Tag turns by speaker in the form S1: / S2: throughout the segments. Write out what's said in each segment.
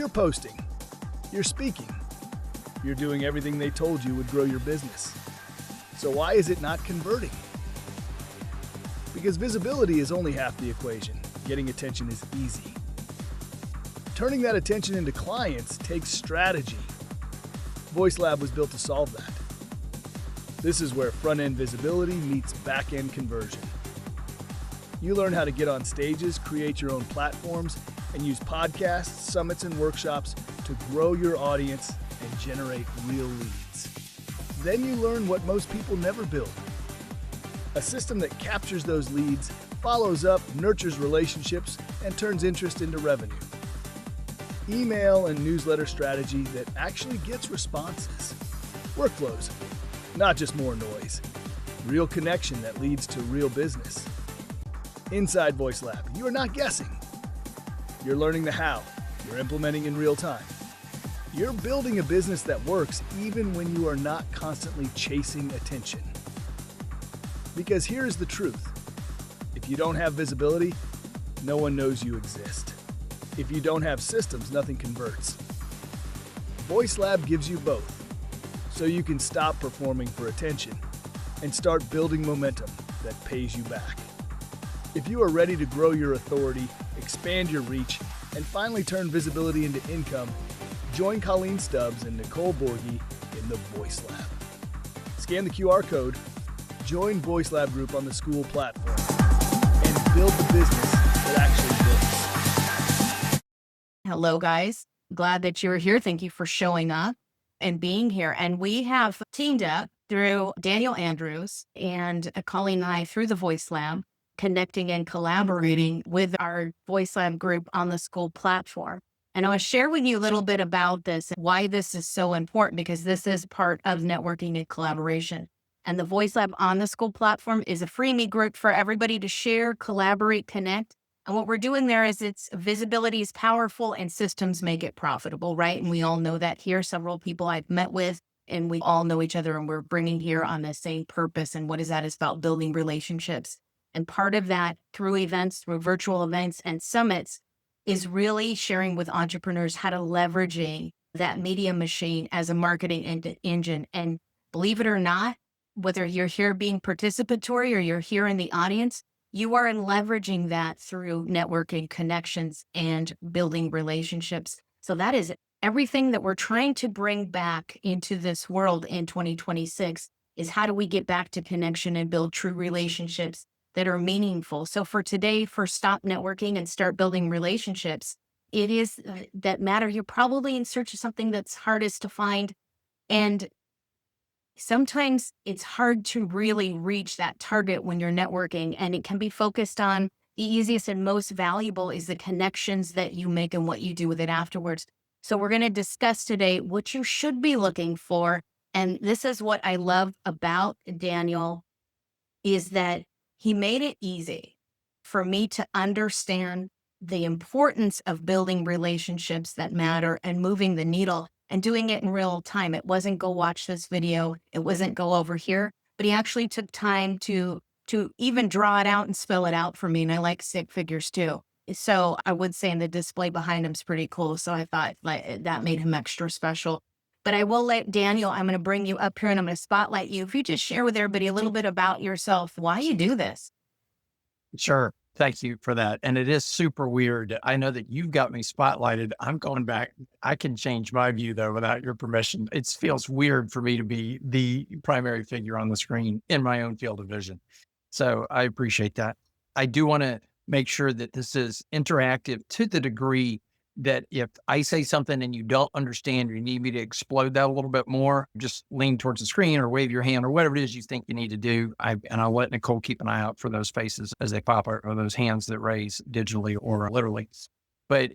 S1: You're posting, you're speaking, you're doing everything they told you would grow your business. So why is it not converting? Because visibility is only half the equation. Getting attention is easy. Turning that attention into clients takes strategy. VoiceLab was built to solve that. This is where front-end visibility meets back-end conversion. You learn how to get on stages, create your own platforms, and use podcasts, summits, and workshops to grow your audience and generate real leads. Then you learn what most people never build. A system that captures those leads, follows up, nurtures relationships, and turns interest into revenue. Email and newsletter strategy that actually gets responses. Workflows, not just more noise. Real connection that leads to real business. Inside VoiceLab, you are not guessing. You're learning the how. You're implementing in real time. You're building a business that works even when you are not constantly chasing attention. Because here's the truth. If you don't have visibility, no one knows you exist. If you don't have systems, nothing converts. VoiceLab gives you both, so you can stop performing for attention and start building momentum that pays you back. If you are ready to grow your authority, expand your reach, and finally turn visibility into income, join Colleen Stubbs and Nicole Borghi in the VoiceLab. Scan the QR code, join VoiceLab Group on the School platform, and build the business that actually works.
S2: Hello, guys. Glad that you're here. Thank you for showing up and being here. And we have teamed up through Daniel Andrews and Colleen and I through the VoiceLab, connecting and collaborating with our VoiceLab group on the School platform. And I want to share with you a little bit about this, why this is so important, because this is part of networking and collaboration. And the VoiceLab on the School platform is a freebie group for everybody to share, collaborate, connect. And what we're doing there is it's visibility is powerful and systems make it profitable, right? And we all know that here. Several people I've met with, and we all know each other, and we're bringing here on the same purpose. And what is that? It's about building relationships. And part of that through events, through virtual events and summits, is really sharing with entrepreneurs how to leveraging that media machine as a marketing engine. And believe it or not, whether you're here being participatory or you're here in the audience, you are leveraging that through networking, connections, and building relationships. So that is everything that we're trying to bring back into this world in 2026 is how do we get back to connection and build true relationships that are meaningful. So for today, for Stop Networking and Start Building Relationships, it is that matter. You're probably in search of something that's hardest to find. And sometimes it's hard to really reach that target when you're networking, and it can be focused on the easiest and most valuable is the connections that you make and what you do with it afterwards. So we're going to discuss today what you should be looking for. And this is what I love about Daniel is that he made it easy for me to understand the importance of building relationships that matter and moving the needle and doing it in real time. It wasn't go watch this video. It wasn't go over here, but he actually took time to even draw it out and spell it out for me. And I like stick figures too. So I would say, and the display behind him is pretty cool. So I thought like that made him extra special. But I will let Daniel, I'm going to bring you up here and I'm going to spotlight you. If you just share with everybody a little bit about yourself, why you do this.
S3: Sure. Thank you for that. And it is super weird. I know that you've got me spotlighted. I'm going back. I can change my view though, without your permission. It feels weird for me to be the primary figure on the screen in my own field of vision. So I appreciate that. I do want to make sure that this is interactive to the degree that if I say something and you don't understand, or you need me to explode that a little bit more, just lean towards the screen or wave your hand or whatever it is you think you need to do. And I'll let Nicole keep an eye out for those faces as they pop up, or those hands that raise digitally or literally. But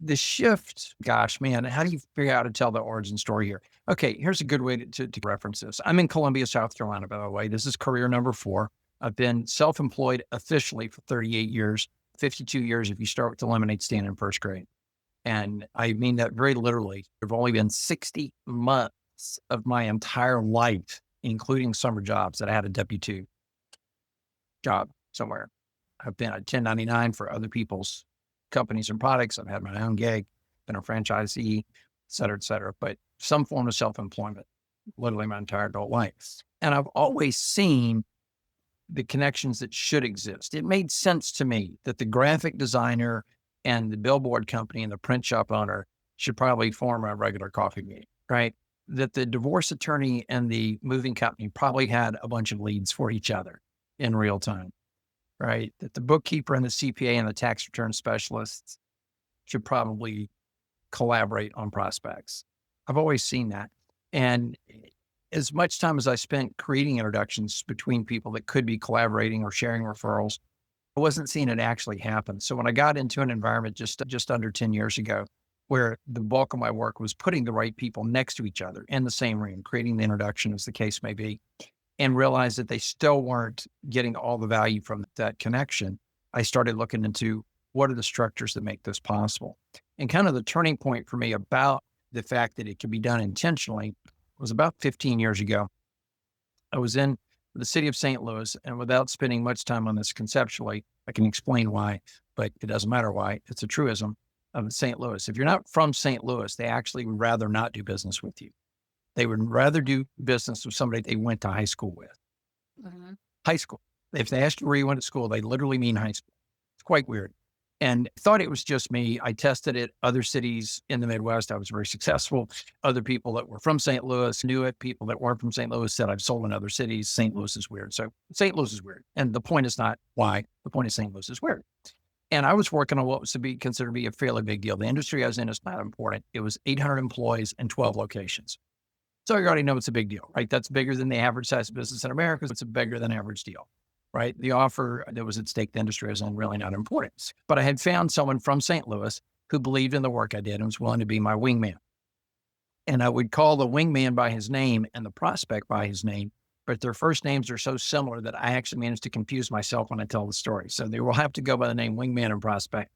S3: the shift, gosh, man, how do you figure out how to tell the origin story here? Okay, here's a good way to reference this. I'm in Columbia, South Carolina, by the way. This is career number 4. I've been self-employed officially for 38 years. 52 years if you start with the lemonade stand in first grade. And I mean that very literally. There've only been 60 months of my entire life, including summer jobs, that I had a W-2 job somewhere. I've been a 1099 for other people's companies and products. I've had my own gig, been a franchisee, et cetera, but some form of self-employment, literally my entire adult life. And I've always seen the connections that should exist. It made sense to me that the graphic designer and the billboard company and the print shop owner should probably form a regular coffee meeting, right? That the divorce attorney and the moving company probably had a bunch of leads for each other in real time, right? That the bookkeeper and the CPA and the tax return specialists should probably collaborate on prospects. I've always seen that. And as much time as I spent creating introductions between people that could be collaborating or sharing referrals, I wasn't seeing it actually happen. So when I got into an environment just under 10 years ago, where the bulk of my work was putting the right people next to each other in the same room, creating the introduction as the case may be, and realized that they still weren't getting all the value from that connection, I started looking into what are the structures that make this possible. And kind of the turning point for me about the fact that it can be done intentionally was about 15 years ago. I was in the city of St. Louis, and without spending much time on this conceptually, I can explain why, but it doesn't matter why. It's a truism of St. Louis. If you're not from St. Louis, they actually would rather not do business with you. They would rather do business with somebody they went to high school with.
S2: Mhm.
S3: High school. If they ask you where you went to school, they literally mean high school. It's quite weird. And thought it was just me. I tested it. Other cities in the Midwest, I was very successful. Other people that were from St. Louis knew it. People that weren't from St. Louis said I've sold in other cities. St. Louis is weird. So St. Louis is weird. And the point is not why. The point is St. Louis is weird. And I was working on what was to be considered to be a fairly big deal. The industry I was in is not important. It was 800 employees and 12 locations. So you already know it's a big deal, right? That's bigger than the average size business in America. It's a bigger than average deal, right? The offer that was at stake, the industry is really not important. But I had found someone from St. Louis who believed in the work I did and was willing to be my wingman. And I would call the wingman by his name and the prospect by his name, but their first names are so similar that I actually managed to confuse myself when I tell the story. So they will have to go by the name wingman and prospect.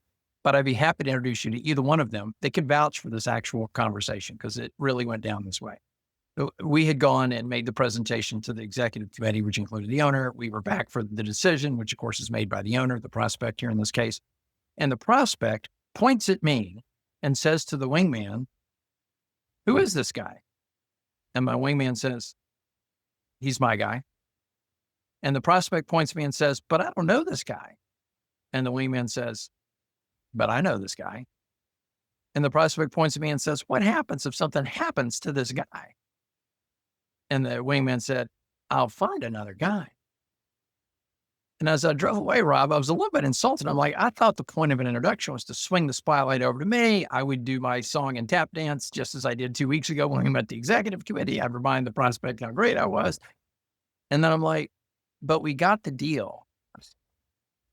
S3: But I'd be happy to introduce you to either one of them. They could vouch for this actual conversation because it really went down this way. We had gone and made the presentation to the executive committee, which included the owner. We were back for the decision, which of course is made by the owner, the prospect here in this case. And the prospect points at me and says to the wingman, "Who is this guy?" And my wingman says, "He's my guy." And the prospect points at me and says, "But I don't know this guy." And the wingman says, "But I know this guy." And the prospect points at me and says, "What happens if something happens to this guy?" And the wingman said, "I'll find another guy." And as I drove away, Rob, I was a little bit insulted. I'm like, I thought the point of an introduction was to swing the spotlight over to me. I would do my song and tap dance just as I did 2 weeks ago when we met the executive committee. I'd remind the prospect how great I was. And then I'm like, but we got the deal.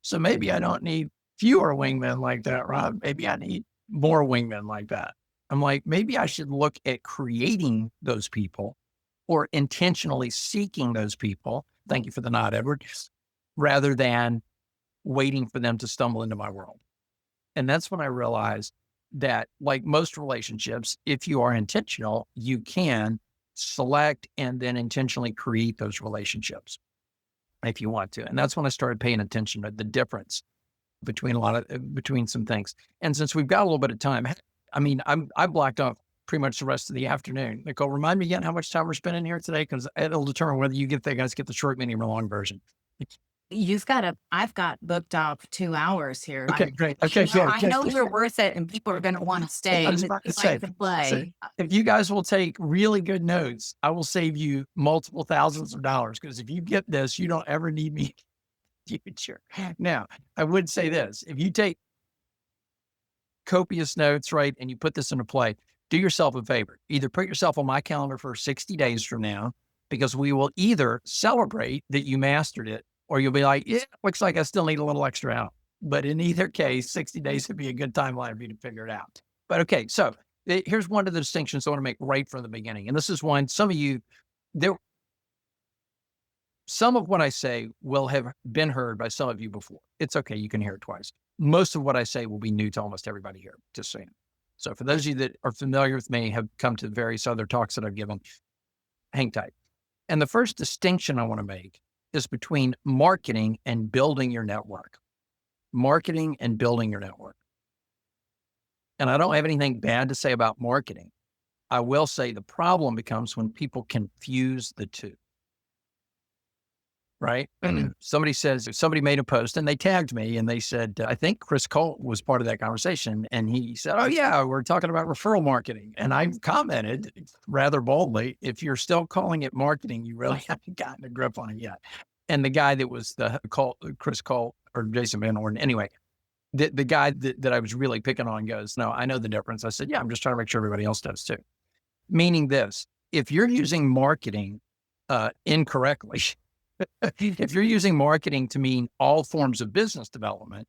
S3: So maybe I don't need fewer wingmen like that, Rob. Maybe I need more wingmen like that. I'm like, maybe I should look at creating those people or intentionally seeking those people. Thank you for the nod, Edward, rather than waiting for them to stumble into my world. And that's when I realized that, like most relationships, if you are intentional, you can select and then intentionally create those relationships if you want to. And that's when I started paying attention to the difference between some things. And since we've got a little bit of time, I mean, I blocked off pretty much the rest of the afternoon. Nicole, remind me again how much time we're spending here today, because it'll determine whether you guys get the short, medium, or long version.
S2: I've got booked off 2 hours here.
S3: Okay, great. Okay,
S2: I know you're worth it and people are going to want to stay.
S3: I was about to say, if you guys will take really good notes, I will save you multiple thousands of dollars, because if you get this, you don't ever need me in the future. Now, I would say this, if you take copious notes, right, and you put this into play, do yourself a favor. Either put yourself on my calendar for 60 days from now, because we will either celebrate that you mastered it, or you'll be like, yeah, looks like I still need a little extra out. But in either case, 60 days would be a good timeline for you to figure it out. But okay, so here's one of the distinctions I want to make right from the beginning. And this is one, some of what I say will have been heard by some of you before. It's okay, you can hear it twice. Most of what I say will be new to almost everybody here, just saying. So for those of you that are familiar with me, have come to various other talks that I've given, hang tight. And the first distinction I want to make is between marketing and building your network. Marketing and building your network. And I don't have anything bad to say about marketing. I will say the problem becomes when people confuse the two, right? Somebody made a post and they tagged me and they said, I think Chris Colt was part of that conversation. And he said, oh yeah, we're talking about referral marketing. And I commented rather boldly, if you're still calling it marketing, you really haven't gotten a grip on it yet. And the guy that was the Chris Colt or Jason Van Orden, anyway, the guy that I was really picking on goes, no, I know the difference. I said, yeah, I'm just trying to make sure everybody else does too. Meaning this, if you're using marketing incorrectly, if you're using marketing to mean all forms of business development,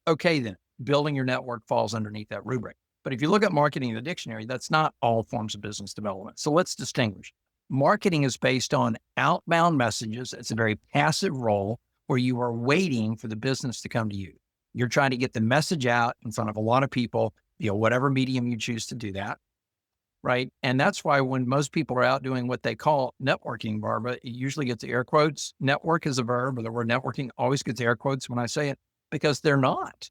S3: okay, then building your network falls underneath that rubric. But if you look at marketing in the dictionary, that's not all forms of business development. So let's distinguish. Marketing is based on outbound messages. It's a very passive role where you are waiting for the business to come to you. You're trying to get the message out in front of a lot of people, whatever medium you choose to do that. Right. And that's why when most people are out doing what they call networking, Barbara, it usually gets air quotes. Network is a verb, or the word networking always gets air quotes when I say it, because they're not.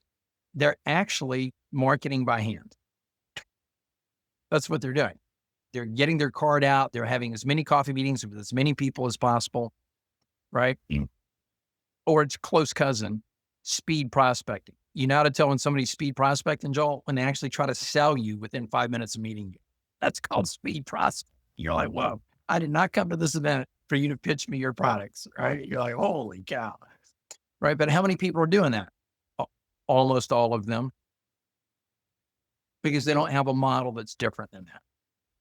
S3: They're actually marketing by hand. That's what they're doing. They're getting their card out. They're having as many coffee meetings with as many people as possible. Right. Or it's close cousin, speed prospecting. You know how to tell when somebody's speed prospecting, Joel? When they actually try to sell you within 5 minutes of meeting you. That's called speed prospect. You're like, whoa, I did not come to this event for you to pitch me your products, right? You're like, holy cow, right? But how many people are doing that? Almost all of them, because they don't have a model that's different than that,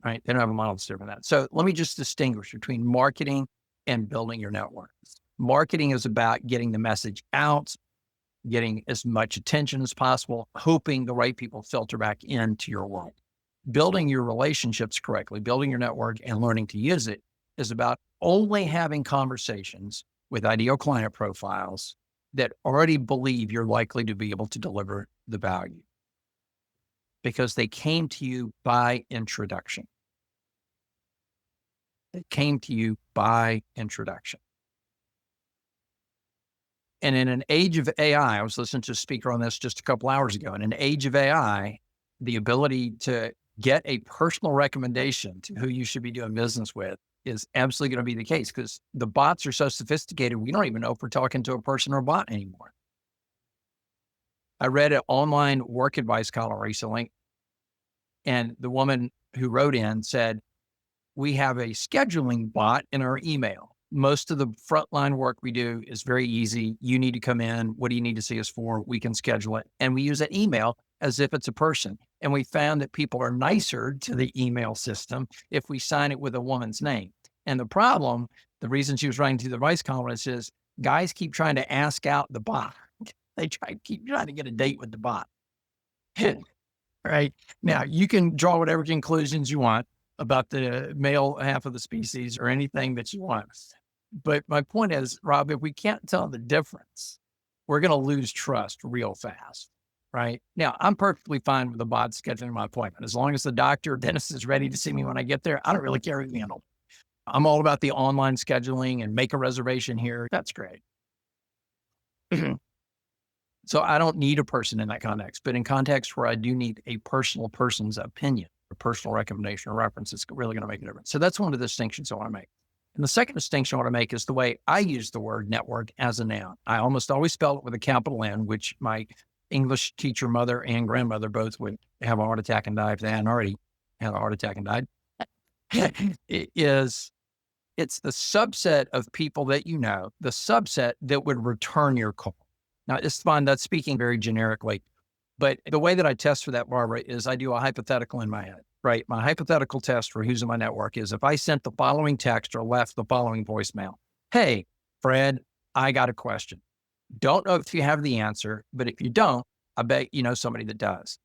S3: right? They don't have a model that's different than that. So let me just distinguish between marketing and building your network. Marketing is about getting the message out, getting as much attention as possible, hoping the right people filter back into your world. Building your relationships correctly, building your network and learning to use it is about only having conversations with ideal client profiles that already believe you're likely to be able to deliver the value because they came to you by introduction. They came to you by introduction. And in an age of AI, I was listening to a speaker on this just a couple hours ago. In an age of AI, the ability to get a personal recommendation to who you should be doing business with is absolutely going to be the case because the bots are so sophisticated, we don't even know if we're talking to a person or a bot anymore. I read an online work advice column recently, and the woman who wrote in said, we have a scheduling bot in our email. Most of the frontline work we do is very easy. You need to come in. What do you need to see us for? We can schedule it. And we use that email as if it's a person. And we found that people are nicer to the email system if we sign it with a woman's name. And the problem, the reason she was writing to the vice columnist is guys keep trying to ask out the bot. They keep trying to get a date with the bot. Right. Now, you can draw whatever conclusions you want about the male half of the species or anything that you want. But my point is, Rob, if we can't tell the difference, we're going to lose trust real fast. Right now, I'm perfectly fine with the bot scheduling my appointment. As long as the doctor or dentist is ready to see me when I get there, I don't really care who handled it. I'm all about the online scheduling and make a reservation here. That's great. So I don't need a person in that context, but in context where I do need a person's opinion, a personal recommendation or reference, it's really going to make a difference. So that's one of the distinctions I want to make. And the second distinction I want to make is the way I use the word network as a noun. I almost always spell it with a capital N, which my English teacher, mother, and grandmother both would have a heart attack and die if they hadn't already had a heart attack and died. It's the subset of people that you know, the subset that would return your call. Now, it's fine, that's speaking very generically, but the way that I test for that, Barbara, is I do a hypothetical in my head, right? My hypothetical test for who's in my network is if I sent the following text or left the following voicemail, hey, Fred, I got a question. Don't know if you have the answer, but if you don't, I bet you know somebody that does.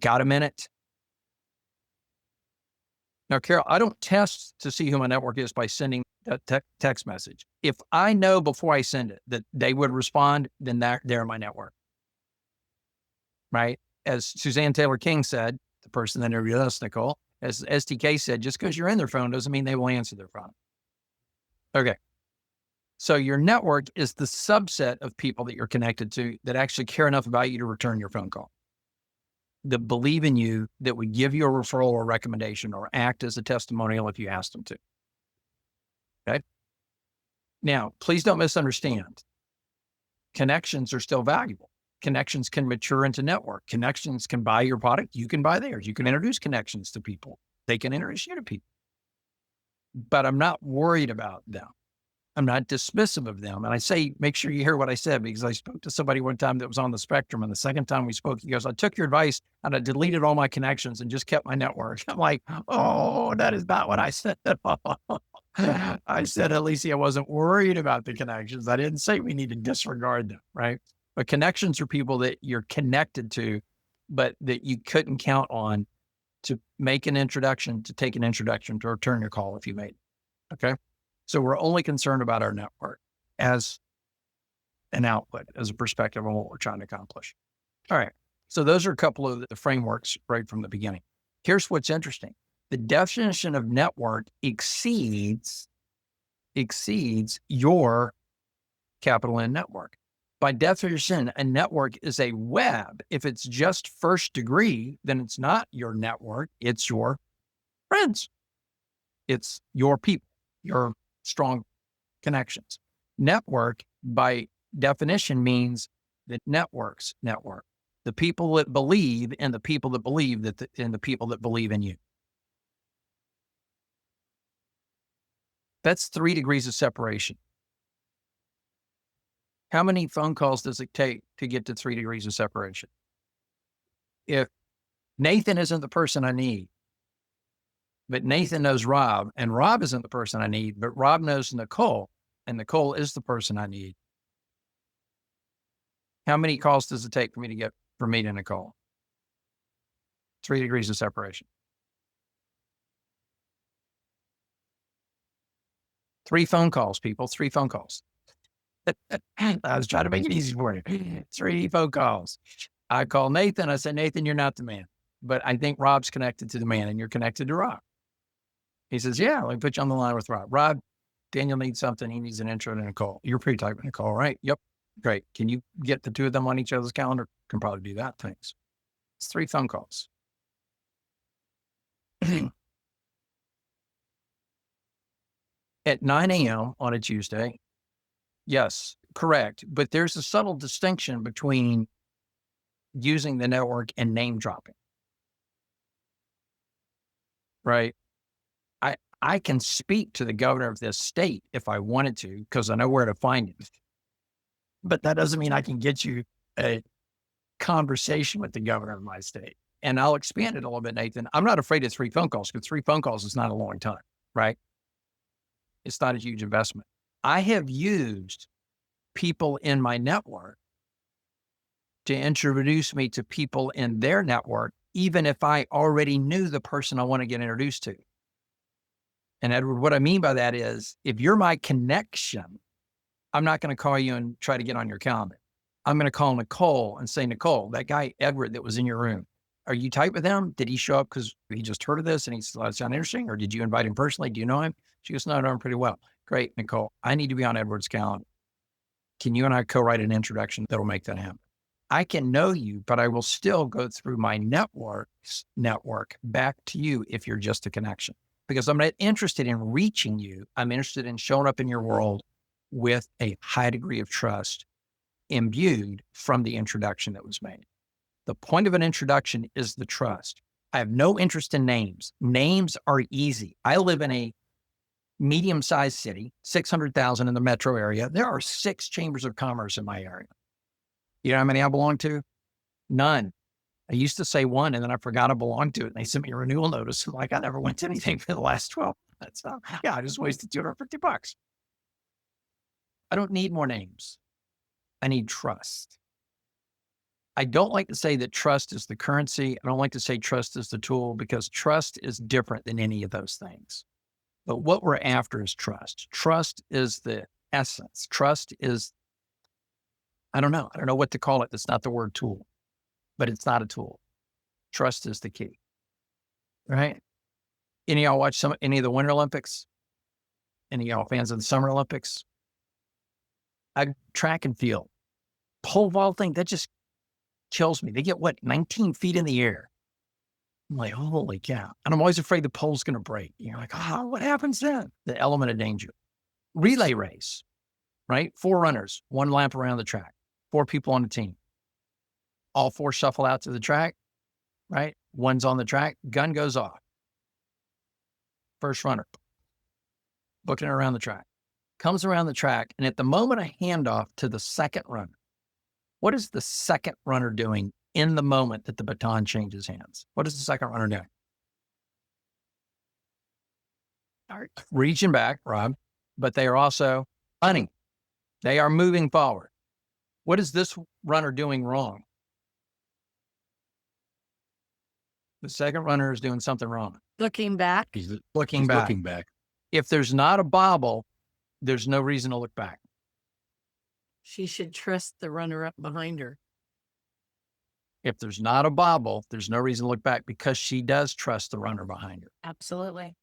S3: Got a minute? Now, Carol, I don't test to see who my network is by sending a text message. If I know before I send it that they would respond, then they're in my network, right? As Suzanne Taylor King said, the person that interviewed us, Nicole, as STK said, just because you're in their phone doesn't mean they will answer their phone. Okay. So your network is the subset of people that you're connected to that actually care enough about you to return your phone call. that believe in you, that would give you a referral or recommendation or act as a testimonial if you asked them to. Okay. Now, please don't misunderstand. Connections are still valuable. Connections can mature into network. Connections can buy your product. You can buy theirs. You can introduce connections to people. They can introduce you to people. But I'm not worried about them. I'm not dismissive of them. And I say, make sure you hear what I said, because I spoke to somebody one time that was on the spectrum. And the second time we spoke, he goes, I took your advice and I deleted all my connections and just kept my network. I'm like, oh, that is not what I said. I said, at least I wasn't worried about the connections. I didn't say we need to disregard them, right? But connections are people that you're connected to, but that you couldn't count on to make an introduction, to take an introduction, to return your call if you made it. Okay. So we're only concerned about our network as an output, as a perspective on what we're trying to accomplish. All right. So those are a couple of the frameworks right from the beginning. Here's what's interesting. The definition of network exceeds your capital N network. By definition, a network is a web. If it's just first degree, then it's not your network. It's your friends. It's your people, your strong connections. Network, by definition, means that networks network. The people that believe and the people that believe that and the people that believe in you. That's 3 degrees of separation. How many phone calls does it take to get to 3 degrees of separation? If Nathan isn't the person I need, but Nathan knows Rob, and Rob isn't the person I need, but Rob knows Nicole, and Nicole is the person I need. How many calls does it take for me to get from me to Nicole? 3 degrees of separation. 3 phone calls, people, 3 phone calls. I was trying to make it easy for you. 3 phone calls. I call Nathan. I said, Nathan, you're not the man, but I think Rob's connected to the man and you're connected to Rob. He says, yeah, let me put you on the line with Rob. Rob, Daniel needs something. He needs an intro to Nicole. You're pretty tight with Nicole, right? Yep. Great. Can you get the 2 of them on each other's calendar? Can probably do that. Thanks. It's 3 phone calls. At 9 a.m. on a Tuesday, yes, correct. But there's a subtle distinction between using the network and name dropping, right? I can speak to the governor of this state if I wanted to, because I know where to find him. But that doesn't mean I can get you a conversation with the governor of my state. And I'll expand it a little bit, Nathan. I'm not afraid of 3 phone calls, because 3 phone calls is not a long time, right? It's not a huge investment. I have used people in my network to introduce me to people in their network, even if I already knew the person I want to get introduced to. And Edward, what I mean by that is, if you're my connection, I'm not going to call you and try to get on your calendar. I'm going to call Nicole and say, Nicole, that guy, Edward, that was in your room, are you tight with him? Did he show up because he just heard of this and he thought it sounded interesting? Or did you invite him personally? Do you know him? She goes, no, I know him pretty well. Great, Nicole, I need to be on Edward's calendar. Can you and I co-write an introduction that'll make that happen? I can know you, but I will still go through my network back to you if you're just a connection, because I'm not interested in reaching you. I'm interested in showing up in your world with a high degree of trust imbued from the introduction that was made. The point of an introduction is the trust. I have no interest in names. Names are easy. I live in a medium-sized city, 600,000 in the metro area. There are 6 chambers of commerce in my area. You know how many I belong to? None. I used to say 1, and then I forgot I belonged to it. And they sent me a renewal notice. I'm like, I never went to anything for the last 12 months. So, yeah, I just wasted $250. I don't need more names. I need trust. I don't like to say that trust is the currency. I don't like to say trust is the tool, because trust is different than any of those things. But what we're after is trust. Trust is the essence. Trust is, I don't know what to call it. It's not the word tool, but it's not a tool. Trust is the key, right? Any of y'all watch any of the Winter Olympics? Any of y'all fans of the Summer Olympics? Track and field, pole vaulting, that just kills me. They get 19 feet in the air. I'm like, holy cow. And I'm always afraid the pole's going to break. You're like, what happens then? The element of danger. Relay race, right? 4 runners, 1 lap around the track, 4 people on the team. All 4 shuffle out to the track, right? One's on the track, gun goes off. First runner, booking it around the track, comes around the track. And at the moment of handoff to the second runner, what is the second runner doing in the moment that the baton changes hands? What is the second runner doing? All right, reaching back, Rob, but they are also running. They are moving forward. What is this runner doing wrong? The second runner is doing something wrong.
S2: Looking back.
S3: He's
S4: Looking back.
S3: If there's not a bobble, there's no reason to look back.
S2: She should trust the runner up behind her.
S3: If there's not a bobble, there's no reason to look back because she does trust the runner behind her.
S2: Absolutely.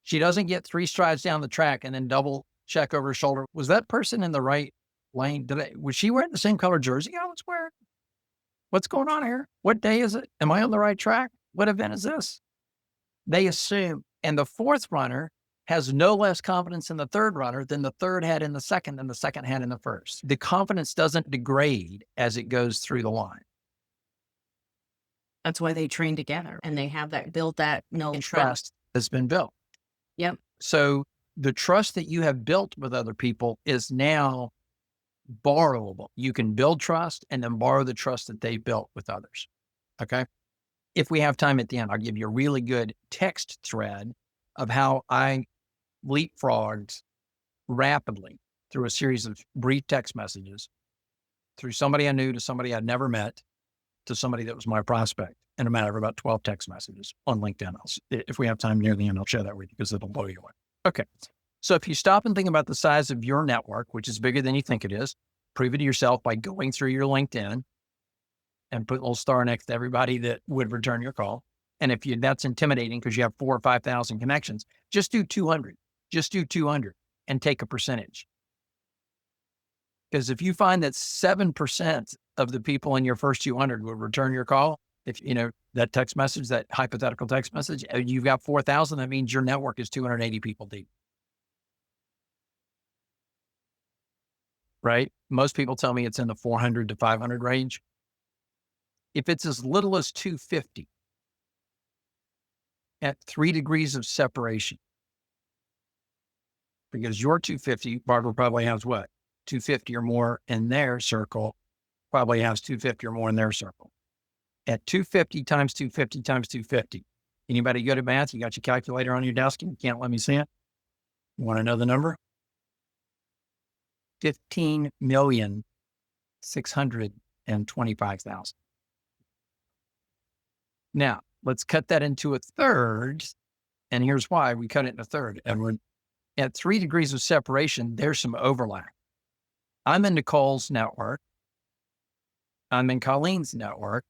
S3: She doesn't get 3 strides down the track and then double check over her shoulder. Was that person in the right lane? Was she wearing the same color jersey I was wearing? What's going on here? What day is it? Am I on the right track? What event is this? They assume. And the fourth runner has no less confidence in the third runner than the third had in the second and the second had in the first. The confidence doesn't degrade as it goes through the line.
S2: That's why they train together and they have that built that no trust.
S3: Has been built.
S2: Yep.
S3: So the trust that you have built with other people is now borrowable. You can build trust and then borrow the trust that they built with others. Okay. If we have time at the end, I'll give you a really good text thread of how I leapfrogged rapidly through a series of brief text messages through somebody I knew to somebody I'd never met to somebody that was my prospect in a matter of about 12 text messages on LinkedIn. If we have time near the end, I'll share that with you because it'll blow you away. Okay. So if you stop and think about the size of your network, which is bigger than you think it is, prove it to yourself by going through your LinkedIn and put a little star next to everybody that would return your call. And if that's intimidating because you have 4,000 or 5,000 connections, just do 200. Just do 200 and take a percentage. Because if you find that 7% of the people in your first 200 would return your call, if that text message, that hypothetical text message, you've got 4,000, that means your network is 280 people deep. Right? Most people tell me it's in the 400 to 500 range. If it's as little as 250 at 3 degrees of separation, because your 250, Barbara probably has what? 250 or more in their circle, probably has 250 or more in their circle. At 250 times 250 times 250. Anybody good at math? You got your calculator on your desk and you can't let me see it? You want to know the number? 15,625,000. Now, let's cut that into a third. And here's why we cut it in a third, Edward. At 3 degrees of separation, there's some overlap. I'm in Nicole's network. I'm in Colleen's network.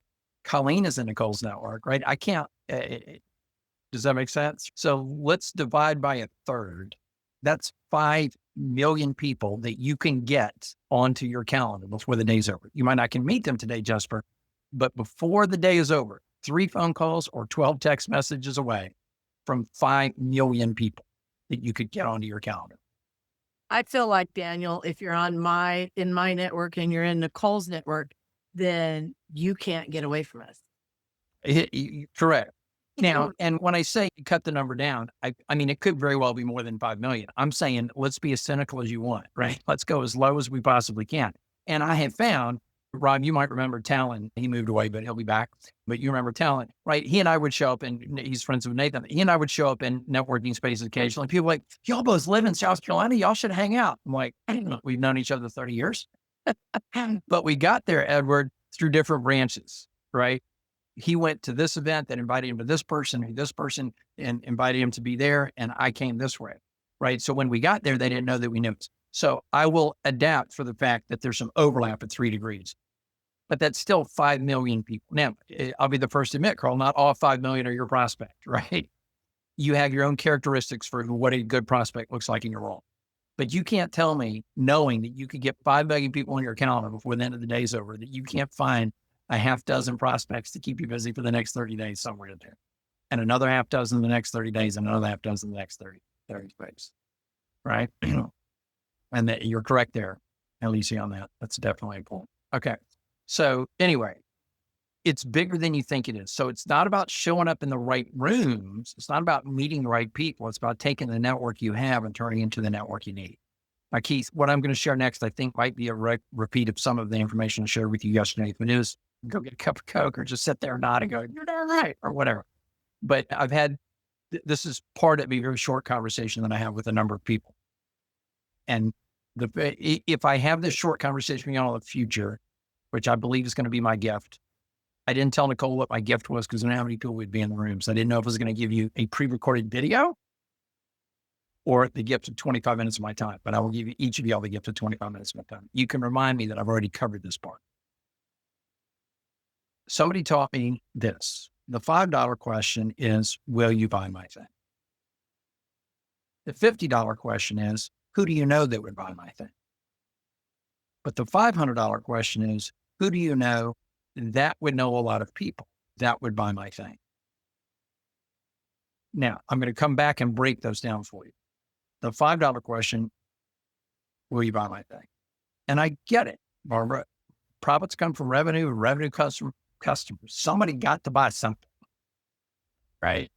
S3: Colleen is in Nicole's network, right? I can't, does that make sense? So let's divide by a third. That's 5 million people that you can get onto your calendar before the day's over. You might not can meet them today, Jesper, but before the day is over, 3 phone calls or 12 text messages away from 5 million people that you could get onto your calendar.
S5: I feel like, Daniel, if you're in my network and you're in Nicole's network, then you can't get away from us.
S3: Correct. Now, and when I say cut the number down, I mean, it could very well be more than 5 million. I'm saying, let's be as cynical as you want, right? Let's go as low as we possibly can. And I have found, Rob, you might remember Talon. He moved away, but he'll be back. But you remember Talon, right? He and I would show up, and he's friends with Nathan. He and I would show up in networking spaces occasionally. People are like, y'all both live in South Carolina. Y'all should hang out. I'm like, we've known each other 30 years. But we got there, Edward, through different branches, right? He went to this event that invited him to this person, and invited him to be there. And I came this way, right? So when we got there, they didn't know that we knew it. So I will adapt for the fact that there's some overlap at 3 degrees, but that's still 5 million people. Now, I'll be the first to admit, Carl, not all 5 million are your prospect, right? You have your own characteristics for what a good prospect looks like in your role. But you can't tell me, knowing that you could get 5 million people on your calendar before the end of the day's over, that you can't find a half dozen prospects to keep you busy for the next 30 days somewhere in there, and another half dozen the next 30 days, and another half dozen the next 30 days, right? And that you're correct there, Alicia, on that. That's definitely important. Okay. So anyway, it's bigger than you think it is. So it's not about showing up in the right rooms. It's not about meeting the right people. It's about taking the network you have and turning into the network you need. Now, Keith, what I'm going to share next, I think might be a repeat of some of the information I shared with you yesterday. If it is, go get a cup of Coke or just sit there and nod and go, you're darn right, or whatever. But I've had, this is part of a very short conversation that I have with a number of people. And if I have this short conversation with you on the future, which I believe is going to be my gift, I didn't tell Nicole what my gift was because I didn't know how many people would be in the room. So I didn't know if I was going to give you a pre-recorded video or the gift of 25 minutes of my time. But I will give you each of y'all the gift of 25 minutes of my time. You can remind me that I've already covered this part. Somebody taught me this. The $5 question is, will you buy my thing? The $50 question is, who do you know that would buy my thing? But the $500 question is, who do you know that would know a lot of people that would buy my thing? Now, I'm going to come back and break those down for you. The $5 question, will you buy my thing? And I get it, Barbara. Profits come from revenue customers. Somebody got to buy something, right?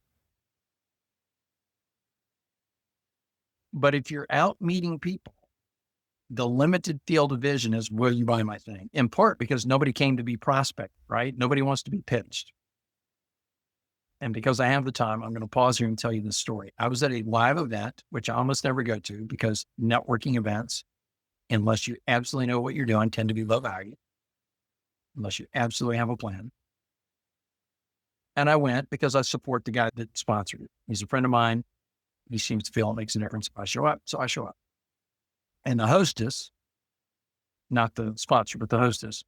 S3: But if you're out meeting people, the limited field of vision is, will you buy my thing? In part because nobody came to be prospect, right? Nobody wants to be pitched. And because I have the time, I'm going to pause here and tell you this story. I was at a live event, which I almost never go to because networking events, unless you absolutely know what you're doing, tend to be low value, unless you absolutely have a plan. And I went because I support the guy that sponsored it. He's a friend of mine. He seems to feel it makes a difference if I show up. So I show up. And the hostess, not the sponsor, but the hostess,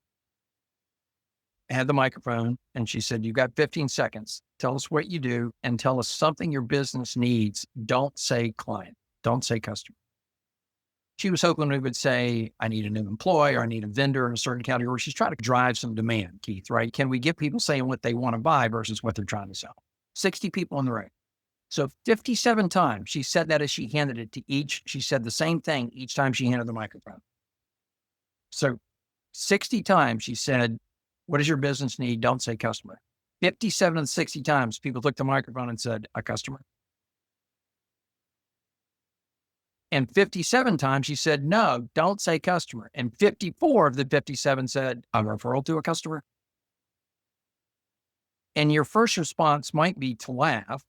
S3: had the microphone and she said, you've got 15 seconds. Tell us what you do and tell us something your business needs. Don't say client. Don't say customer. She was hoping we would say, I need a new employee or I need a vendor in a certain category. She's trying to drive some demand, Keith, right? Can we get people saying what they want to buy versus what they're trying to sell? 60 people in the room. So 57 times she said that as she handed it to each. She said the same thing each time she handed the microphone. So 60 times she said, what does your business need? Don't say customer. 57 of the 60 times people took the microphone and said, a customer. And 57 times she said, no, don't say customer. And 54 of the 57 said, a referral to a customer. And your first response might be to laugh,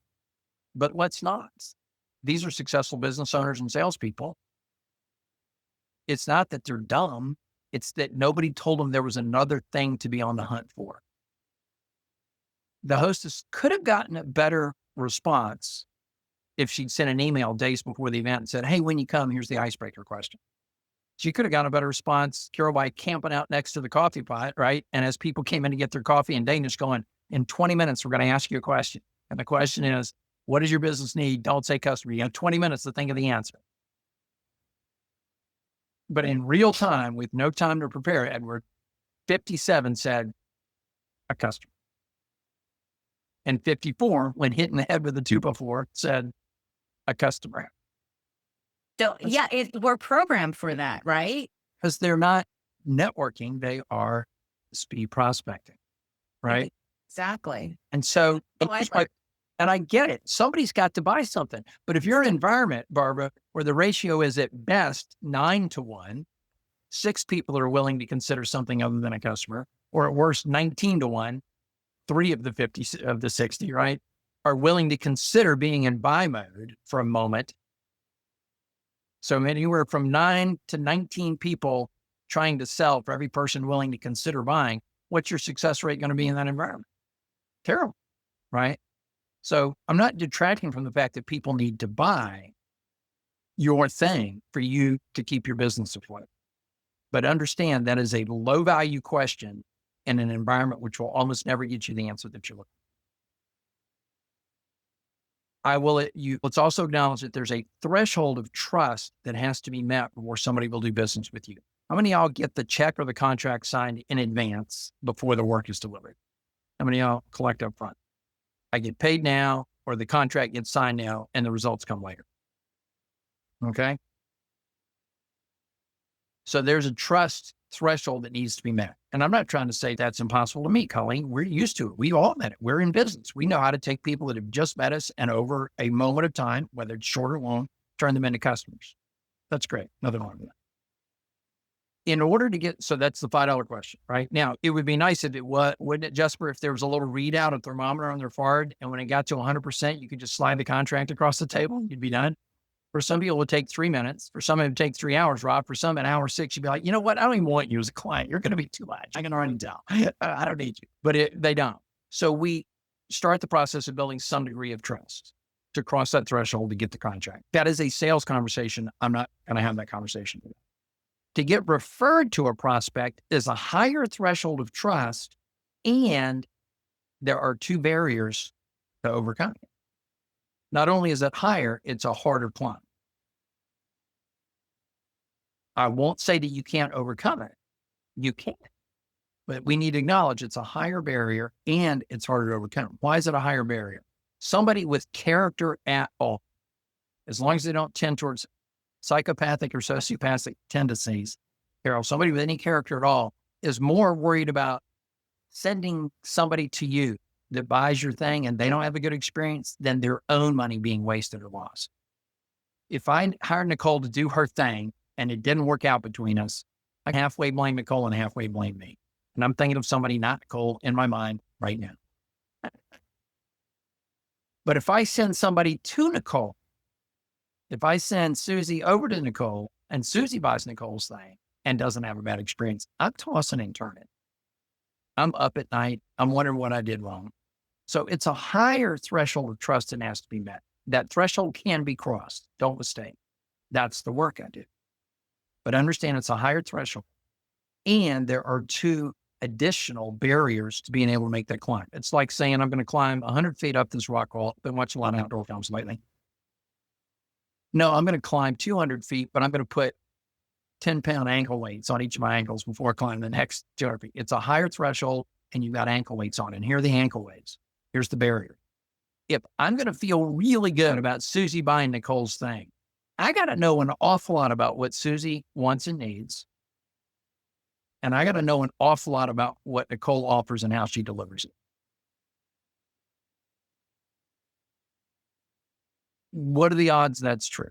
S3: but let's not. These are successful business owners and salespeople. It's not that they're dumb. It's that nobody told them there was another thing to be on the hunt for. The hostess could have gotten a better response if she'd sent an email days before the event and said, hey, when you come, here's the icebreaker question. She could have gotten a better response, Carol, by camping out next to the coffee pot, right? And as people came in to get their coffee in Danish going, in 20 minutes, we're going to ask you a question. And the question is, what does your business need? Don't say customer. You have 20 minutes to think of the answer. But in real time, with no time to prepare, Edward, 57 said a customer. And 54, when hit in the head with a 2x4, said a customer.
S2: So yeah, we're programmed for that, right?
S3: Because they're not networking, they are speed prospecting, right?
S2: Exactly.
S3: And so, and I get it. Somebody's got to buy something. But if you're in an environment, Barbara, where the ratio is at best 9-1, 6 people are willing to consider something other than a customer, or at worst 19-1, 3 of the 50 of the 60, right, are willing to consider being in buy mode for a moment. So anywhere from 9 to 19 people trying to sell for every person willing to consider buying. What's your success rate going to be in that environment? Terrible, right? So I'm not detracting from the fact that people need to buy your thing for you to keep your business afloat. But understand that is a low value question in an environment which will almost never get you the answer that you're looking for. Let's also acknowledge that there's a threshold of trust that has to be met before somebody will do business with you. How many of y'all get the check or the contract signed in advance before the work is delivered? How many of y'all collect up front? I get paid now, or the contract gets signed now and the results come later. Okay. So there's a trust threshold that needs to be met. And I'm not trying to say that's impossible to meet, Colleen. We're used to it. We all met it. We're in business. We know how to take people that have just met us and over a moment of time, whether it's short or long, turn them into customers. That's great. Nothing wrong with that. In order to get, so that's the $5 question, right? Now, it would be nice if it was, wouldn't it, Jesper, if there was a little readout, a thermometer on their forehead, and when it got to 100%, you could just slide the contract across the table, you'd be done. For some people, it would take 3 minutes. For some, it would take 3 hours, Rob. For some, an hour 6, you'd be like, you know what? I don't even want you as a client. You're going to be too much. I can already tell. I don't need you. But they don't. So we start the process of building some degree of trust to cross that threshold to get the contract. That is a sales conversation. I'm not going to have that conversation today. To get referred to a prospect is a higher threshold of trust, and there are 2 barriers to overcome. Not only is it higher, it's a harder climb. I won't say that you can't overcome it. You can, but we need to acknowledge it's a higher barrier and it's harder to overcome. Why is it a higher barrier? Somebody with character at all, as long as they don't tend towards psychopathic or sociopathic tendencies, Carol, somebody with any character at all is more worried about sending somebody to you that buys your thing and they don't have a good experience than their own money being wasted or lost. If I hired Nicole to do her thing and it didn't work out between us, I halfway blame Nicole and halfway blame me. And I'm thinking of somebody not Nicole in my mind right now. But if I send somebody to Nicole, if I send Susie over to Nicole and Susie buys Nicole's thing and doesn't have a bad experience, I'm tossing and turning. I'm up at night. I'm wondering what I did wrong. So it's a higher threshold of trust that has to be met. That threshold can be crossed. Don't mistake. That's the work I do. But understand it's a higher threshold. And there are 2 additional barriers to being able to make that climb. It's like saying, I'm going to climb 100 feet up this rock wall. I've been watching a lot of outdoor films lately. No, I'm going to climb 200 feet, but I'm going to put 10-pound ankle weights on each of my ankles before I climb the next 200 feet. It's a higher threshold and you've got ankle weights on it. And here are the ankle weights. Here's the barrier. If I'm going to feel really good about Susie buying Nicole's thing, I got to know an awful lot about what Susie wants and needs. And I got to know an awful lot about what Nicole offers and how she delivers it. What are the odds that's true?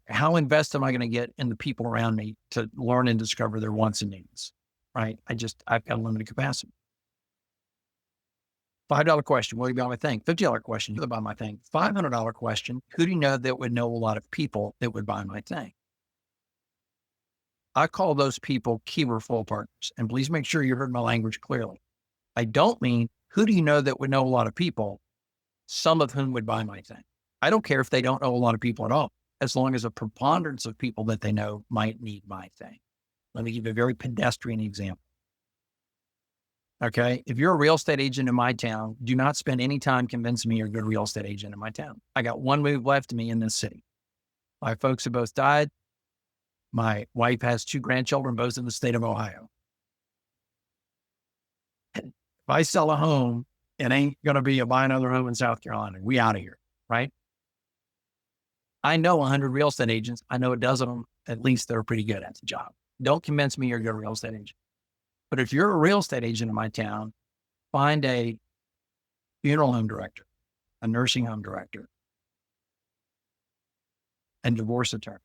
S3: How invested am I going to get in the people around me to learn and discover their wants and needs? Right? I've got a limited capacity. $5 question, will you buy my thing? $50 question, who would buy my thing? $500 question, who do you know that would know a lot of people that would buy my thing? I call those people key referral partners. And please make sure you heard my language clearly. I don't mean, who do you know that would know a lot of people, some of whom would buy my thing? I don't care if they don't know a lot of people at all, as long as a preponderance of people that they know might need my thing. Let me give you a very pedestrian example. Okay. If you're a real estate agent in my town, do not spend any time convincing me you're a good real estate agent in my town. I got 1 move left of me in this city. My folks have both died. My wife has 2 grandchildren, both in the state of Ohio. If I sell a home, it ain't going to be a buy another home in South Carolina. We out of here. Right. I know 100 real estate agents. I know a dozen of them, at least, that are pretty good at the job. Don't convince me you're a good real estate agent. But if you're a real estate agent in my town, find a funeral home director, a nursing home director, a divorce attorney,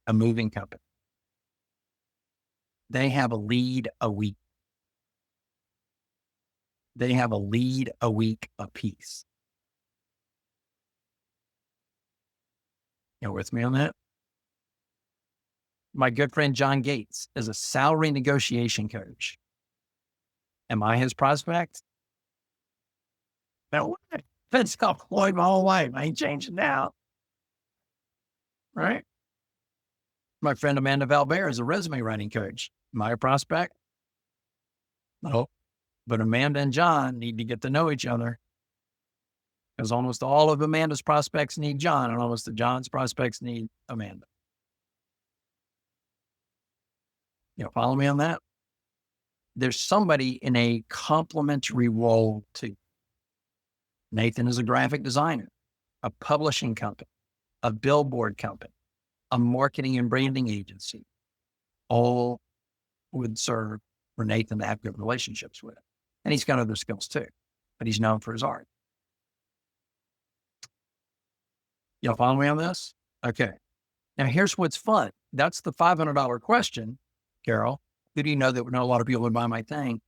S3: a moving company. They have a lead a week. They have a lead a week apiece. You with me on that? My good friend John Gates is a salary negotiation coach. Am I his prospect? No way. Been self-employed my whole life. I ain't changing now. Right? My friend Amanda Valverde is a resume writing coach. Am I a prospect? No. But Amanda and John need to get to know each other, because almost all of Amanda's prospects need John, and almost the John's prospects need Amanda. Follow me on that? There's somebody in a complementary role to Nathan is a graphic designer, a publishing company, a billboard company, a marketing and branding agency, all would serve for Nathan to have good relationships with. And he's got other skills too, but he's known for his art. Y'all follow me on this? Okay. Now here's what's fun. That's the $500 question, Carol. Who do you know that would know a lot of people would buy my thing?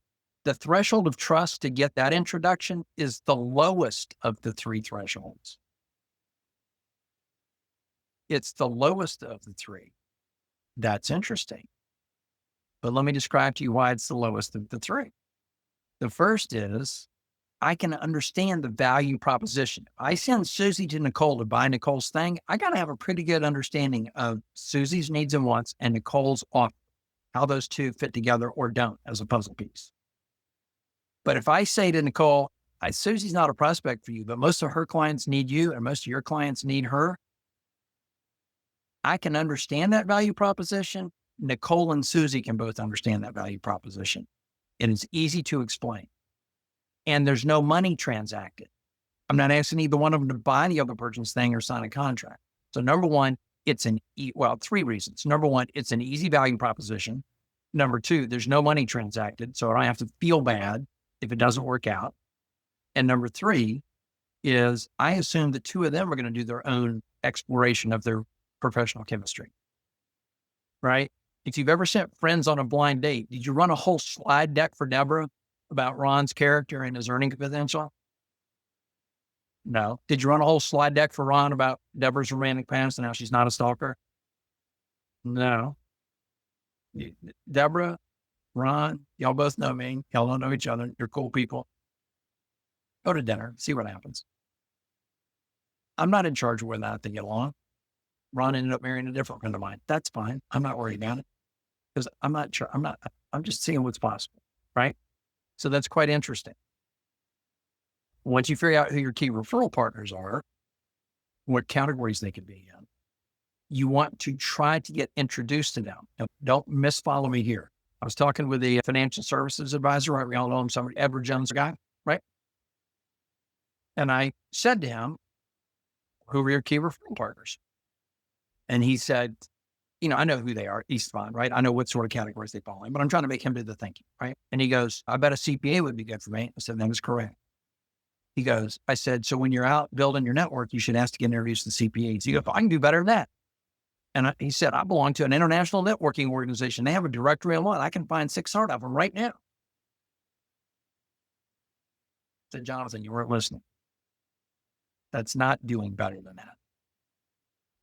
S3: The threshold of trust to get that introduction is the lowest of the three thresholds. It's the lowest of the three. That's interesting. But let me describe to you why it's the lowest of the three. The first is I can understand the value proposition. If I send Susie to Nicole to buy Nicole's thing, I got to have a pretty good understanding of Susie's needs and wants and Nicole's offer, how those two fit together or don't as a puzzle piece. But if I say to Nicole, Susie's not a prospect for you, but most of her clients need you and most of your clients need her, I can understand that value proposition. Nicole and Susie can both understand that value proposition. It is easy to explain. And there's no money transacted. I'm not asking either one of them to buy the other person's thing or sign a contract. So number one, three reasons. Number one, it's an easy value proposition. Number two, there's no money transacted, so I don't have to feel bad if it doesn't work out. And number three is I assume the two of them are going to do their own exploration of their professional chemistry, right? If you've ever sent friends on a blind date, did you run a whole slide deck for Deborah about Ron's character and his earning potential? No. Did you run a whole slide deck for Ron about Deborah's romantic past and how she's not a stalker? No. Deborah, Ron, y'all both know me. Y'all don't know each other. You're cool people. Go to dinner, see what happens. I'm not in charge of whether or not they get along. Ron ended up marrying a different friend of mine. That's fine. I'm not worried about it because I'm not sure. I'm just seeing what's possible, right? So that's quite interesting. Once you figure out who your key referral partners are, what categories they could be in, you want to try to get introduced to them. Now, don't misfollow me here. I was talking with a financial services advisor, right? We all know him, somebody, Edward Jones guy, right? And I said to him, who are your key referral partners? And he said, I know who they are, Eastbond, right? I know what sort of categories they fall in, but I'm trying to make him do the thinking, right? And he goes, I bet a CPA would be good for me. I said, that is correct. He goes, I said, so when you're out building your network, you should ask to get introduced to CPAs. He goes, I can do better than that. And he said, I belong to an international networking organization. They have a directory of one. I can find 600 of them right now. I said, Jonathan, you weren't listening. That's not doing better than that.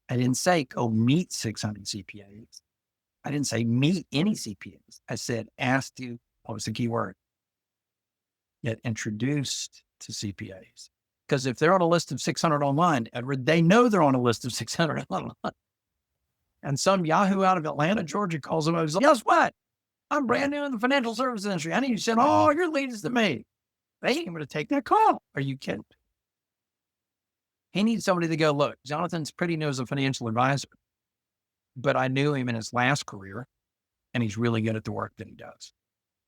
S3: I didn't say go meet 600 CPAs. I didn't say meet any CPAs. I said ask to, what was the key word? Get introduced to CPAs. Because if they're on a list of 600 online, Edward, they know they're on a list of 600 online. And some Yahoo out of Atlanta, Georgia calls them up and says, guess what? I'm brand new in the financial services industry. I need you to send all your leads to me. They ain't going to take that call. Are you kidding? He needs somebody to go, look, Jonathan's pretty new as a financial advisor, but I knew him in his last career and he's really good at the work that he does.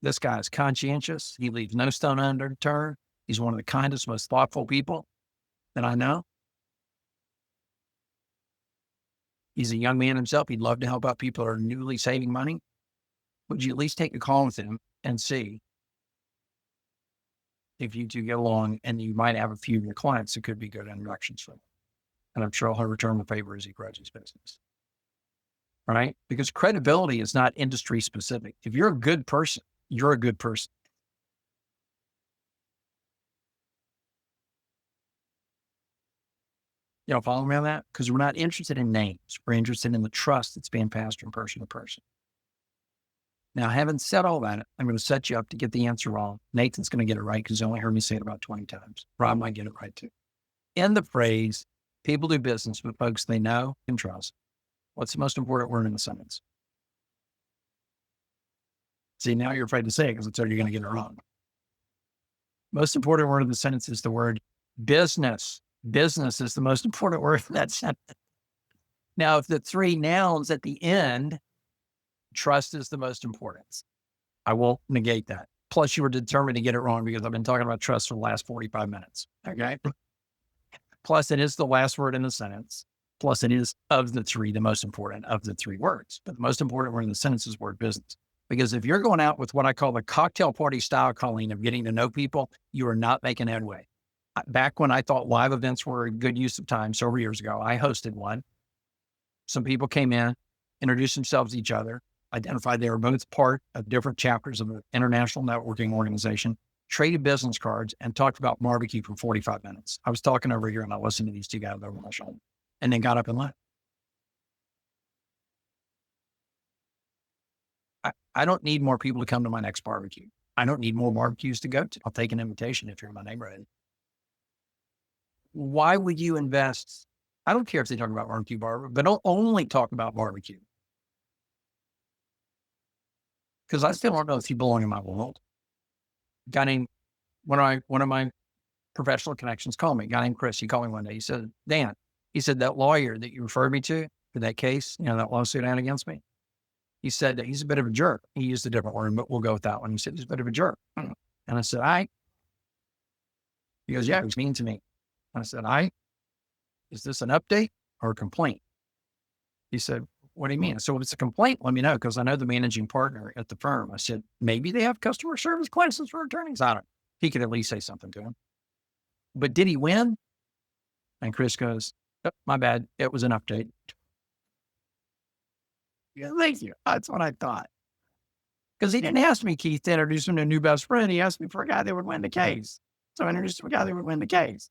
S3: This guy is conscientious. He leaves no stone unturned. He's one of the kindest, most thoughtful people that I know. He's a young man himself. He'd love to help out people who are newly saving money. Would you at least take a call with him and see if you two get along, and you might have a few of your clients that could be good introductions for him. And I'm sure he'll return the favor as he grows his business. Right? Because credibility is not industry specific. If you're a good person, you're a good person. Follow me on that? Because we're not interested in names. We're interested in the trust that's being passed from person to person. Now, having said all that, I'm going to set you up to get the answer wrong. Nathan's going to get it right because he only heard me say it about 20 times. Rob might get it right too. In the phrase, people do business with folks they know and trust. What's the most important word in the sentence? See, now you're afraid to say it because it's you're going to get it wrong. Most important word in the sentence is the word business. Business is the most important word in that sentence. Now, if the three nouns at the end Trust is the most important. I won't negate that. Plus, you were determined to get it wrong because I've been talking about trust for the last 45 minutes. Okay. Plus, it is the last word in the sentence. Plus, it is of the three, the most important of the three words. But the most important word in the sentence is word business. Because if you're going out with what I call the cocktail party style calling of getting to know people, you are not making headway. Back when I thought live events were a good use of time, several years ago, I hosted one. Some people came in, introduced themselves to each other, identified they were both part of different chapters of an international networking organization, traded business cards, and talked about barbecue for 45 minutes. I was talking over here and I listened to these two guys over my shoulder and then got up and left. I don't need more people to come to my next barbecue. I don't need more barbecues to go to. I'll take an invitation if you're in my neighborhood. Why would you invest? I don't care if they talk about barbecue, but don't only talk about barbecue. Because I still don't know if you belong in my world. A guy named, one of my professional connections called me, a guy named Chris. He called me one day. He said, Dan, he said, that lawyer that you referred me to for that case, that lawsuit out against me, he said that he's a bit of a jerk. He used a different word, but we'll go with that one. He said, he's a bit of a jerk. And I said, he goes, yeah, he was mean to me. And I said, is this an update or a complaint? He said, what do you mean? So if it's a complaint, let me know, because I know the managing partner at the firm. I said, maybe they have customer service classes for attorneys. I don't know. He could at least say something to him. But did he win? And Chris goes, oh, my bad. It was an update. Yeah, thank you. That's what I thought. Because he didn't ask me, Keith, to introduce him to a new best friend. He asked me for a guy that would win the case. So I introduced him to a guy that would win the case.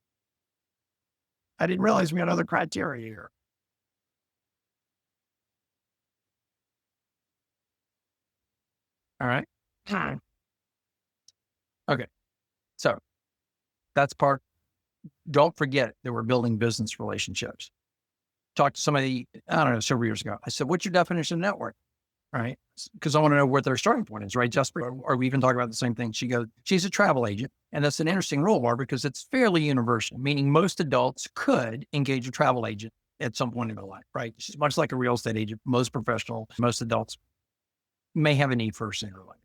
S3: I didn't realize we had other criteria here. All right. Okay. So that's part. Don't forget that we're building business relationships. Talked to somebody, I don't know, several years ago. I said, what's your definition of network? Right. Because I want to know what their starting point is, right? Just, or we even talk about the same thing. She goes, she's a travel agent. And that's an interesting role, Bar, because it's fairly universal, meaning most adults could engage a travel agent at some point in their life, right? She's much like a real estate agent. Most adults may have a need for a sooner or later.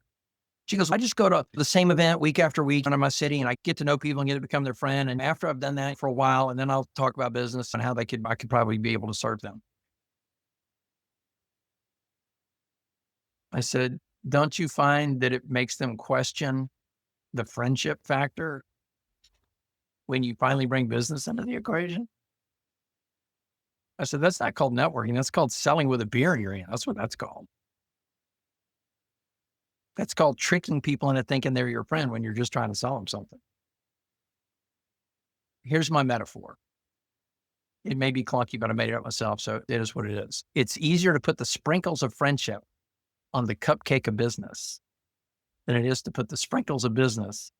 S3: She goes, I just go to the same event week after week in my city, and I get to know people and get to become their friend. And after I've done that for a while, and then I'll talk about business and how I could probably be able to serve them. I said, don't you find that it makes them question the friendship factor when you finally bring business into the equation? I said, that's not called networking. That's called selling with a beer in your hand. That's what that's called. That's called tricking people into thinking they're your friend when you're just trying to sell them something. Here's my metaphor. It may be clunky, but I made it up myself, so it is what it is. It's easier to put the sprinkles of friendship on the cupcake of business than it is to put the sprinkles of business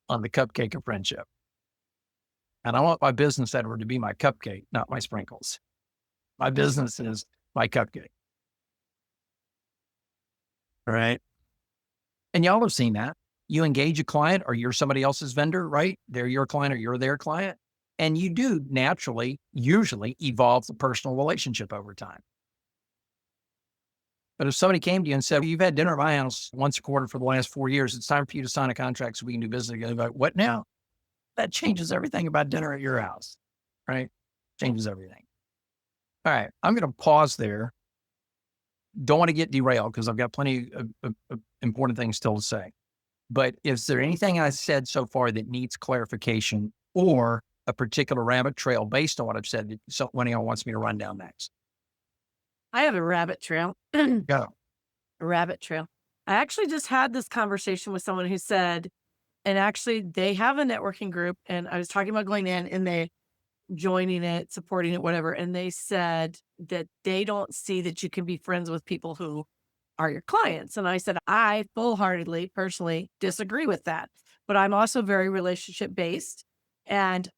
S3: on the cupcake of friendship. And I want my business, Edward, to be my cupcake, not my sprinkles. My business is my cupcake. All right. And y'all have seen that. You engage a client or you're somebody else's vendor, right? They're your client or you're their client. And you do naturally, usually evolve the personal relationship over time. But if somebody came to you and said, well, you've had dinner at my house once a quarter for the last 4 years, it's time for you to sign a contract so we can do business together. Like, what now? That changes everything about dinner at your house, right? Changes everything. All right, I'm going to pause there. Don't want to get derailed because I've got plenty of important things still to say. But is there anything I said so far that needs clarification or a particular rabbit trail based on what I've said that one of y'all wants me to run down next?
S5: I have a rabbit trail.
S3: Go.
S5: A rabbit trail. I actually just had this conversation with someone who said, and actually they have a networking group, and I was talking about going in and they joining it, supporting it, whatever. And they said that they don't see that you can be friends with people who are your clients. And I said, I full-heartedly, personally disagree with that. But I'm also very relationship based. And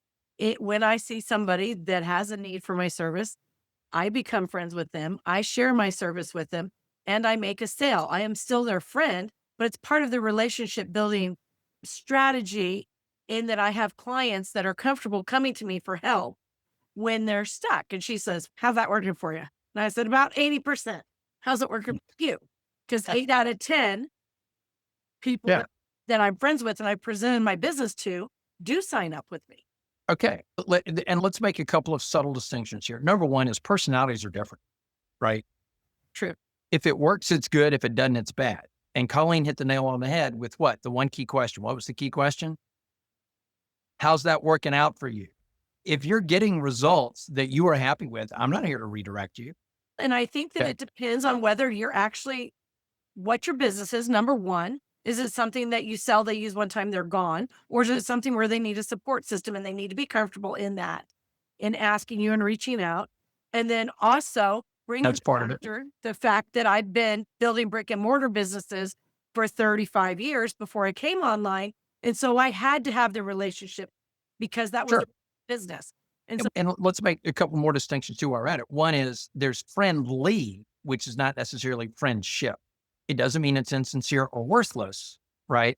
S5: when I see somebody that has a need for my service, I become friends with them. I share my service with them and I make a sale. I am still their friend, but it's part of the relationship building strategy in that I have clients that are comfortable coming to me for help when they're stuck. And she says, how's that working for you? And I said, about 80%. How's it working for you? because 8 out of 10 people that I'm friends with and I presented my business to do sign up with me.
S3: Okay. And let's make a couple of subtle distinctions here. Number one is personalities are different, right?
S5: True.
S3: If it works, it's good. If it doesn't, it's bad. And Colleen hit the nail on the head with what? The one key question. What was the key question? How's that working out for you? If you're getting results that you are happy with, I'm not here to redirect you.
S5: And I think that it depends on whether you're actually, what your business is, number one. Is it something that you sell, they use one time, they're gone? Or is it something where they need a support system and they need to be comfortable in that, in asking you and reaching out? And then also bring
S3: That's part of it.
S5: the fact that I've been building brick and mortar businesses for 35 years before I came online. And so I had to have the relationship because that was a business.
S3: And let's make a couple more distinctions too while we're at it. One is there's friendly, which is not necessarily friendship. It doesn't mean it's insincere or worthless, right?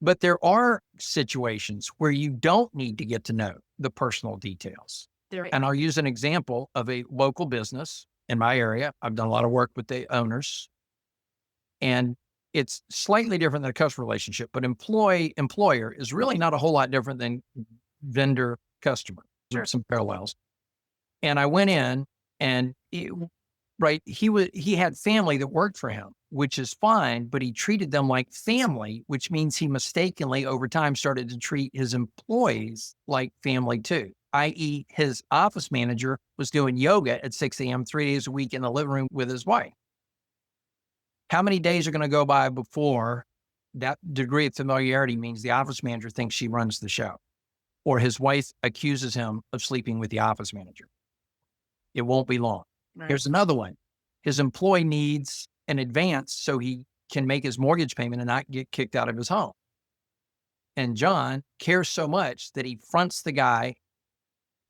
S3: But there are situations where you don't need to get to know the personal details. And I'll use an example of a local business in my area. I've done a lot of work with the owners, and it's slightly different than a customer relationship, but employer is really not a whole lot different than vendor customer. There's some parallels. And I went in and he had family that worked for him, which is fine, but he treated them like family, which means he mistakenly over time started to treat his employees like family too, i.e. his office manager was doing yoga at 6 a.m. 3 days a week in the living room with his wife. How many days are going to go by before that degree of familiarity means the office manager thinks she runs the show, or his wife accuses him of sleeping with the office manager? It won't be long. Right. Here's another one. His employee needs an advance so he can make his mortgage payment and not get kicked out of his home. And John cares so much that he fronts the guy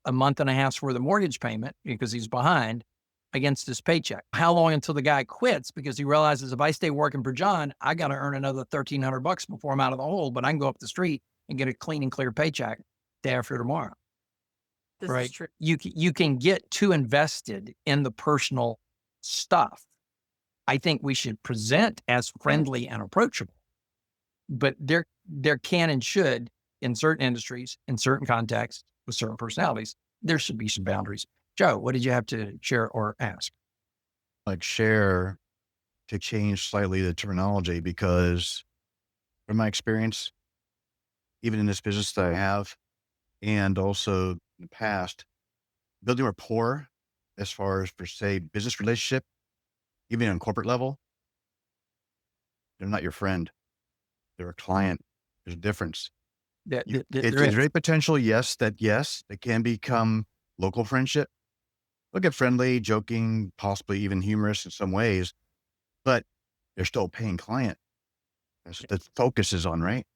S3: a month and a half's worth of mortgage payment because he's behind against his paycheck. How long until the guy quits? Because he realizes if I stay working for John, I got to earn another $1,300 before I'm out of the hole, but I can go up the street and get a clean and clear paycheck day after tomorrow.
S5: This
S3: right?
S5: is true.
S3: You can get too invested in the personal stuff. I think we should present as friendly and approachable, but there can and should, in certain industries, in certain contexts, with certain personalities, there should be some boundaries. Joe, what did you have to share or ask?
S4: Like share to change slightly the terminology, because from my experience, even in this business that I have, and also in the past, building rapport as far as per se business relationship, even on corporate level, they're not your friend. They're a client. There's a difference. It's very potential, yes, that can become local friendship. They'll get friendly, joking, possibly even humorous in some ways, but they're still a paying client. That's what the focus is on, right?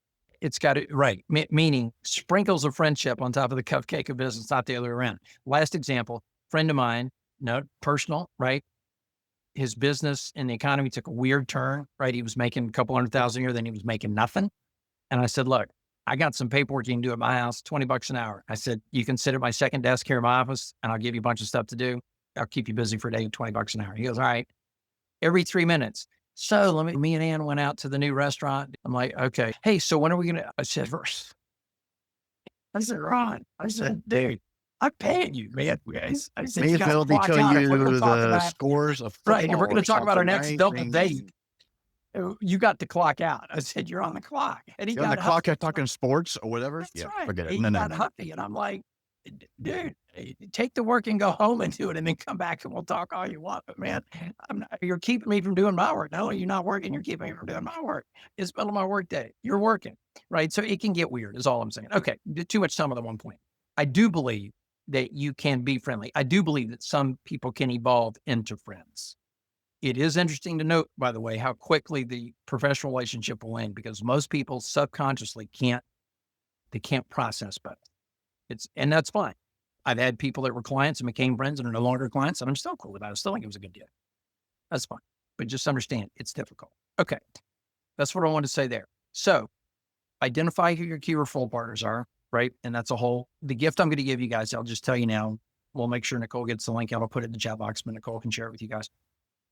S3: It's got it right. Meaning sprinkles of friendship on top of the cupcake of business, not the other way around. Last example, friend of mine, no personal, right? His business and the economy took a weird turn, right? He was making a couple $100,000 a year, then he was making nothing. And I said, look, I got some paperwork you can do at my house, $20 an hour. I said, you can sit at my second desk here in my office and I'll give you a bunch of stuff to do. I'll keep you busy for a day, $20 an hour. He goes, all right. Every 3 minutes. So me and Ann went out to the new restaurant. I'm like, okay. Hey, so when are we going to, I said, Ron, I said, dude, I'm paying you, man. I said,
S4: May as well be telling you the scores of football.
S3: Right. If we're going to talk about our next double
S4: things.
S3: date, you got to clock out. I said, you're on the clock. And he
S4: You're
S3: got
S4: on the clock at talking sports or whatever.
S3: That's
S4: yeah,
S3: right.
S4: forget it.
S3: He
S4: No.
S3: got huffy, and I'm like, dude, take the work and go home and do it, and then come back and we'll talk all you want. But man, you're keeping me from doing my work. No, you're not working. You're keeping me from doing my work. It's middle of my work day. You're working, right? So it can get weird is all I'm saying. Okay. Too much time on the one point. I do believe that you can be friendly. I do believe that some people can evolve into friends. It is interesting to note, by the way, how quickly the professional relationship will end, because most people subconsciously can't process both. And that's fine. I've had people that were clients and became friends and are no longer clients, and I'm still cool about it. I still think it was a good deal. That's fine. But just understand it's difficult. Okay. That's what I wanted to say there. So identify who your key referral partners are, right? And that's the gift I'm going to give you guys. I'll just tell you now. We'll make sure Nicole gets the link out. I'll put it in the chat box, but Nicole can share it with you guys.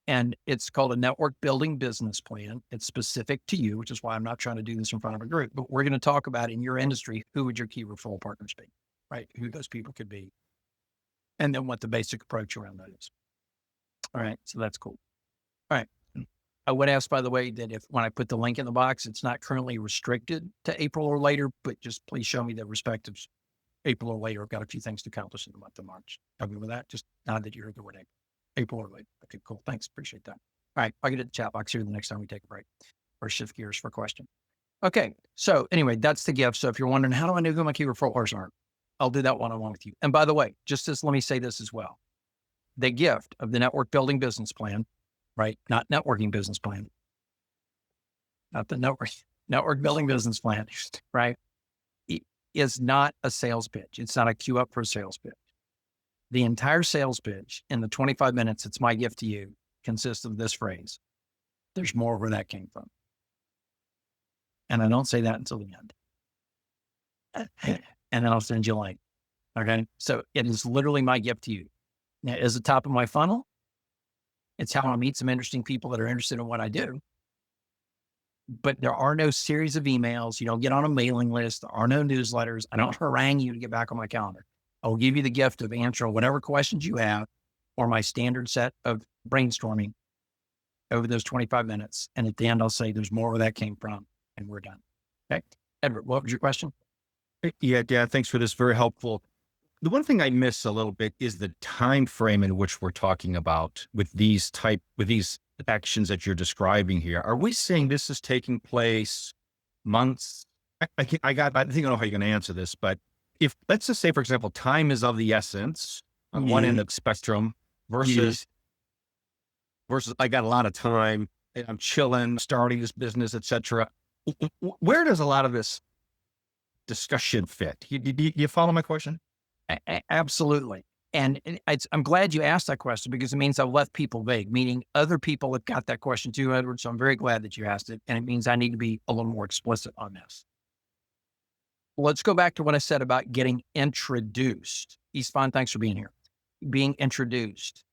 S3: And it's called a network building business plan. It's specific to you, which is why I'm not trying to do this in front of a group, but we're going to talk about in your industry, who would your key referral partners be, right? Who those people could be. And then what the basic approach around that is. All right. So that's cool. All right. I would ask, by the way, that if when I put the link in the box, it's not currently restricted to April or later, but just please show me the respective April or later. I've got a few things to accomplish in the month of March. Help me with that. Just now that you heard the word April or later. Okay, cool. Thanks. Appreciate that. All right. I'll get it the chat box here the next time we take a break or shift gears for a question. Okay. So anyway, that's the gift. So if you're wondering, how do I know who my key referrals are? I'll do that one-on-one with you. And by the way, let me say this as well. The gift of the network building business plan, right? Not networking business plan, not the network building business plan, right? It is not a sales pitch. It's not a queue up for a sales pitch. The entire sales pitch in the 25 minutes, it's my gift to you, consists of this phrase. There's more where that came from. And I don't say that until the end. And then I'll send you a link. Okay. So it is literally my gift to you. Now, is the top of my funnel? It's how I meet some interesting people that are interested in what I do. But there are no series of emails. You don't get on a mailing list. There are no newsletters. I don't harangue you to get back on my calendar. I will give you the gift of answering whatever questions you have or my standard set of brainstorming over those 25 minutes. And at the end, I'll say there's more where that came from and we're done. Okay. Edward, what was your question?
S6: Yeah, thanks for this. Very helpful. The one thing I miss a little bit is the time frame in which we're talking about with these actions that you're describing here. Are we saying this is taking place months? I think I know how you're going to answer this, but if let's just say, for example, time is of the essence on one end of the spectrum versus I got a lot of time and I'm chilling, starting this business, etc. Where does a lot of this discussion fit? You follow my question?
S3: Absolutely. And I'm glad you asked that question because it means I've left people vague, meaning other people have got that question too, Edward. So I'm very glad that you asked it. And it means I need to be a little more explicit on this. Let's go back to what I said about getting introduced. Istvan, thanks for being here. Being introduced.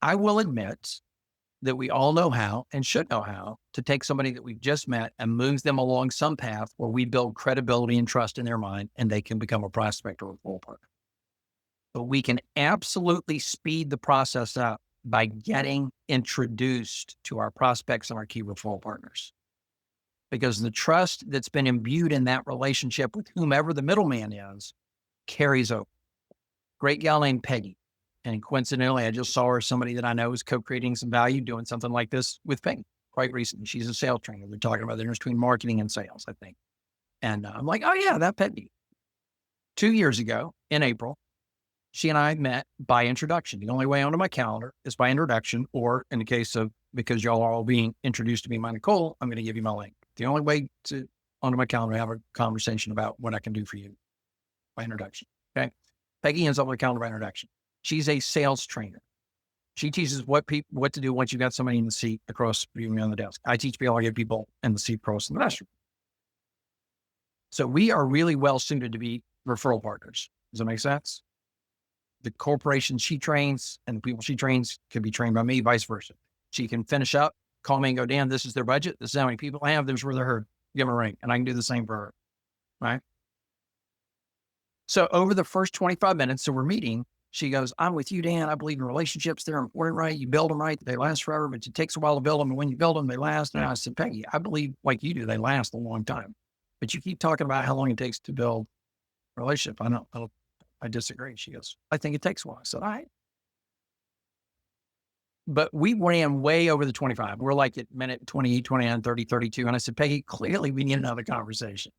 S3: I will admit that we all know how and should know how to take somebody that we've just met and move them along some path where we build credibility and trust in their mind and they can become a prospect or a referral partner. But we can absolutely speed the process up by getting introduced to our prospects and our key referral partners. Because the trust that's been imbued in that relationship with whomever the middleman is carries over. Great gal named Peggy. And coincidentally, I just saw her, somebody that I know is co-creating some value, doing something like this with Peggy quite recently. She's a sales trainer. They're talking about the difference between marketing and sales, I think. And I'm like, oh yeah, that Peggy. 2 years ago in April, she and I met by introduction. The only way onto my calendar is by introduction, or in the case of, because y'all are all being introduced to me by Nicole, I'm going to give you my link. The only way to onto my calendar to have a conversation about what I can do for you by introduction. Okay. Peggy ends up on the calendar by introduction. She's a sales trainer. She teaches what to do once you've got somebody in the seat across you on the desk. I teach people how to get people in the seat across the restroom. So we are really well suited to be referral partners. Does that make sense? The corporation she trains and the people she trains could be trained by me, vice versa. She can finish up, call me and go, Dan, this is their budget. This is how many people I have. This is where they're heard. Give them a ring. And I can do the same for her. Right? So over the first 25 minutes, so we're meeting, she goes, I'm with you, Dan. I believe in relationships. They're important, right? You build them right. They last forever, but it takes a while to build them. And when you build them, they last. And I said, Peggy, I believe like you do, they last a long time. But you keep talking about how long it takes to build a relationship. I disagree. She goes, I think it takes a while. I said, all right. But we ran way over the 25. We're like at minute 28, 29, 30, 32. And I said, Peggy, clearly we need another conversation.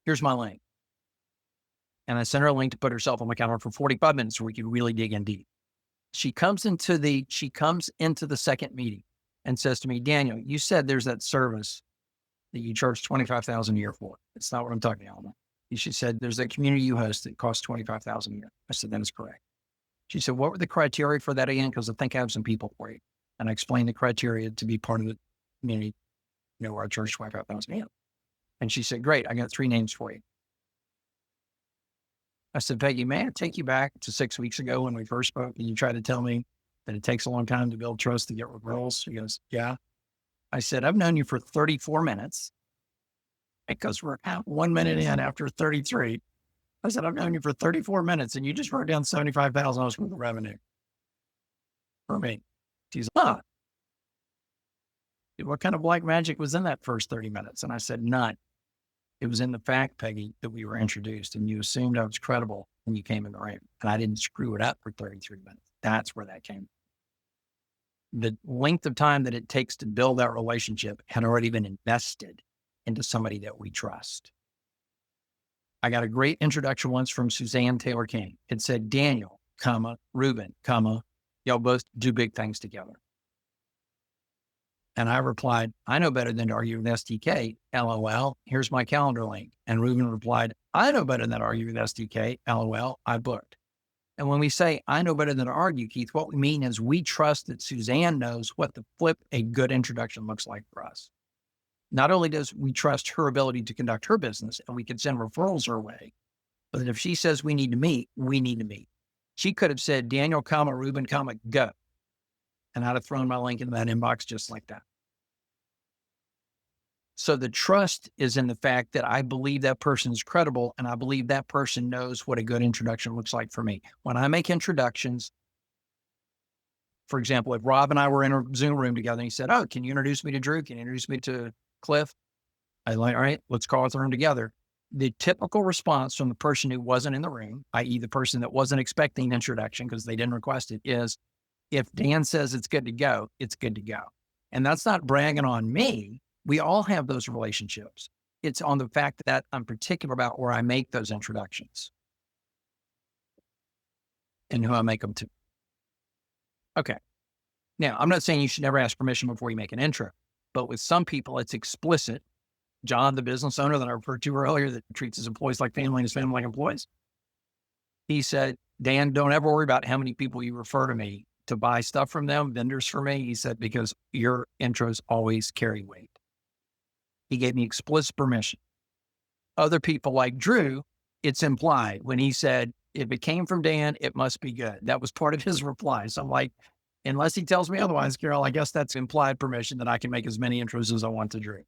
S3: Here's my link. And I sent her a link to put herself on my calendar for 45 minutes where we could really dig in deep. She comes into the second meeting and says to me, Daniel, you said there's that service that you charge $25,000 a year for. It's not what I'm talking about. She said, there's a community you host that costs $25,000 a year. I said, that is correct. She said, what were the criteria for that again? Because I think I have some people for you. And I explained the criteria to be part of the community, where I charge $25,000 a year. And she said, great, I got 3 names for you. I said, Peggy, may I take you back to 6 weeks ago when we first spoke and you tried to tell me that it takes a long time to build trust to get referrals? She goes, yeah. I said, I've known you for 34 minutes because we're at 1 minute in after 33. I said, I've known you for 34 minutes and you just wrote down $75,000 worth of revenue for me. She's like, what kind of black magic was in that first 30 minutes? And I said, none. It was in the fact, Peggy, that we were introduced and you assumed I was credible when you came in the room and I didn't screw it up for 33 minutes. That's where that came from. The length of time that it takes to build that relationship had already been invested into somebody that we trust. I got a great introduction once from Suzanne Taylor King. It said, Daniel, Reuben, y'all both do big things together. And I replied, I know better than to argue with STK, LOL, here's my calendar link. And Reuben replied, I know better than to argue with STK, LOL, I booked. And when we say, I know better than to argue, Keith, what we mean is we trust that Suzanne knows what the flip a good introduction looks like for us. Not only does we trust her ability to conduct her business and we can send referrals her way, but if she says we need to meet, we need to meet. She could have said, Daniel, Reuben, go. And I'd have thrown my link into that inbox just like that. So the trust is in the fact that I believe that person is credible and I believe that person knows what a good introduction looks like for me. When I make introductions, for example, if Rob and I were in a Zoom room together and he said, oh, can you introduce me to Drew? Can you introduce me to Cliff? I like, all right, let's call the room together. The typical response from the person who wasn't in the room, i.e. the person that wasn't expecting an introduction because they didn't request it, is if Dan says it's good to go, it's good to go. And that's not bragging on me. We all have those relationships. It's on the fact that I'm particular about where I make those introductions and who I make them to. Okay. Now, I'm not saying you should never ask permission before you make an intro, but with some people, it's explicit. John, the business owner that I referred to earlier that treats his employees like family and his family like employees, he said, Dan, don't ever worry about how many people you refer to me to buy stuff from them, vendors for me. He said, because your intros always carry weight. He gave me explicit permission. Other people like Drew, it's implied when he said, if it came from Dan, it must be good. That was part of his reply. So I'm like, unless he tells me otherwise, Carol, I guess that's implied permission that I can make as many intros as I want to Drew.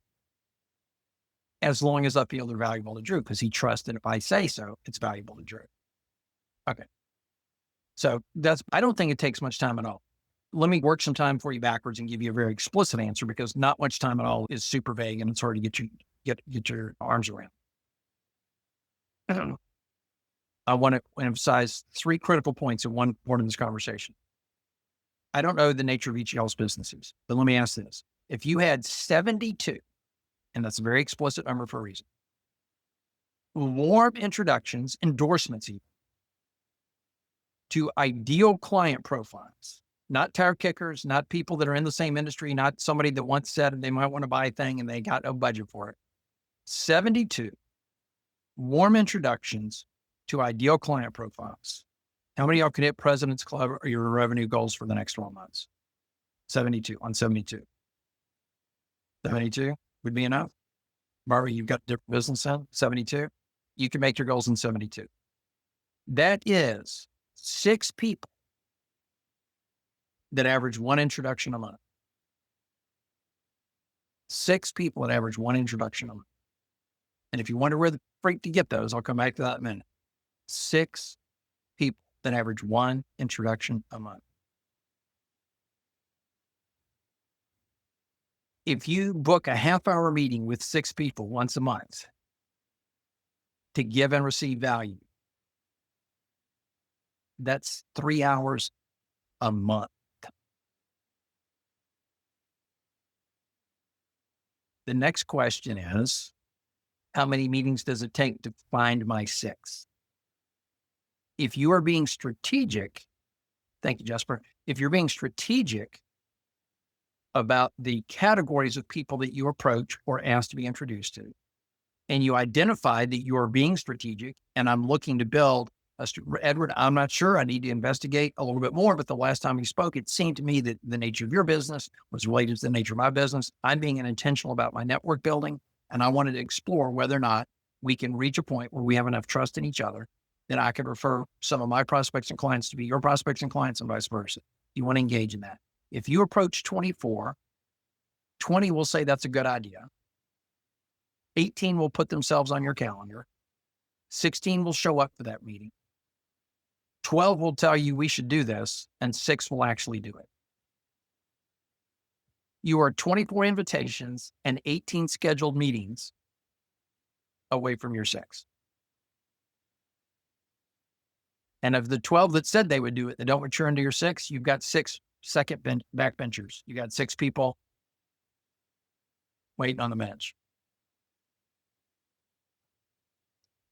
S3: As long as I feel they're valuable to Drew, because he trusts that if I say so, it's valuable to Drew. Okay. So I don't think it takes much time at all. Let me work some time for you backwards and give you a very explicit answer because not much time at all is super vague and it's hard to get your arms around. I want to emphasize 3 critical points in one part of this conversation. I don't know the nature of each of y'all's businesses, but let me ask this. If you had 72, and that's a very explicit number for a reason, warm introductions, endorsements even, to ideal client profiles, not tire kickers, not people that are in the same industry, not somebody that once said they might want to buy a thing and they got no budget for it. 72 warm introductions to ideal client profiles. How many of y'all could hit President's Club or your revenue goals for the next 12 months? 72 on 72. 72 would be enough. Barbara, you've got different business in 72. You can make your goals in 72. That is 6 people that average 1 introduction a month. 6 people that average 1 introduction a month. And if you wonder where the freak to get those, I'll come back to that in a minute. 6 people that average 1 introduction a month. If you book a half-hour meeting with 6 people once a month to give and receive value, that's 3 hours a month. The next question is, how many meetings does it take to find my 6? If you are being strategic, thank you, Jasper. If you're being strategic about the categories of people that you approach or ask to be introduced to, and you identify that you are being strategic, and I'm looking to build Edward, I'm not sure. I need to investigate a little bit more, but the last time we spoke, it seemed to me that the nature of your business was related to the nature of my business. I'm being intentional about my network building, and I wanted to explore whether or not we can reach a point where we have enough trust in each other that I could refer some of my prospects and clients to be your prospects and clients and vice versa. You want to engage in that. If you approach 24, 20 will say that's a good idea. 18 will put themselves on your calendar. 16 will show up for that meeting. 12 will tell you we should do this, and 6 will actually do it. You are 24 invitations and 18 scheduled meetings away from your 6. And of the 12 that said they would do it, that don't mature into your 6, you've got 6 backbenchers. You got 6 people waiting on the bench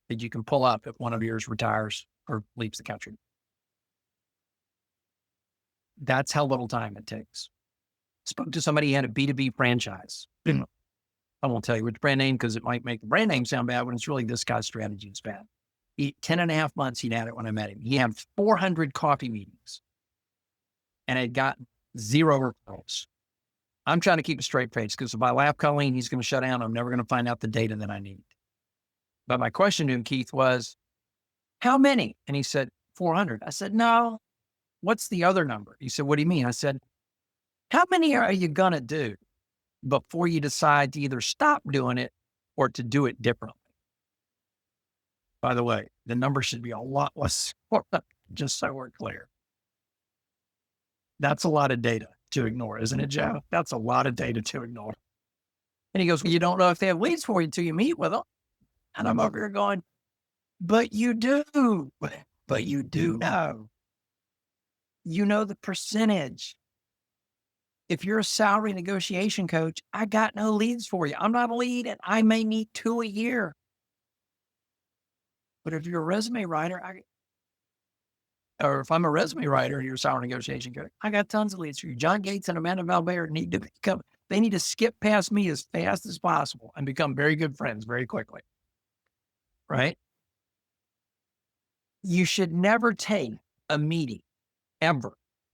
S3: that you can pull up if one of yours retires or leaves the country. That's how little time it takes. Spoke to somebody who had a B2B franchise. I won't tell you which brand name because it might make the brand name sound bad when it's really this guy's strategy is bad. 10.5 months he'd had it when I met him. He had 400 coffee meetings and had gotten 0 referrals. I'm trying to keep a straight face because if I laugh Colleen, he's going to shut down. I'm never going to find out the data that I need. But my question to him, Keith, was, how many? And he said, 400. I said, no, what's the other number? He said, what do you mean? I said, how many are you going to do before you decide to either stop doing it or to do it differently? By the way, the number should be a lot less, just so we're clear. That's a lot of data to ignore, isn't it, Joe? That's a lot of data to ignore. And he goes, well, you don't know if they have leads for you until you meet with them. And I'm over here going, but you do. But you do know. You know the percentage. If you're a salary negotiation coach, I got no leads for you. I'm not a lead and I may need 2 a year. But if you're a resume writer, or if I'm a resume writer and you're a salary negotiation coach, I got tons of leads for you. John Gates and Amanda Valverde need to skip past me as fast as possible and become very good friends very quickly. Right? You should never take a meeting ever.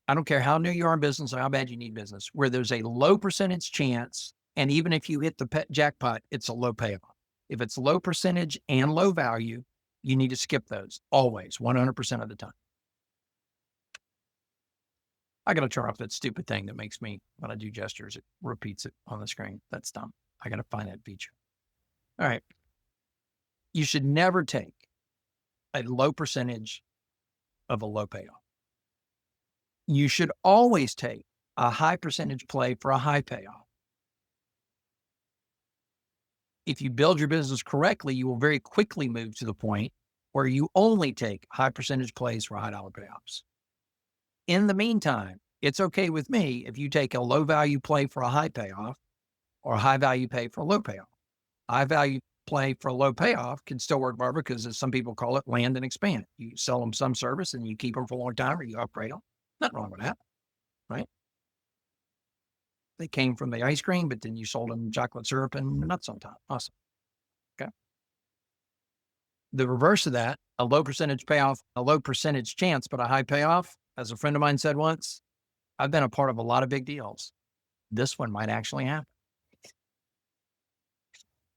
S3: I don't care how new you are in business or how bad you need business, where there's a low percentage chance. And even if you hit the jackpot, it's a low payoff. If it's low percentage and low value, you need to skip those always, 100% of the time. I got to turn off that stupid thing that makes me, when I do gestures, it repeats it on the screen. That's dumb. I got to find that feature. All right. You should never take a low percentage of a low payoff. You should always take a high percentage play for a high payoff. If you build your business correctly, you will very quickly move to the point where you only take high percentage plays for high dollar payoffs. In the meantime, it's okay with me if you take a low value play for a high payoff or a high value pay for a low payoff. High value play for a low payoff can still work, Barbara, because as some people call it, land and expand. You sell them some service and you keep them for a long time or you upgrade them. Nothing wrong with that, right? They came from the ice cream, but then you sold them chocolate syrup and nuts on top. Awesome. Okay. The reverse of that, a low percentage payoff, a low percentage chance, but a high payoff, as a friend of mine said once, I've been a part of a lot of big deals. This one might actually happen.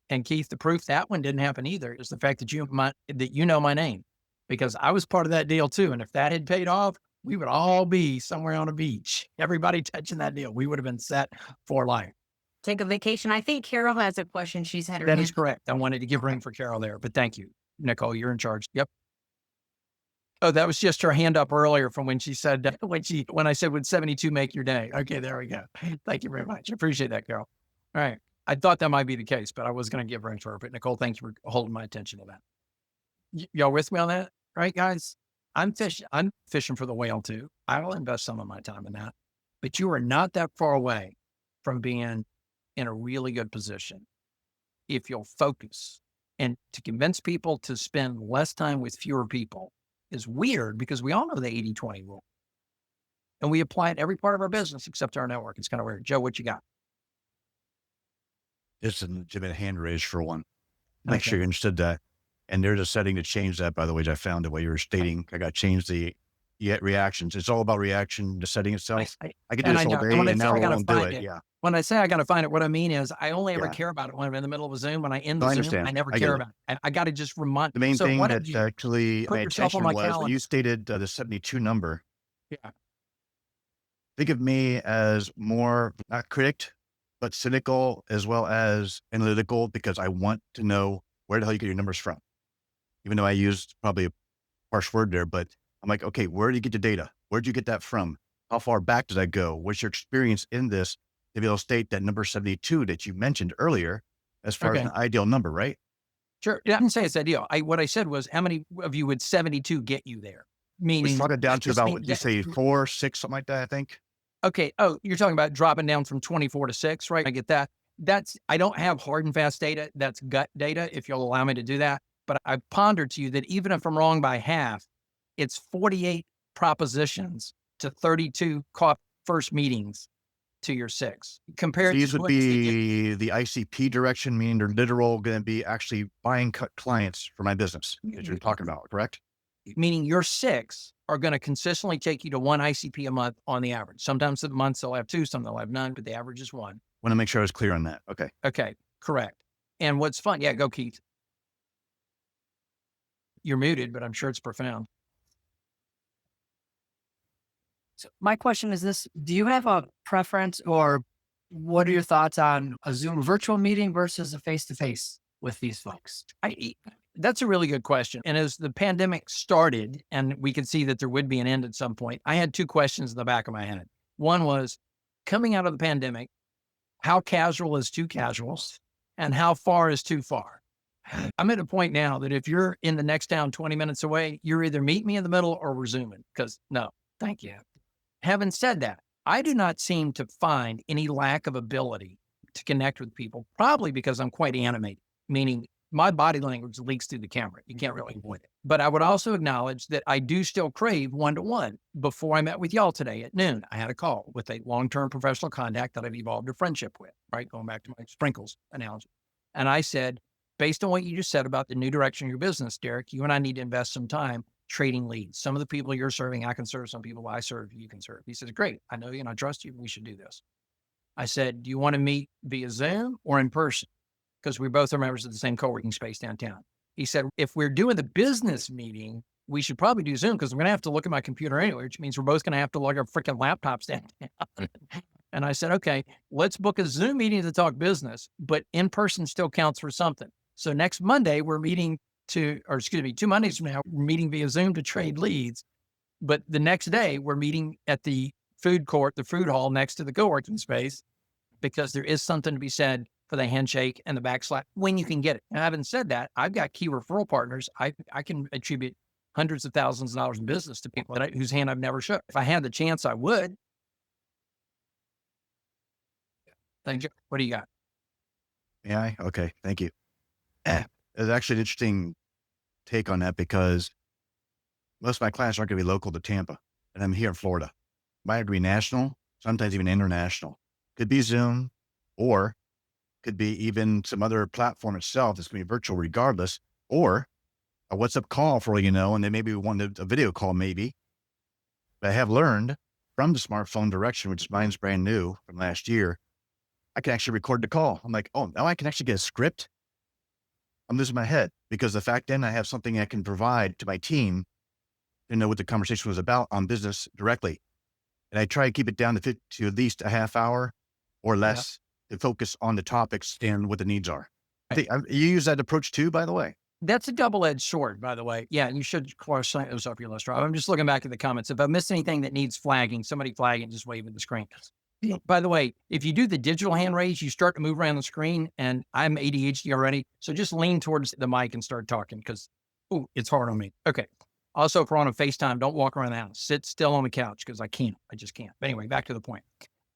S3: And Keith, the proof that one didn't happen either is the fact that you know my name, because I was part of that deal too. And if that had paid off, we would all be somewhere on a beach. Everybody touching that deal. We would have been set for life.
S2: Take a vacation. I think Carol has a question. She's had her
S3: That
S2: hand.
S3: is correct. I wanted to give room for Carol there, but thank you. Nicole, you're in charge. Yep. Oh, that was just her hand up earlier from when she said, when I said, would 72 make your day? Okay, there we go. Thank you very much. I appreciate that, Carol. All right. I thought that might be the case, but I was going to give room for her. But Nicole, thanks for holding my attention to that. Y'all with me on that? Right, guys? I'm fishing for the whale too. I will invest some of my time in that, but you are not that far away from being in a really good position if you'll focus. And to convince people to spend less time with fewer people is weird because we all know the 80-20 rule and we apply it every part of our business except our network. It's kind of weird. Joe, what you got?
S4: It's a legitimate hand raise for one. Make
S3: Okay.
S4: sure you understood that. And there's a setting to change that, by the way, which I found the way you were stating. I got to change the reactions. It's all about reaction, the setting itself. I could do
S3: and
S4: this
S3: I
S4: all
S3: know.
S4: day
S3: When I
S4: and
S3: say
S4: now
S3: I
S4: I
S3: gotta
S4: won't do
S3: find
S4: it.
S3: it,
S4: Yeah.
S3: When I say I got to find it, what I mean is I only ever
S4: Yeah.
S3: care about it when I'm in the middle of a Zoom. When I end the
S4: No, I
S3: Zoom,
S4: understand.
S3: I never
S4: I get
S3: care
S4: it.
S3: about it. I got to just remind.
S4: The main
S3: So
S4: thing
S3: what
S4: that
S3: did you
S4: actually
S3: put
S4: my
S3: yourself on
S4: attention
S3: my
S4: was when
S3: calendar?
S4: you stated the 72 number.
S3: Yeah.
S4: think of me as more not critic, but cynical as well as analytical, because I want to know where the hell you get your numbers from. Even though I used probably a harsh word there, but I'm like, okay, where do you get the data? Where'd you get that from? How far back does that go? What's your experience in this to be able to state that number 72 that you mentioned earlier as far as
S3: Okay.
S4: an ideal number, right?
S3: Sure. I didn't say it's ideal. What I said was, how many of you would 72 get you there?
S4: We
S3: Meaning,
S4: shot it down to
S3: just
S4: about,
S3: mean
S4: what did you say, 4, 6, something like that, I think.
S3: okay. Oh, you're talking about dropping down from 24 to 6, right? I get that. I don't have hard and fast data. That's gut data, if you'll allow me to do that. But I've pondered to you that even if I'm wrong by half, it's 48 propositions to 32 first meetings to your 6
S4: So
S3: compared
S4: these
S3: to
S4: would be the ICP direction, meaning they're literal going to be actually buying clients for my business that you're talking about, correct?
S3: meaning your 6 are going to consistently take you to 1 ICP a month on the average. Sometimes the months they'll have 2, some they'll have none, but the average is 1.
S4: Want to make sure I was clear on that. Okay.
S3: Okay, correct. And what's fun? Yeah, go Keith. You're muted, but I'm sure it's profound.
S7: So my question is this: do you have a preference, or what are your thoughts on a Zoom virtual meeting versus a face-to-face with these folks?
S3: That's a really good question. And as the pandemic started and we could see that there would be an end at some point, I had 2 questions in the back of my head. One was, coming out of the pandemic, how casual is too casual and how far is too far? I'm at a point now that if you're in the next town 20 minutes away, you're either meet me in the middle or we're Zooming, because no, thank you. Having said that, I do not seem to find any lack of ability to connect with people, probably because I'm quite animated, meaning my body language leaks through the camera. You can't really avoid it. But I would also acknowledge that I do still crave one-to-one. Before I met with y'all today at noon, I had a call with a long-term professional contact that I've evolved a friendship with, right? Going back to my sprinkles analogy. And I said, based on what you just said about the new direction of your business, Derek, you and I need to invest some time trading leads. Some of the people you're serving, I can serve. Some people I serve, you can serve. He says, great. I know you and I trust you. We should do this. I said, do you want to meet via Zoom or in person? Because we both are members of the same co-working space downtown. He said, if we're doing the business meeting, we should probably do Zoom, because I'm going to have to look at my computer anyway, which means we're both going to have to lug our freaking laptops downtown. And I said, okay, let's book a Zoom meeting to talk business, but in person still counts for something. So next Monday, we're meeting 2 Mondays from now, we're meeting via Zoom to trade leads. But the next day, we're meeting at the food court, the food hall next to the co-working space, because there is something to be said for the handshake and the backslap when you can get it. And having said that, I've got key referral partners. I can attribute hundreds of thousands of dollars in business to people whose hand I've never shook. If I had the chance, I would. Thank you. What do you got?
S4: Yeah. Okay. Thank you. It's actually an interesting take on that, because most of my clients aren't going to be local to Tampa, and I'm here in Florida. Might have to be national, sometimes even international. Could be Zoom, or could be even some other platform itself that's going to be virtual regardless, or a WhatsApp call for all you know, and then maybe a video call maybe. But I have learned from the smartphone direction, which mine's brand new from last year, I can actually record the call. I'm like, oh, now I can actually get a script. I'm losing my head, because the fact then I have something I can provide to my team to know what the conversation was about on business directly. And I try to keep it down to at least a half hour or less to focus on the topics and what the needs are. I think you use that approach too, by the way.
S3: That's a double-edged sword, by the way. Yeah, you should cross those off your list, Rob. I'm just looking back at the comments. If I missed anything that needs flagging, somebody flag it, just wave at the screen. By the way, if you do the digital hand raise, you start to move around the screen, and I'm ADHD already. So just lean towards the mic and start talking, because it's hard on me. Okay. Also, if we're on a FaceTime, don't walk around the house. Sit still on the couch, because I can't. I just can't. But anyway, back to the point.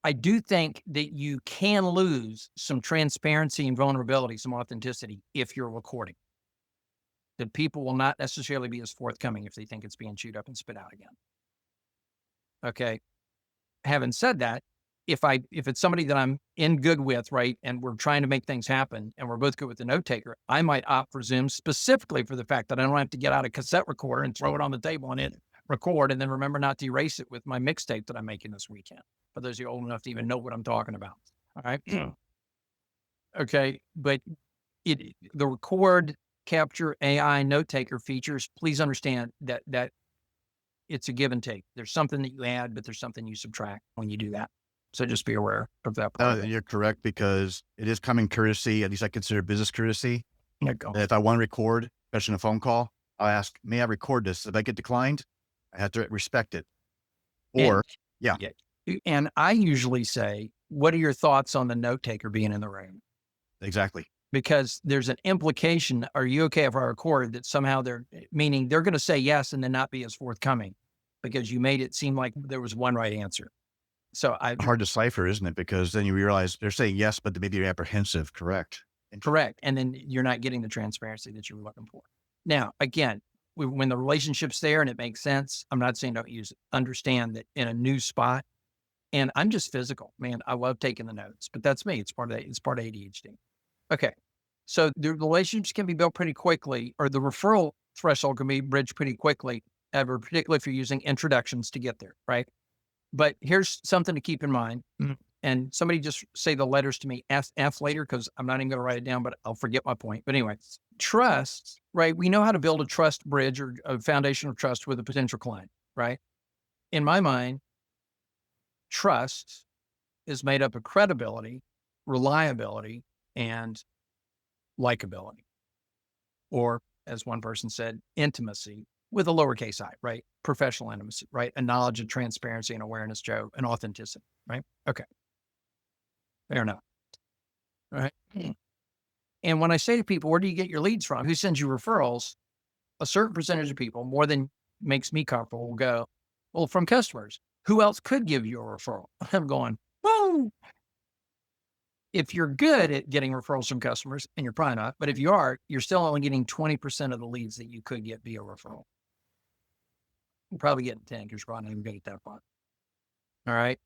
S3: I do think that you can lose some transparency and vulnerability, some authenticity, if you're recording. That people will not necessarily be as forthcoming if they think it's being chewed up and spit out again. Okay. Having said that, if it's somebody that I'm in good with, right, and we're trying to make things happen, and we're both good with the note taker, I might opt for Zoom specifically for the fact that I don't have to get out a cassette recorder and throw it on the table and hit record, and then remember not to erase it with my mixtape that I'm making this weekend. For those of you old enough to even know what I'm talking about. All right. Okay. But the record, capture, AI, note taker features, please understand that it's a give and take. There's something that you add, but there's something you subtract when you do that. So just be aware of that part.
S4: You're correct, because it is common courtesy. At least I consider business courtesy.
S3: Yeah, go.
S4: That if I want to record, especially in a phone call, I'll ask, may I record this? If I get declined, I have to respect it. Or, yeah.
S3: And I usually say, what are your thoughts on the note taker being in the room?
S4: Exactly.
S3: Because there's an implication, are you okay if I record, that somehow meaning they're going to say yes and then not be as forthcoming because you made it seem like there was one right answer. So
S4: hard to decipher, isn't it? Because then you realize they're saying yes, but maybe you're apprehensive. Correct.
S3: And then you're not getting the transparency that you were looking for. Now, again, when the relationship's there and it makes sense, I'm not saying don't use it. Understand that in a new spot, and I'm just physical, man. I love taking the notes, but that's me. It's part of ADHD. Okay. So the relationships can be built pretty quickly, or the referral threshold can be bridged pretty quickly, particularly if you're using introductions to get there, right? But here's something to keep in mind. And somebody just say the letters to me, F later, because I'm not even going to write it down, but I'll forget my point. But anyway, trust, right? We know how to build a trust bridge or a foundation of trust with a potential client, right? In my mind, trust is made up of credibility, reliability, and likability. Or, as one person said, intimacy with a lowercase I, right? Professional intimacy, right? A knowledge of transparency and awareness, Joe, and authenticity, right? Okay. Fair enough. All right. And when I say to people, where do you get your leads from? Who sends you referrals? A certain percentage of people, more than makes me comfortable, will go, well, from customers. Who else could give you a referral? I'm going, well, if you're good at getting referrals from customers, and you're probably not, but if you are, you're still only getting 20% of the leads that you could get via referral. You're probably getting 10 because you're probably not even good at that part. All right.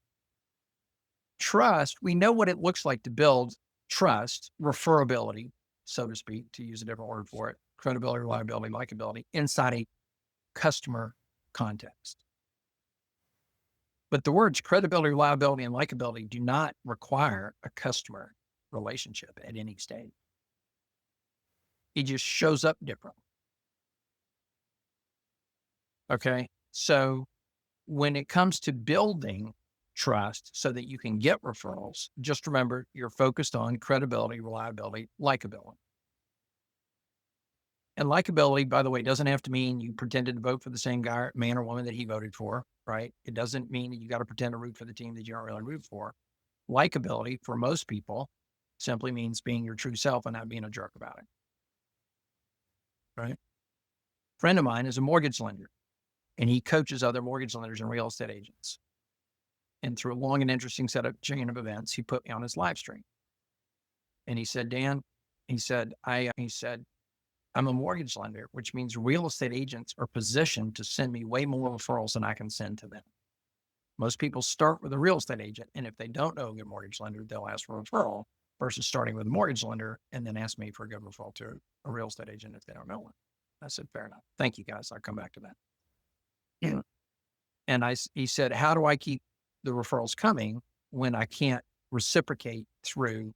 S3: Trust, we know what it looks like to build trust, referability, so to speak, to use a different word for it, credibility, reliability, likability inside a customer context. But the words credibility, reliability, and likability do not require a customer relationship at any stage. It just shows up differently. Okay. So when it comes to building trust so that you can get referrals, just remember you're focused on credibility, reliability, likability. And likability, by the way, doesn't have to mean you pretended to vote for the same guy, man or woman that he voted for, right? It doesn't mean that you got to pretend to root for the team that you don't really root for. Likability, for most people, simply means being your true self and not being a jerk about it, right? A friend of mine is a mortgage lender, and he coaches other mortgage lenders and real estate agents. And through a long and interesting chain of events, he put me on his live stream. And he said, Dan, he said, I'm a mortgage lender, which means real estate agents are positioned to send me way more referrals than I can send to them. Most people start with a real estate agent, and if they don't know a good mortgage lender, they'll ask for a referral versus starting with a mortgage lender and then ask me for a good referral to a real estate agent if they don't know one. I said, fair enough. Thank you, guys. I'll come back to that. Yeah. And he said, how do I keep the referrals coming when I can't reciprocate through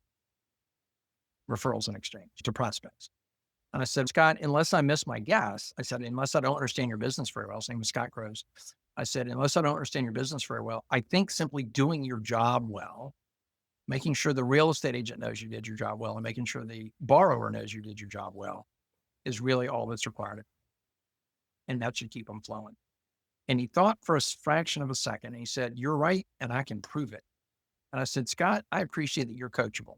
S3: referrals in exchange to prospects? And I said, Scott, unless I miss my guess, I said, unless I don't understand your business very well, his name was Scott Groves. I said, unless I don't understand your business very well, I think simply doing your job well, making sure the real estate agent knows you did your job well, and making sure the borrower knows you did your job well is really all that's required. And that should keep them flowing. And he thought for a fraction of a second, and he said, you're right, and I can prove it. And I said, Scott, I appreciate that you're coachable,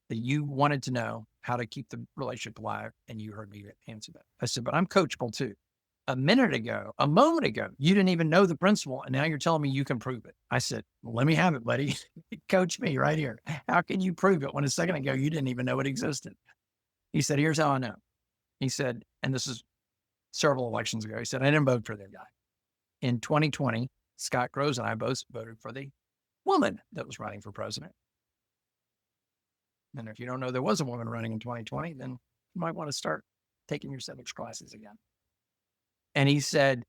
S3: that you wanted to know how to keep the relationship alive, and you heard me answer that. I said, but I'm coachable too. A moment ago, you didn't even know the principle, and now you're telling me you can prove it. I said, well, let me have it, buddy. Coach me right here. How can you prove it when a second ago you didn't even know it existed? He said, here's how I know. He said, and this is several elections ago, he said, I didn't vote for that guy. In 2020, Scott Groves and I both voted for the woman that was running for president. And if you don't know there was a woman running in 2020, then you might want to start taking your civics classes again. And he said,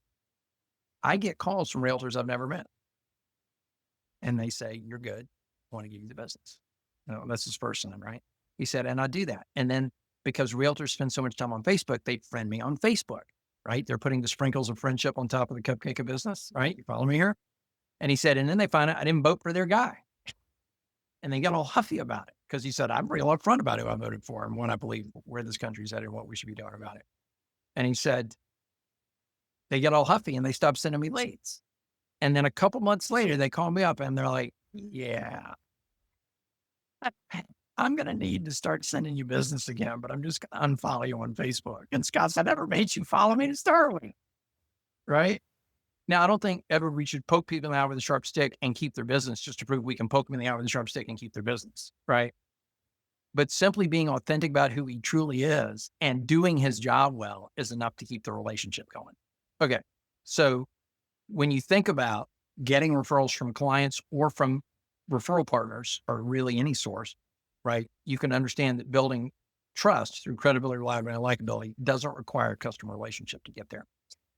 S3: I get calls from realtors I've never met. And they say, you're good. I want to give you the business. That's his first name, right? He said, and I do that. And then because realtors spend so much time on Facebook, they friend me on Facebook. right? They're putting the sprinkles of friendship on top of the cupcake of business, right? You follow me here? And he said, and then they find out I didn't vote for their guy. And they got all huffy about it because he said, I'm real upfront about who I voted for and what I believe where this country's headed and what we should be doing about it. And he said, they get all huffy and they stop sending me leads. And then a couple months later, they call me up and they're like, yeah, I'm going to need to start sending you business again, but I'm just going to unfollow you on Facebook. And Scott said, I never made you follow me to start with. Right? Now, I don't think ever we should poke people in the eye with a sharp stick and keep their business just to prove we can poke them in the eye with a sharp stick and keep their business. Right? But simply being authentic about who he truly is and doing his job well is enough to keep the relationship going. Okay. So when you think about getting referrals from clients or from referral partners or really any source, right? You can understand that building trust through credibility, reliability, and likability doesn't require a customer relationship to get there.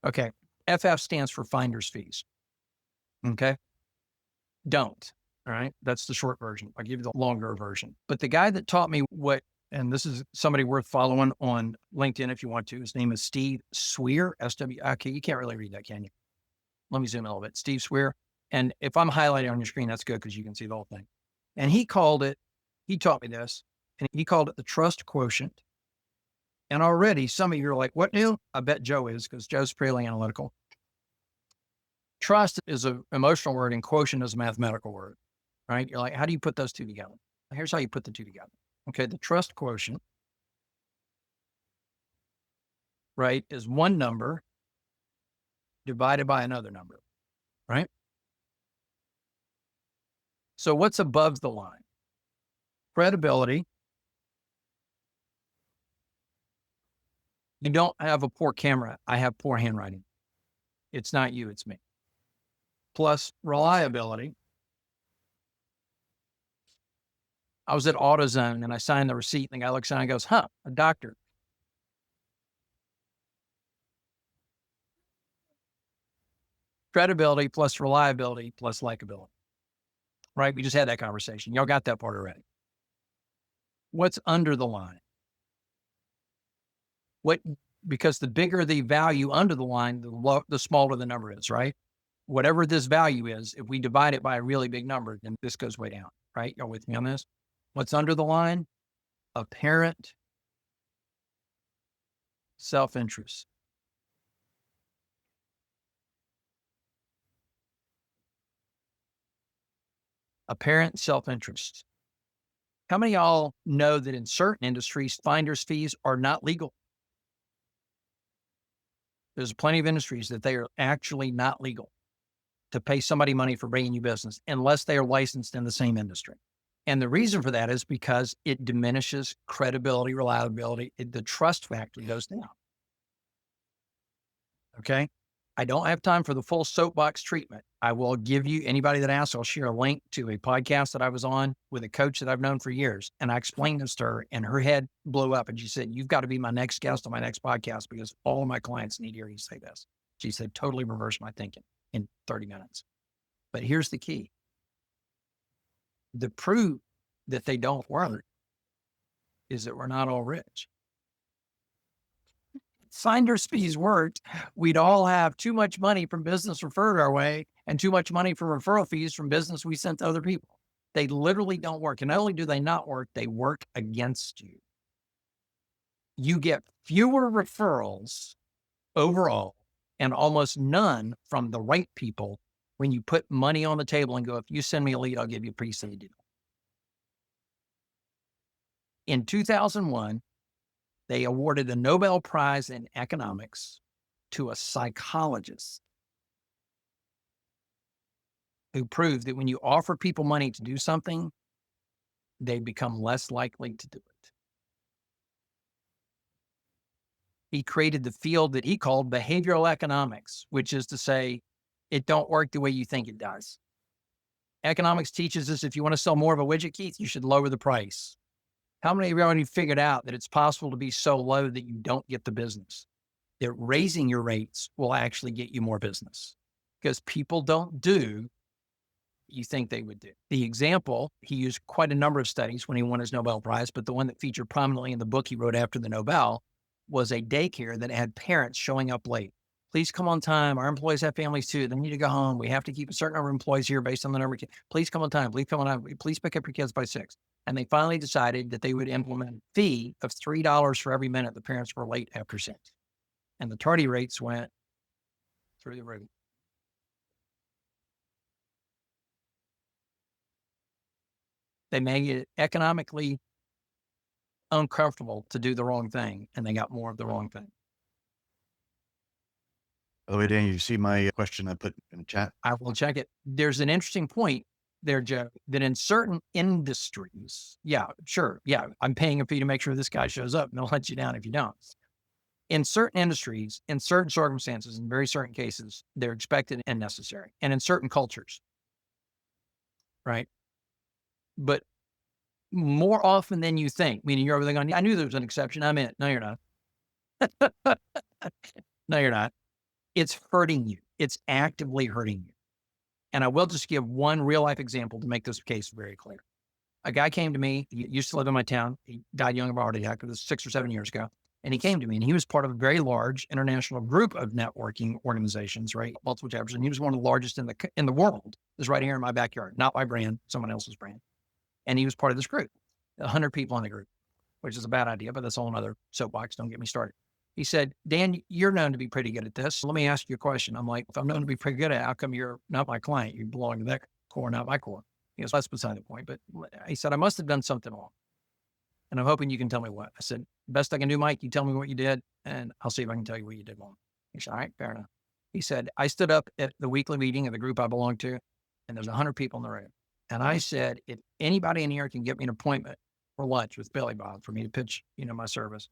S3: Okay. FF stands for finder's fees. Okay. Don't. All right. That's the short version. I'll give you the longer version. But the guy that taught me what, and this is somebody worth following on LinkedIn if you want to, his name is Steve Swear, okay, you can't really read that, can you? Let me zoom in a little bit. Steve Swear. And if I'm highlighting on your screen, that's good because you can see the whole thing. And he taught me this, and he called it the trust quotient. And already some of you are like, what new? I bet Joe is because Joe's pretty analytical. Trust is an emotional word and quotient is a mathematical word, right? You're like, how do you put those two together? Here's how you put the two together. Okay. The trust quotient, right, is one number divided by another number, right? So what's above the line? Credibility. You don't have a poor camera. I have poor handwriting. It's not you, it's me. Plus reliability. I was at AutoZone and I signed the receipt and the guy looks at it and goes, a doctor. Credibility plus reliability plus likability. Right? We just had that conversation. Y'all got that part already. What's under the line? Because the bigger the value under the line, the smaller the number is, right? Whatever this value is, if we divide it by a really big number, then this goes way down, right? Y'all with me on this? What's under the line? Apparent self-interest. Apparent self-interest. How many of y'all know that in certain industries, finder's fees are not legal? There's plenty of industries that they are actually not legal to pay somebody money for bringing you business unless they are licensed in the same industry. And the reason for that is because it diminishes credibility, reliability. The trust factor goes down. Okay. I don't have time for the full soapbox treatment. I will give you, anybody that asks, I'll share a link to a podcast that I was on with a coach that I've known for years. And I explained this to her and her head blew up and she said, you've got to be my next guest on my next podcast because all of my clients need to hear you say this. She said, totally reverse my thinking in 30 minutes. But here's the key. The proof that they don't work is that we're not all rich. Finder's fees worked, we'd all have too much money from business referred our way and too much money from referral fees from business we sent to other people. They literally don't work. And not only do they not work, they work against you. You get fewer referrals overall and almost none from the right people when you put money on the table and go, if you send me a lead, I'll give you a piece of the deal. In 2001, they awarded a Nobel Prize in economics to a psychologist who proved that when you offer people money to do something, they become less likely to do it. He created the field that he called behavioral economics, which is to say, it don't work the way you think it does. Economics teaches us if you want to sell more of a widget, Keith, you should lower the price. How many of you already figured out that it's possible to be so low that you don't get the business? That raising your rates will actually get you more business because people don't do what you think they would do. The example, he used quite a number of studies when he won his Nobel Prize, but the one that featured prominently in the book he wrote after the Nobel was a daycare that had parents showing up late. Please come on time. Our employees have families too. They need to go home. We have to keep a certain number of employees here based on the number of kids. Please come on time. Please come on time. Please pick up your kids by 6. And they finally decided that they would implement a fee of $3 for every minute the parents were late after 6. And the tardy rates went through the roof. They made it economically uncomfortable to do the wrong thing, and they got more of the wrong thing.
S4: By the way, Dan, you see my question I put in the chat?
S3: I will check it. There's an interesting point there, Joe, that in certain industries, yeah, sure. Yeah, I'm paying a fee to make sure this guy shows up and they'll let you down if you don't. In certain industries, in certain circumstances, in very certain cases, they're expected and necessary. And in certain cultures, right? But more often than you think, meaning you're over there going, I knew there was an exception. I'm in. No, you're not. No, you're not. It's hurting you. It's actively hurting you. And I will just give one real life example to make this case very clear. A guy came to me, he used to live in my town. He died young of a heart attack. It was 6 or 7 years ago. And he came to me and he was part of a very large international group of networking organizations, right? Multiple chapters. And he was one of the largest in the world. It was right here in my backyard, not my brand, someone else's brand. And he was part of this group, 100 people in the group, which is a bad idea, but that's a whole other soapbox. Don't get me started. He said, Dan, you're known to be pretty good at this. Let me ask you a question. I'm like, if I'm known to be pretty good at it, how come you're not my client? You belong to that core, not my core. He goes, that's beside the point. But he said, I must have done something wrong. And I'm hoping you can tell me what. I said, best I can do, Mike, you tell me what you did, and I'll see if I can tell you what you did wrong. He said, all right, fair enough. He said, I stood up at the weekly meeting of the group I belong to, and there's 100 people in the room. And I said, if anybody in here can get me an appointment for lunch with Billy Bob for me to pitch, my service,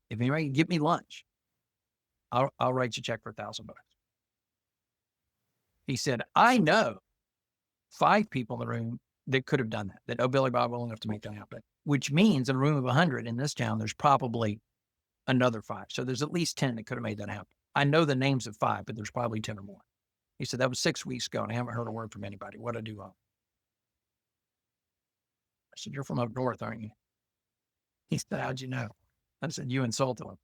S3: if anybody can get me lunch, I'll write you a check for $1,000. He said, I know 5 people in the room that could have done that know Billy Bob well enough to make that happen, which means in a room of 100 in this town, there's probably another 5. So there's at least 10 that could have made that happen. I know the names of 5, but there's probably 10 or more. He said, that was 6 weeks ago and I haven't heard a word from anybody. What'd I do wrong? I said, you're from up north, aren't you? He said, how'd you know? I said, you insulted him.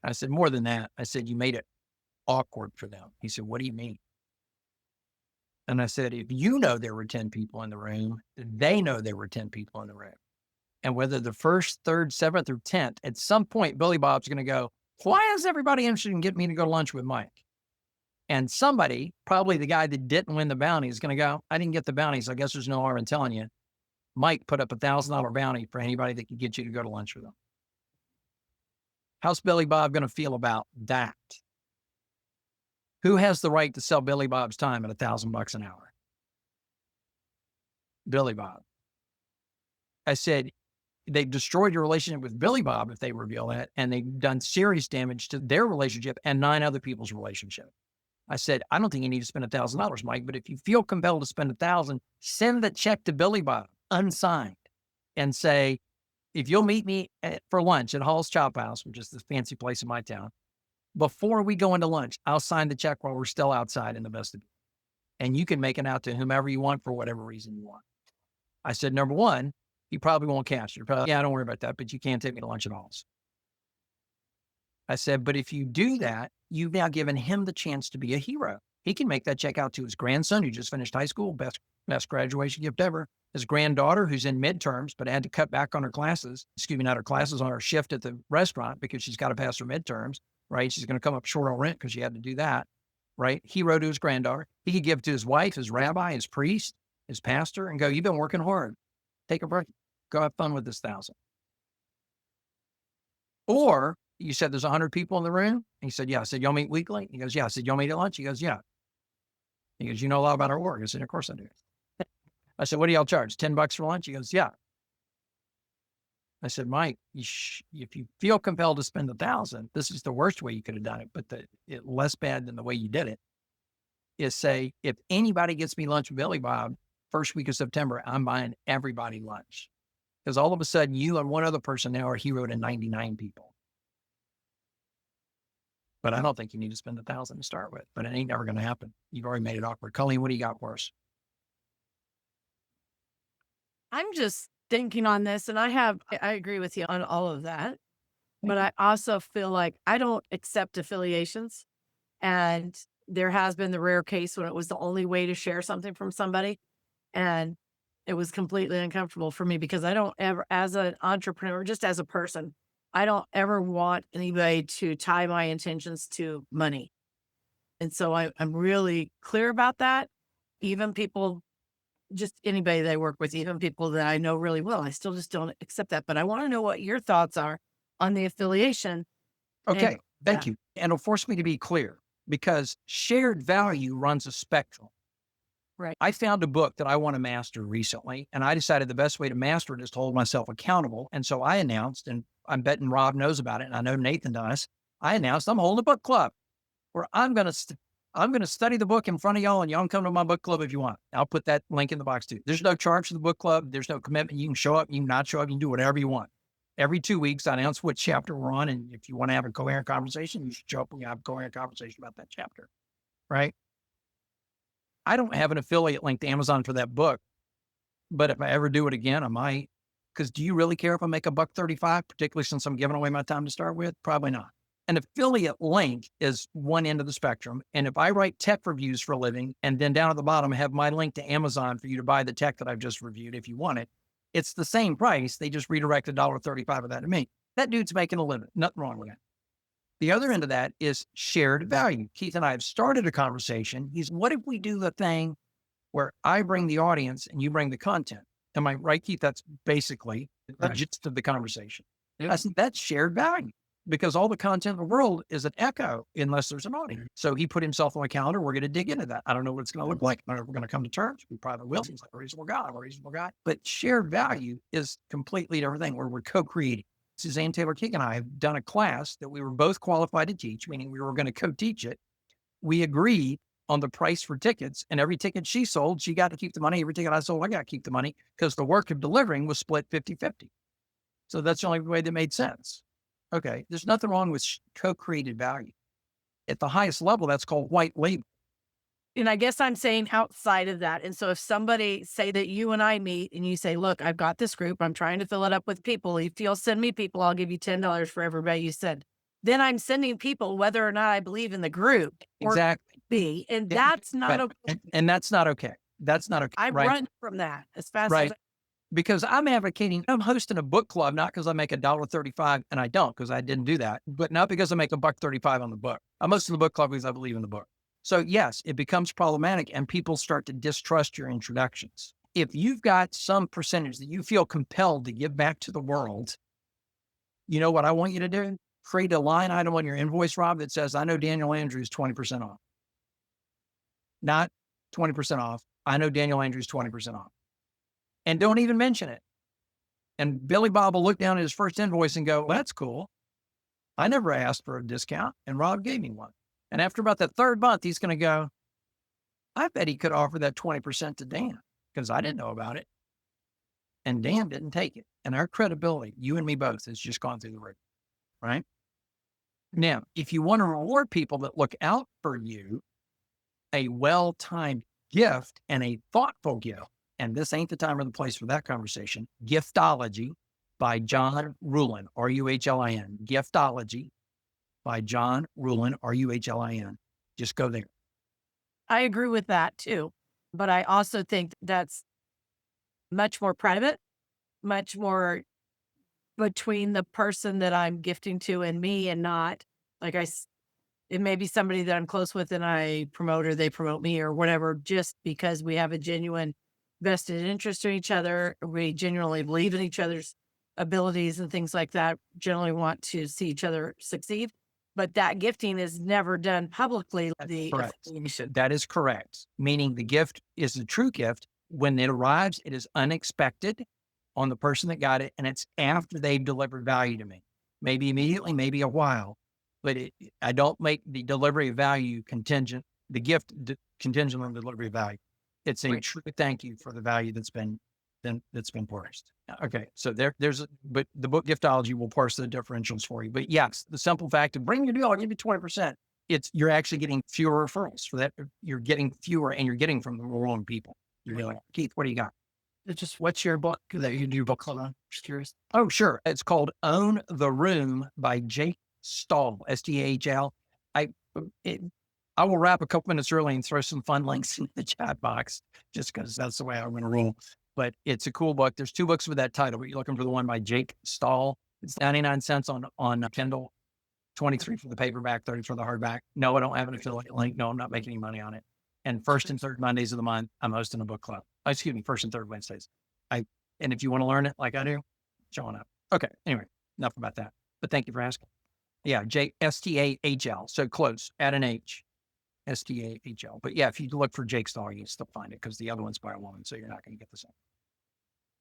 S3: I said, more than that. I said, you made it awkward for them. He said, what do you mean? And I said, if you know there were 10 people in the room, they know there were 10 people in the room. And whether the 1st, 3rd, 7th, or 10th, at some point, Billy Bob's going to go, why is everybody interested in getting me to go to lunch with Mike? And somebody, probably the guy that didn't win the bounty, is going to go, I didn't get the bounty, so I guess there's no harm in telling you. Mike put up $1,000 bounty for anybody that could get you to go to lunch with him. How's Billy Bob going to feel about that? Who has the right to sell Billy Bob's time at $1,000 an hour? Billy Bob. I said, they've destroyed your relationship with Billy Bob if they reveal that, and they've done serious damage to their relationship and 9 other people's relationship. I said, I don't think you need to spend $1,000, Mike, but if you feel compelled to spend $1,000, send the check to Billy Bob, unsigned, and say, if you'll meet me for lunch at Hall's Chop House, which is the fancy place in my town, before we go into lunch, I'll sign the check while we're still outside in the vestibule. And you can make it out to whomever you want for whatever reason you want. I said, number one, you probably won't cash. You're probably, yeah, don't worry about that, but you can't take me to lunch at Hall's. I said, but if you do that, you've now given him the chance to be a hero. He can make that check out to his grandson who just finished high school, best graduation gift ever. His granddaughter who's in midterms, but had to cut back on her classes, not her classes, on her shift at the restaurant because she's got to pass her midterms, right? She's going to come up short on rent because she had to do that, right? Hero to his granddaughter. He could give to his wife, his rabbi, his priest, his pastor, and go, you've been working hard. Take a break. Go have fun with this 1,000. Or you said there's 100 people in the room. And he said, yeah. I said, y'all meet weekly? He goes, yeah. I said, y'all meet at lunch? He goes, yeah. He goes, you know a lot about our org. I said, of course I do. I said, what do y'all charge? $10 for lunch? He goes, yeah. I said, Mike, if you feel compelled to spend 1,000, this is the worst way you could have done it, but less bad than the way you did it, is say, if anybody gets me lunch with Billy Bob, first week of September, I'm buying everybody lunch. Because all of a sudden, you and one other person now are hero to 99 people. But I don't think you need to spend 1,000 to start with, but it ain't never going to happen. You've already made it awkward. Colleen, what do you got for us?
S5: I'm just thinking on this, and I agree with you on all of that. but I also feel like I don't accept affiliations. And there has been the rare case when it was the only way to share something from somebody. And it was completely uncomfortable for me because I don't ever, as an entrepreneur, just as a person, I don't ever want anybody to tie my intentions to money. And so I'm really clear about that. Even people, just anybody that I work with, even people that I know really well, I still just don't accept that. But I want to know what your thoughts are on the affiliation. And
S3: Okay. Thank you. And it'll force me to be clear because shared value runs a spectrum.
S5: Right.
S3: I found a book that I want to master recently, and I decided the best way to master it is to hold myself accountable. And so I announced, and I'm betting Rob knows about it, and I know Nathan does. I announced I'm holding a book club where I'm going to study the book in front of y'all, and y'all can come to my book club if you want. I'll put that link in the box too. There's no charge for the book club. There's no commitment. You can show up, you can not show up, you can do whatever you want. Every 2 weeks, I announce what chapter we're on, and if you want to have a coherent conversation, you should show up and have a coherent conversation about that chapter, right? I don't have an affiliate link to Amazon for that book, but if I ever do it again, I might. Because do you really care if I make $1.35, particularly since I'm giving away my time to start with? Probably not. An affiliate link is one end of the spectrum. And if I write tech reviews for a living, and then down at the bottom have my link to Amazon for you to buy the tech that I've just reviewed if you want it, it's the same price. They just redirect $1.35 of that to me. That dude's making a living. Nothing wrong with that. The other end of that is shared value. Keith and I have started a conversation. What if we do the thing where I bring the audience and you bring the content? Am I right, Keith? That's basically the gist of the conversation.
S7: Yep.
S3: I said, that's shared value because all the content in the world is an echo unless there's an audience. So he put himself on my calendar. We're going to dig into that. I don't know what it's going to look like. I don't know if we're going to come to terms. We probably will. He's like a reasonable guy. I'm a reasonable guy. But shared value is completely different thing where we're co-creating. Suzanne Taylor King and I have done a class that we were both qualified to teach, meaning we were going to co-teach it. We agreed on the price for tickets, and every ticket she sold, she got to keep the money. Every ticket I sold, I got to keep the money because the work of delivering was split 50-50. So that's the only way that made sense. Okay. There's nothing wrong with co-created value. At the highest level, that's called white label.
S5: And I guess I'm saying outside of that. And so if somebody say that you and I meet and you say, look, I've got this group, I'm trying to fill it up with people. If you'll send me people, I'll give you $10 for everybody you send. Then I'm sending people whether or not I believe in the group.
S3: Exactly.
S5: B. And that's not okay.
S3: And that's not okay. That's not okay.
S5: I
S3: right?
S5: run from that as fast
S3: right.
S5: as
S3: Because I'm hosting a book club, not because I make $1.35 and I don't, because I didn't do that, but not because I make $1.35 on the book. I'm hosting the book club because I believe in the book. So yes, it becomes problematic and people start to distrust your introductions. If you've got some percentage that you feel compelled to give back to the world, you know what I want you to do? Create a line item on your invoice, Rob, that says, I know Daniel Andrews 20% off. Not 20% off. I know Daniel Andrews 20% off. And don't even mention it. And Billy Bob will look down at his first invoice and go, well, that's cool. I never asked for a discount and Rob gave me one. And after about the third month, he's going to go, I bet he could offer that 20% to Dan because I didn't know about it. And Dan didn't take it. And our credibility, you and me both, has just gone through the roof, right? Now, if you want to reward people that look out for you, a well-timed gift and a thoughtful gift, and this ain't the time or the place for that conversation, Giftology by John Ruhlin, R-U-H-L-I-N. Giftology by John Ruhlin, R-U-H-L-I-N. Just go there.
S5: I agree with that too. But I also think that's much more private, much more between the person that I'm gifting to and me, and not like it may be somebody that I'm close with and I promote or they promote me or whatever, just because we have a genuine vested interest in each other. We genuinely believe in each other's abilities and things like that, generally want to see each other succeed. But that gifting is never done publicly.
S3: That is correct. Meaning the gift is a true gift. When it arrives, it is unexpected on the person that got it. And it's after they've delivered value to me. Maybe immediately, maybe a while. But I don't make the delivery of value contingent, the gift contingent on the delivery of value. It's a true thank you for the value that's been parsed. Okay, so but the book Giftology will parse the differentials for you. But yes, the simple fact of bring your deal, I'll give you 20%. You're actually getting fewer referrals for that. You're getting fewer, and you're getting from the wrong people. You're like, Keith, what do you got?
S7: Just what's your book that you do book club on? Just curious.
S3: Oh, sure. It's called Own the Room by Jake Stahl, Stahl. I, it, I will wrap a couple minutes early and throw some fun links in the chat box just because that's the way I'm going to roll. But it's a cool book. There's 2 books with that title, but you're looking for the one by Jake Stahl. It's 99 cents on Kindle, 23 for the paperback, 30 for the hardback. No, I don't have an affiliate link. No, I'm not making any money on it. And first and third Mondays of the month, I'm hosting a book club. Excuse me, first and third Wednesdays. And if you want to learn it like I do, showing up. Okay. Anyway, enough about that. But thank you for asking. Yeah, Stahl. So close. Add an H. Stahl. But yeah, if you look for Jake Stahl, you can still find it because the other one's by a woman, so you're not going to get the same.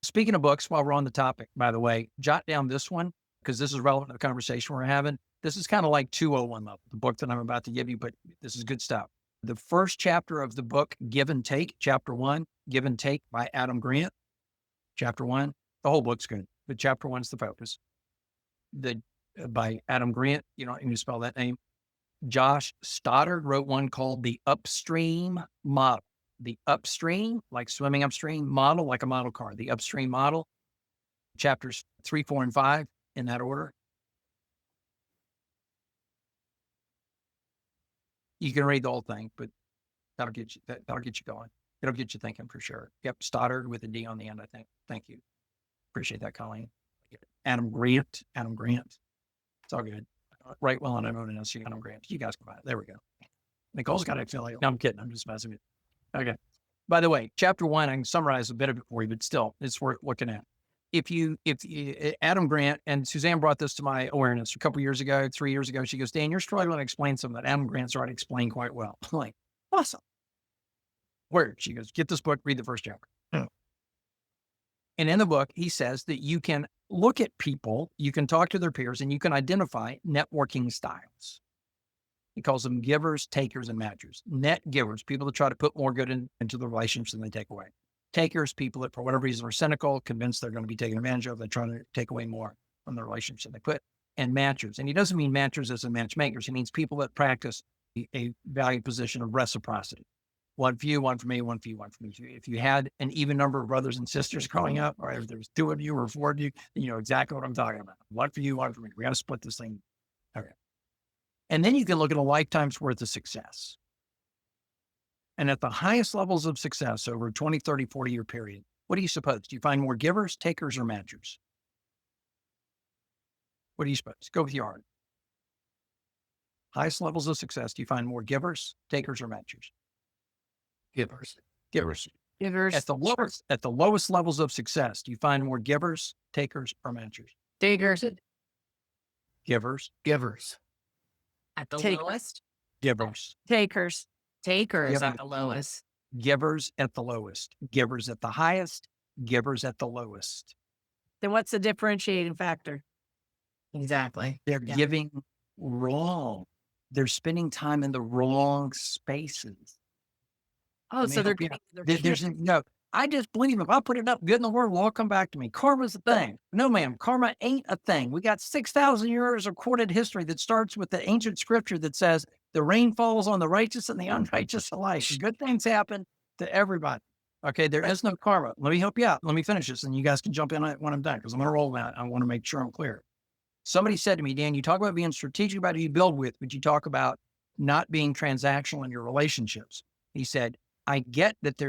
S3: Speaking of books, while we're on the topic, by the way, jot down this one because this is relevant to the conversation we're having. This is kind of like 201 level, the book that I'm about to give you, but this is good stuff. The first chapter of the book, Give and Take, chapter 1, Give and Take by Adam Grant. Chapter 1, the whole book's good, but chapter 1's the focus. By Adam Grant, you don't need to spell that name. Josh Stoddard wrote one called The Upstream Model. The upstream, like swimming upstream, model, like a model car. The Upstream Model, chapters 3, 4, and 5 in that order. You can read the whole thing, but that'll get you going. It'll get you thinking for sure. Yep, Stoddard with a D on the end, I think. Thank you. Appreciate that, Colleen. Adam Grant. It's all good. Right well, and I don't know Adam Grant. You guys can buy it. There we go. Nicole's got an affiliate. No, I'm kidding. I'm just messing with you. Okay. By the way, chapter 1, I can summarize a bit of it for you, but still, it's worth looking at. If Adam Grant, and Suzanne brought this to my awareness a couple years ago, 3 years ago, she goes, Dan, you're struggling to explain something that Adam Grant's already explained quite well. I'm like, awesome. Where? She goes, get this book, read the first chapter. And in the book, he says that you can look at people, you can talk to their peers, and you can identify networking styles. He calls them givers, takers, and matchers. Net givers, people that try to put more good into the relationships than they take away. Takers, people that for whatever reason are cynical, convinced they're going to be taken advantage of, they try to take away more from the relationship than they put. And matchers. And he doesn't mean matchers as in matchmakers. He means people that practice a valued position of reciprocity. One for you, one for me, one for you, one for me. If you had an even number of brothers and sisters growing up, or if there was 2 of you or 4 of you, you know exactly what I'm talking about. One for you, one for me. We got to split this thing. Okay. And then you can look at a lifetime's worth of success. And at the highest levels of success over a 20, 30, 40-year period, what do you suppose? Do you find more givers, takers, or matchers? What do you suppose? Go with your heart. Highest levels of success, do you find more givers, takers, or matchers? Givers. At the lowest levels of success, do you find more givers, takers, or matchers?
S2: Takers.
S3: Givers.
S2: At the
S5: Takers.
S2: lowest?
S3: Givers.
S5: Takers.
S2: Takers
S3: Yeah.
S2: at the lowest.
S3: Givers at the lowest. Givers at the highest. Givers at the lowest.
S5: Then what's the differentiating factor?
S2: Exactly.
S3: They're
S2: Yeah.
S3: giving wrong. They're spending time in the wrong spaces.
S5: Oh,
S3: Let me
S5: so they're,
S3: help you out.
S5: they're
S3: There's no, I just believe if I put it up good in the word, will come back to me. Karma's a thing. No, ma'am, karma ain't a thing. We got 6,000 years of recorded history that starts with the ancient scripture that says the rain falls on the righteous and the unrighteous alike. Good things happen to everybody. Okay, there is no karma. Let me help you out. Let me finish this and you guys can jump in when I'm done because I'm going to roll that. I want to make sure I'm clear. Somebody said to me, Dan, you talk about being strategic about who you build with, but you talk about not being transactional in your relationships. He said, I get that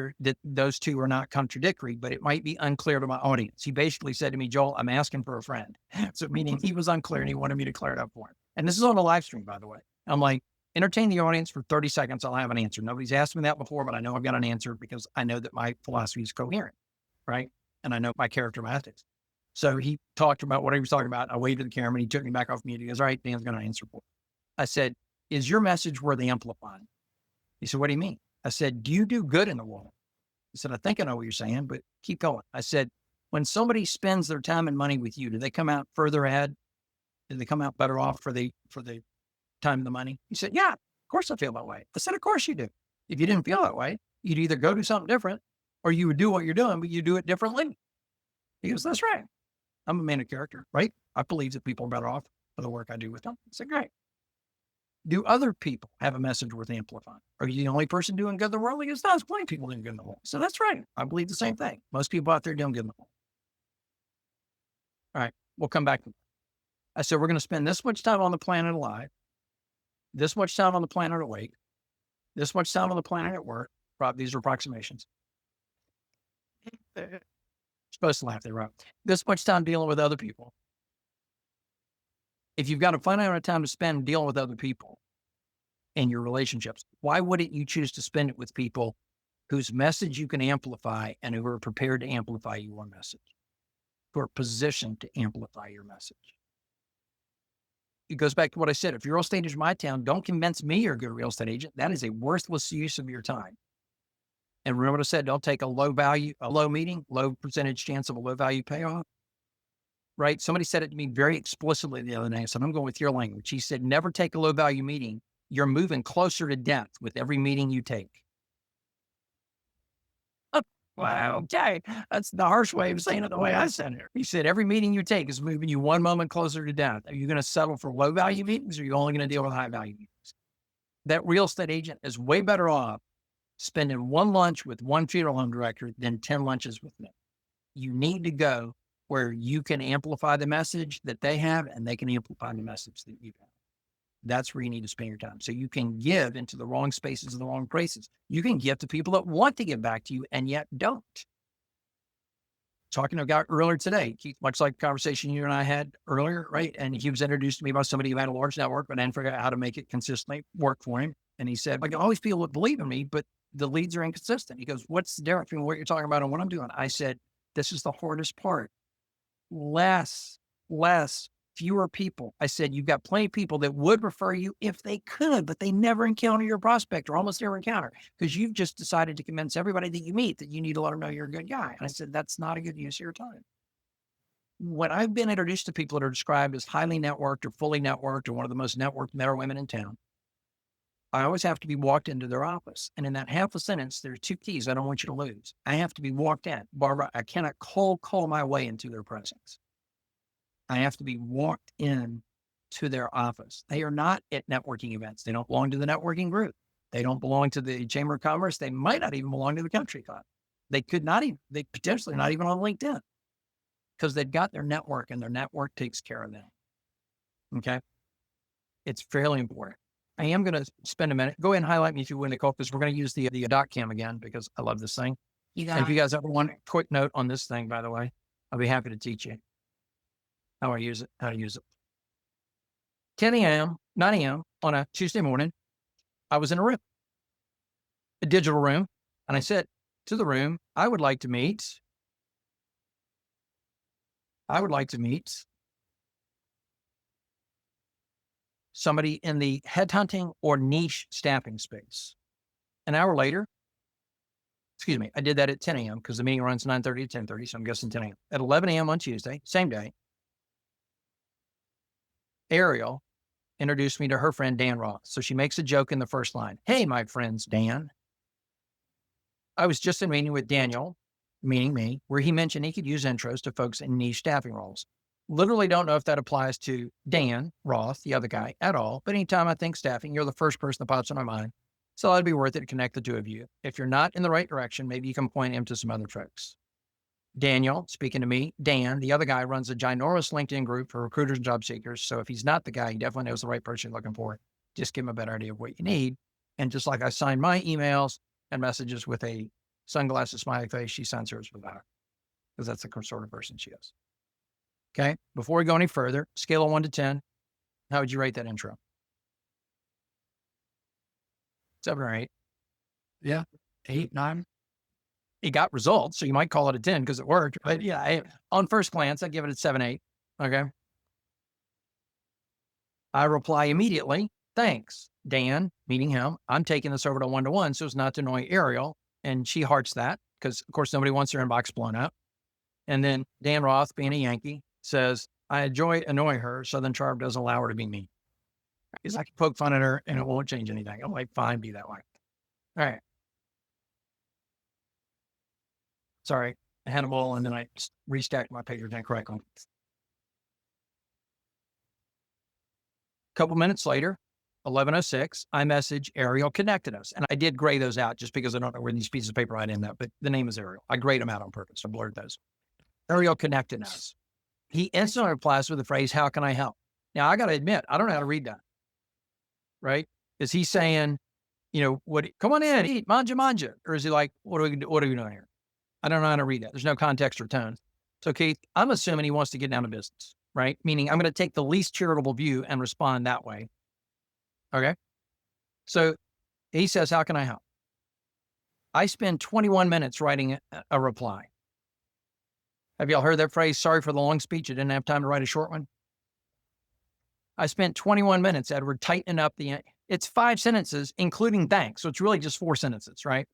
S3: those two are not contradictory, but it might be unclear to my audience. He basically said to me, Joel, I'm asking for a friend. So meaning he was unclear and he wanted me to clear it up for him. And this is on a live stream, by the way. I'm like, entertain the audience for 30 seconds. I'll have an answer. Nobody's asked me that before, but I know I've got an answer because I know that my philosophy is coherent, right? And I know my character, my ethics. So he talked about what he was talking about. I waved at the camera and he took me back off mute. He goes, all right, Dan's going to answer for it. I said, is your message worth amplifying? He said, what do you mean? I said, do you do good in the world? He said, I think I know what you're saying, but keep going. I said, when somebody spends their time and money with you, do they come out further ahead? Do they come out better off for the time and the money? He said, yeah, of course I feel that way. I said, of course you do. If you didn't feel that way, you'd either go do something different or you would do what you're doing, but you do it differently. He goes, that's right. I'm a man of character, right? I believe that people are better off for the work I do with them. I said, great. Do other people have a message worth amplifying? Are you the only person doing good in the world? Because there's plenty of people doing good in the world. So that's right. I believe the same thing. Most people out there doing good in the world. All right, we'll come back. I said, we're going to spend this much time on the planet alive, this much time on the planet awake, this much time on the planet at work. These are approximations. Supposed to laugh, they're right. This much time dealing with other people. If you've got a finite amount of time to spend dealing with other people and your relationships, why wouldn't you choose to spend it with people whose message you can amplify and who are prepared to amplify your message, who are positioned to amplify your message? It goes back to what I said. If your real estate is my town, don't convince me you're a good real estate agent. That is a worthless use of your time. And remember what I said, don't take a low meeting, low percentage chance of a low value payoff. Right? Somebody said it to me very explicitly the other day. So I'm going with your language. He said, never take a low value meeting. You're moving closer to death with every meeting you take. Oh, wow. Okay. That's the harsh way of saying it the way I said it. He said, every meeting you take is moving you one moment closer to death. Are you going to settle for low value meetings or are you only going to deal with high value meetings? That real estate agent is way better off spending one lunch with one funeral home director than 10 lunches with me. You need to go where you can amplify the message that they have and they can amplify the message that you have. That's where you need to spend your time. So you can give into the wrong spaces and the wrong places. You can give to people that want to give back to you and yet don't. Talking to a guy earlier today, Keith, much like the conversation you and I had earlier, right? And he was introduced to me by somebody who had a large network, but didn't figure out how to make it consistently work for him. And he said, like, always people that believe in me, but the leads are inconsistent. He goes, what's the difference between what you're talking about and what I'm doing? I said, this is the hardest part. Less, fewer people. I said, you've got plenty of people that would refer you if they could, but they never encounter your prospect or almost never encounter because you've just decided to convince everybody that you meet that you need to let them know you're a good guy. And I said, that's not a good use of your time. When I've been introduced to people that are described as highly networked or fully networked or one of the most networked men or women in town, I always have to be walked into their office. And in that half a sentence, there are two keys I don't want you to lose. I have to be walked in. Barbara, I cannot cold call my way into their presence. I have to be walked in to their office. They are not at networking events. They don't belong to the networking group. They don't belong to the Chamber of Commerce. They might not even belong to the country club. They potentially not even on LinkedIn because they've got their network and their network takes care of them. Okay. It's fairly important. I am going to spend a minute. Go ahead and highlight me if you would, Nicole, because we're going to use the dot cam again because I love this thing. And if you guys ever want a quick note on this thing, by the way, I'll be happy to teach you how to use it. 10 a.m., 9 a.m. on a Tuesday morning, I was in a digital room, and I said to the room, I would like to meet somebody in the headhunting or niche staffing space. An hour later, I did that at 10 a.m. because the meeting runs 9:30 to 10:30, so I'm guessing 10 a.m. At 11 a.m. on Tuesday, same day, Ariel introduced me to her friend, Dan Roth. So she makes a joke in the first line. Hey, my friend's Dan. I was just in a meeting with Daniel, meaning me, where he mentioned he could use intros to folks in niche staffing roles. Literally don't know if that applies to Dan Roth, the other guy, at all. But anytime I think staffing, you're the first person that pops in my mind. So it'd be worth it to connect the two of you. If you're not in the right direction, maybe you can point him to some other folks. Daniel, speaking to me, Dan, the other guy, runs a ginormous LinkedIn group for recruiters and job seekers. So if he's not the guy, he definitely knows the right person you're looking for. Just give him a better idea of what you need. And just like I sign my emails and messages with a sunglasses smiley face, she signs hers with that because that's the sort of person she is. Okay. Before we go any further, scale of 1 to 10, how would you rate that intro? 7 or 8?
S7: Yeah. 8, 9.
S3: It got results, so you might call it a 10 because it worked. But yeah, on first glance, I'd give it a 7, 8. Okay. I reply immediately. Thanks, Dan, meeting him. I'm taking this over to 1-to-1 so as not to annoy Ariel. And she hearts that because, of course, nobody wants their inbox blown up. And then Dan Roth, being a Yankee, says, I enjoy annoying her. Southern charm doesn't allow her to be mean. Because I can poke fun at her and it won't change anything. I'm like, fine, be that way. All right. Sorry, I had a ball and then I restacked my paper incorrectly. A couple minutes later, 11:06, I message Ariel connected us. And I did gray those out just because I don't know where these pieces of paper I end up, but the name is Ariel. I grayed them out on purpose. I blurred those. Ariel connected us. He instantly replies with the phrase, how can I help? Now, I got to admit, I don't know how to read that, right? Is he saying, come on in, eat, manja. Or is he like, what are we doing here? I don't know how to read that. There's no context or tone. So, Keith, I'm assuming he wants to get down to business, right? Meaning I'm going to take the least charitable view and respond that way. Okay. So he says, how can I help? I spend 21 minutes writing a reply. Have y'all heard that phrase? Sorry for the long speech. I didn't have time to write a short one. I spent 21 minutes, Edward, tightening up it's 5 sentences, including thanks. So it's really just 4 sentences, right?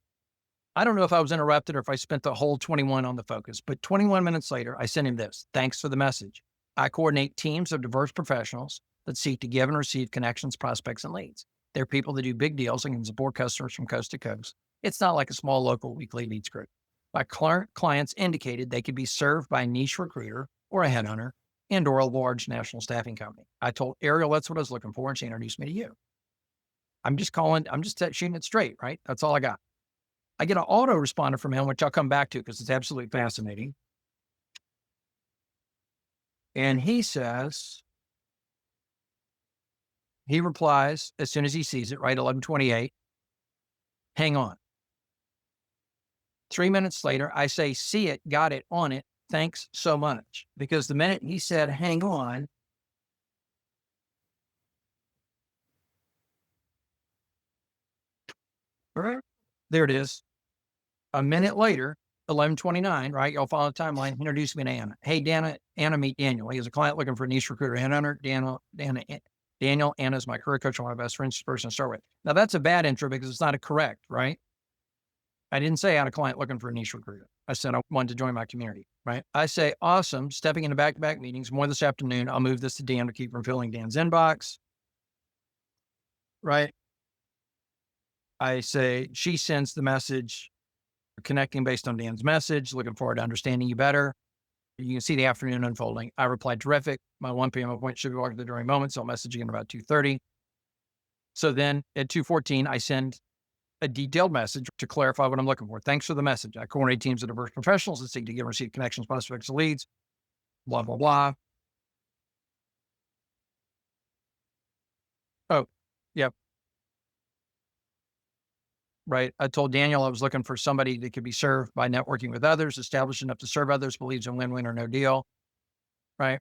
S3: I don't know if I was interrupted or if I spent the whole 21 on the focus, but 21 minutes later, I sent him this. Thanks for the message. I coordinate teams of diverse professionals that seek to give and receive connections, prospects, and leads. They're people that do big deals and can support customers from coast to coast. It's not like a small local weekly leads group. My clients indicated they could be served by a niche recruiter or a headhunter and or a large national staffing company. I told Ariel that's what I was looking for, and she introduced me to you. I'm just shooting it straight, right? That's all I got. I get an autoresponder from him, which I'll come back to because it's absolutely fascinating. And he says, he replies as soon as he sees it, right? 11:28. Hang on. 3 minutes later, I say, see it, got it, on it. Thanks so much. Because the minute he said, hang on, there it is. A minute later, 11:29, right? Y'all follow the timeline. Introduce me to Anna. Hey, Anna, meet Daniel. He has a client looking for a niche recruiter and hunter. Daniel, Anna's my career coach, one of my best friends, person to start with. Now, that's a bad intro because it's not a correct, right? I didn't say I had a client looking for a niche recruiter. I said I wanted to join my community, right? I say, awesome, stepping into back-to-back meetings, more this afternoon. I'll move this to Dan to keep from filling Dan's inbox, right? I say, she sends the message, connecting based on Dan's message, looking forward to understanding you better. You can see the afternoon unfolding. I replied, terrific. My 1 p.m. appointment should be walking the during moment, so I'll message again about 2:30. So then at 2:14, I send a detailed message to clarify what I'm looking for. Thanks for the message. I coordinate teams of diverse professionals that seek to give and receive connections, prospects, and leads, blah, blah, blah. Oh, yep. Right. I told Daniel I was looking for somebody that could be served by networking with others, established enough to serve others, believes in win-win or no deal. Right.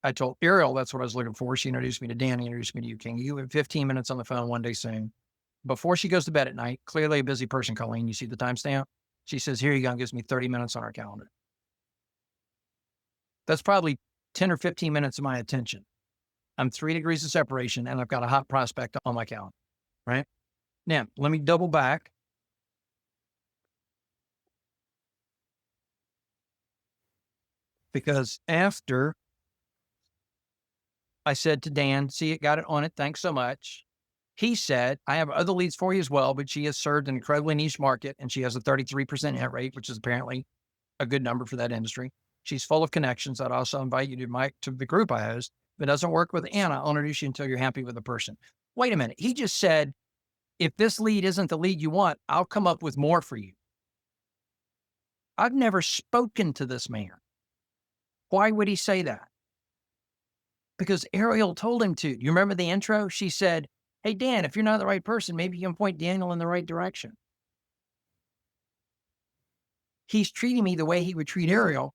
S3: I told Ariel that's what I was looking for. She introduced me to Dan, introduced me to you, King. You had 15 minutes on the phone one day saying, before she goes to bed at night, clearly a busy person, Colleen, you see the timestamp? She says, here you go, and gives me 30 minutes on our calendar. That's probably 10 or 15 minutes of my attention. I'm 3 degrees of separation, and I've got a hot prospect on my calendar, right? Now, let me double back. Because after I said to Dan, see it, got it on it, thanks so much. He said, I have other leads for you as well, but she has served an incredibly niche market and she has a 33% hit rate, which is apparently a good number for that industry. She's full of connections. I'd also invite you to the group I host. If it doesn't work with Anna, I'll introduce you until you're happy with the person. Wait a minute. He just said, if this lead isn't the lead you want, I'll come up with more for you. I've never spoken to this man. Why would he say that? Because Ariel told him to. You remember the intro? She said, hey, Dan, if you're not the right person, maybe you can point Daniel in the right direction. He's treating me the way he would treat Ariel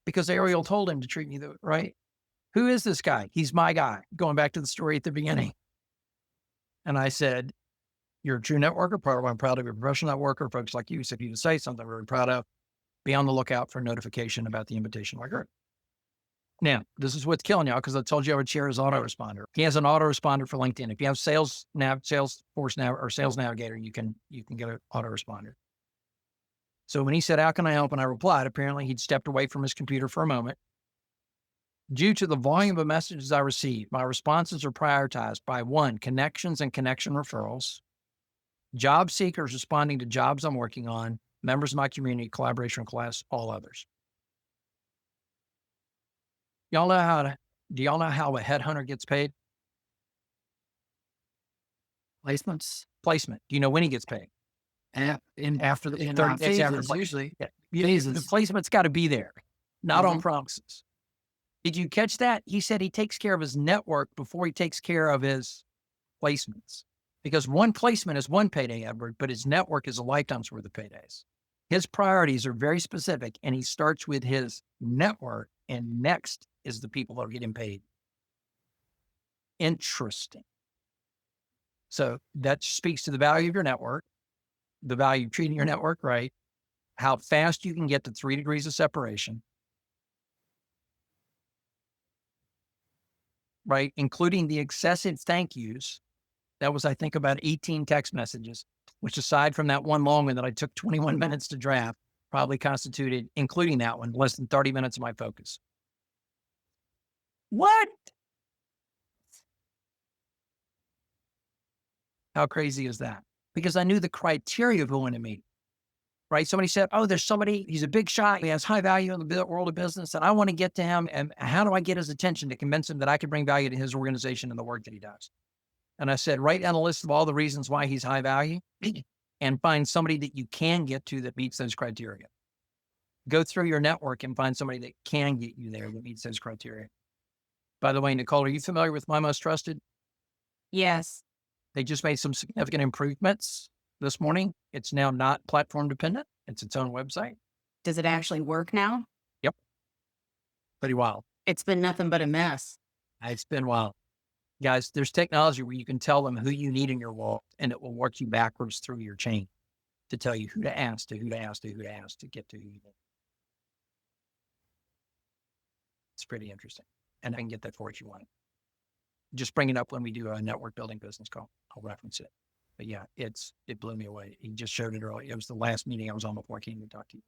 S3: because Ariel told him to treat me right. Who is this guy? He's my guy. Going back to the story at the beginning. And I said, you're a true networker. I'm proud of your professional networker. Folks like you, so if you say something I'm really proud of, be on the lookout for a notification about the invitation to my group. Now, this is what's killing y'all because I told you I would share his autoresponder. He has an autoresponder for LinkedIn. If you have Salesforce Nav or Sales Navigator, you can get an autoresponder. So when he said, how can I help? And I replied, apparently he'd stepped away from his computer for a moment. Due to the volume of messages I received, my responses are prioritized by 1, connections and connection referrals, job seekers responding to jobs I'm working on, members of my community, collaboration class, all others. Do y'all know how a headhunter gets paid?
S7: Placements.
S3: Placement. Do you know when he gets paid?
S7: After the
S3: It's after
S7: phases,
S3: the
S7: usually.
S3: Yeah.
S7: Phases.
S3: The placement's got to be there, not on promises. Did you catch that? He said he takes care of his network before he takes care of his placements, because one placement is one payday, Edward, but his network is a lifetime's worth of paydays. His priorities are very specific, and he starts with his network, and next is the people that are getting paid. Interesting. So that speaks to the value of your network, the value of treating your network right, how fast you can get to 3 degrees of separation, right? Including the excessive thank yous. That was, I think, about 18 text messages, which aside from that one long one that I took 21 minutes to draft, probably constituted, including that one, less than 30 minutes of my focus. What? How crazy is that? Because I knew the criteria of who wanted me, right? Somebody said, oh, there's somebody, he's a big shot. He has high value in the world of business, and I want to get to him. And how do I get his attention to convince him that I can bring value to his organization and the work that he does? And I said, write down a list of all the reasons why he's high value and find somebody that you can get to that meets those criteria. Go through your network and find somebody that can get you there that meets those criteria. By the way, Nicole, are you familiar with My Most Trusted?
S2: Yes.
S3: They just made some significant improvements this morning. It's now not platform dependent. It's its own website.
S2: Does it actually work now?
S3: Yep. Pretty wild.
S2: It's been nothing but a mess.
S3: It's been wild. Guys, there's technology where you can tell them who you need in your wall, and it will work you backwards through your chain to tell you who to ask, to who to ask, to who to ask to get to who you need. It's pretty interesting. And I can get that for if you want it. Just bring it up when we do a network building business call. I'll reference it. But yeah, it blew me away. He just showed it earlier. It was the last meeting I was on before I came to talk to you.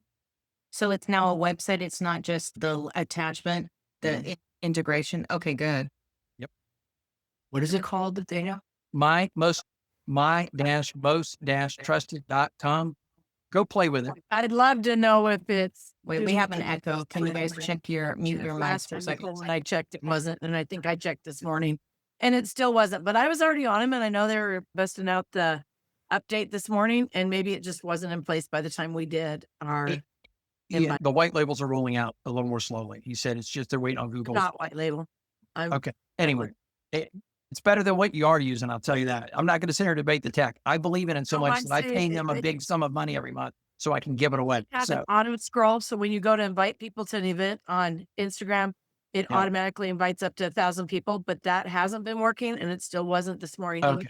S2: So it's now a website. It's not just the attachment, the integration. Okay, good.
S3: Yep.
S7: What is it called, Daniel?
S3: my-most-trusted.com. Go play with it.
S5: I'd love to know if it's.
S2: Wait, we have an echo. Can you guys check mute your mics
S5: Last
S2: for a second?
S5: when I checked, it wasn't. And I think I checked this morning and it still wasn't. But I was already on them, and I know they were busting out the update this morning, and maybe it just wasn't in place by the time we did our.
S3: Yeah, the white labels are rolling out a little more slowly. He said it's just they're waiting on Google.
S5: Not white label.
S3: Okay. Anyway, it's better than what you are using. I'll tell you that. I'm not going to sit here and debate the tech. I believe in it so much that I pay them a big sum of money every month so I can give it away.
S5: Has an auto scroll. So when you go to invite people to an event on Instagram, it automatically invites up to 1,000 people, but that hasn't been working, and it still wasn't this morning.
S3: Okay.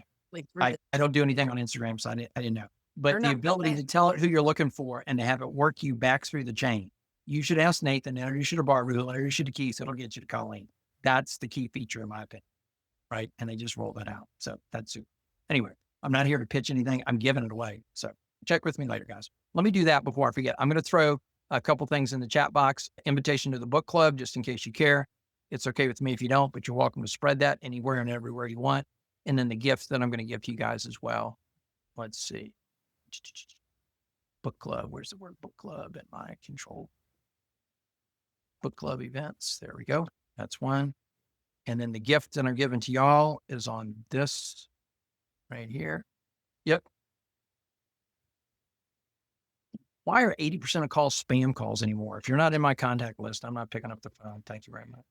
S3: I don't do anything on Instagram, so I didn't know. But the ability to tell it who you're looking for and to have it work you back through the chain. You should ask Nathan, or you should have Barbara, or you should have Keith. It'll get you to Colleen. That's the key feature, in my opinion. Right. And they just roll that out. So that's it. Anyway, I'm not here to pitch anything. I'm giving it away. So check with me later, guys. Let me do that before I forget. I'm going to throw a couple things in the chat box. Invitation to the book club, just in case you care. It's okay with me if you don't, but you're welcome to spread that anywhere and everywhere you want. And then the gift that I'm going to give to you guys as well. Let's see. Book club. Where's the word book club in my control? Book club events. There we go. That's one. And then the gift that I'm giving to y'all is on this right here. Yep. Why are 80% of calls spam calls anymore? If you're not in my contact list, I'm not picking up the phone. Thank you very much.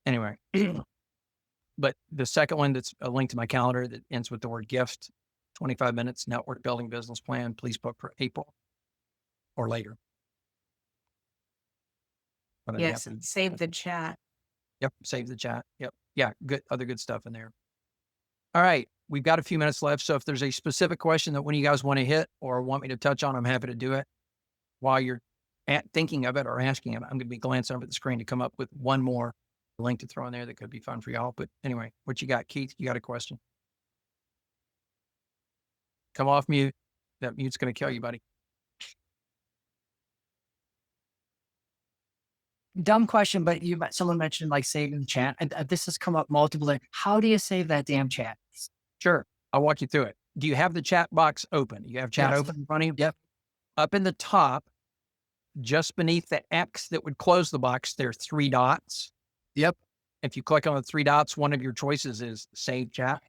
S3: Anyway, but the second one that's a link to my calendar that ends with the word gift, 25 minutes, network building business plan. Please book for April or later.
S2: Yes, save the chat.
S3: Yep, save the chat. Yep. Yeah, good. Other good stuff in there. All right, we've got a few minutes left. So if there's a specific question that one of you guys want to hit or want me to touch on, I'm happy to do it. While you're thinking of it or asking it, I'm going to be glancing over the screen to come up with one more link to throw in there that could be fun for y'all. But anyway, what you got, Keith? You got a question? Come off mute. That mute's going to kill you, buddy.
S7: Dumb question, but someone mentioned like saving the chat, and this has come up multiple times. How do you save that damn chat?
S3: Sure, I'll walk you through it. Do you have the chat box open? You have chat open in front of you?
S7: Yep.
S3: Up in the top, just beneath the X that would close the box, there are 3 dots.
S7: Yep.
S3: If you click on the three dots, one of your choices is save chat.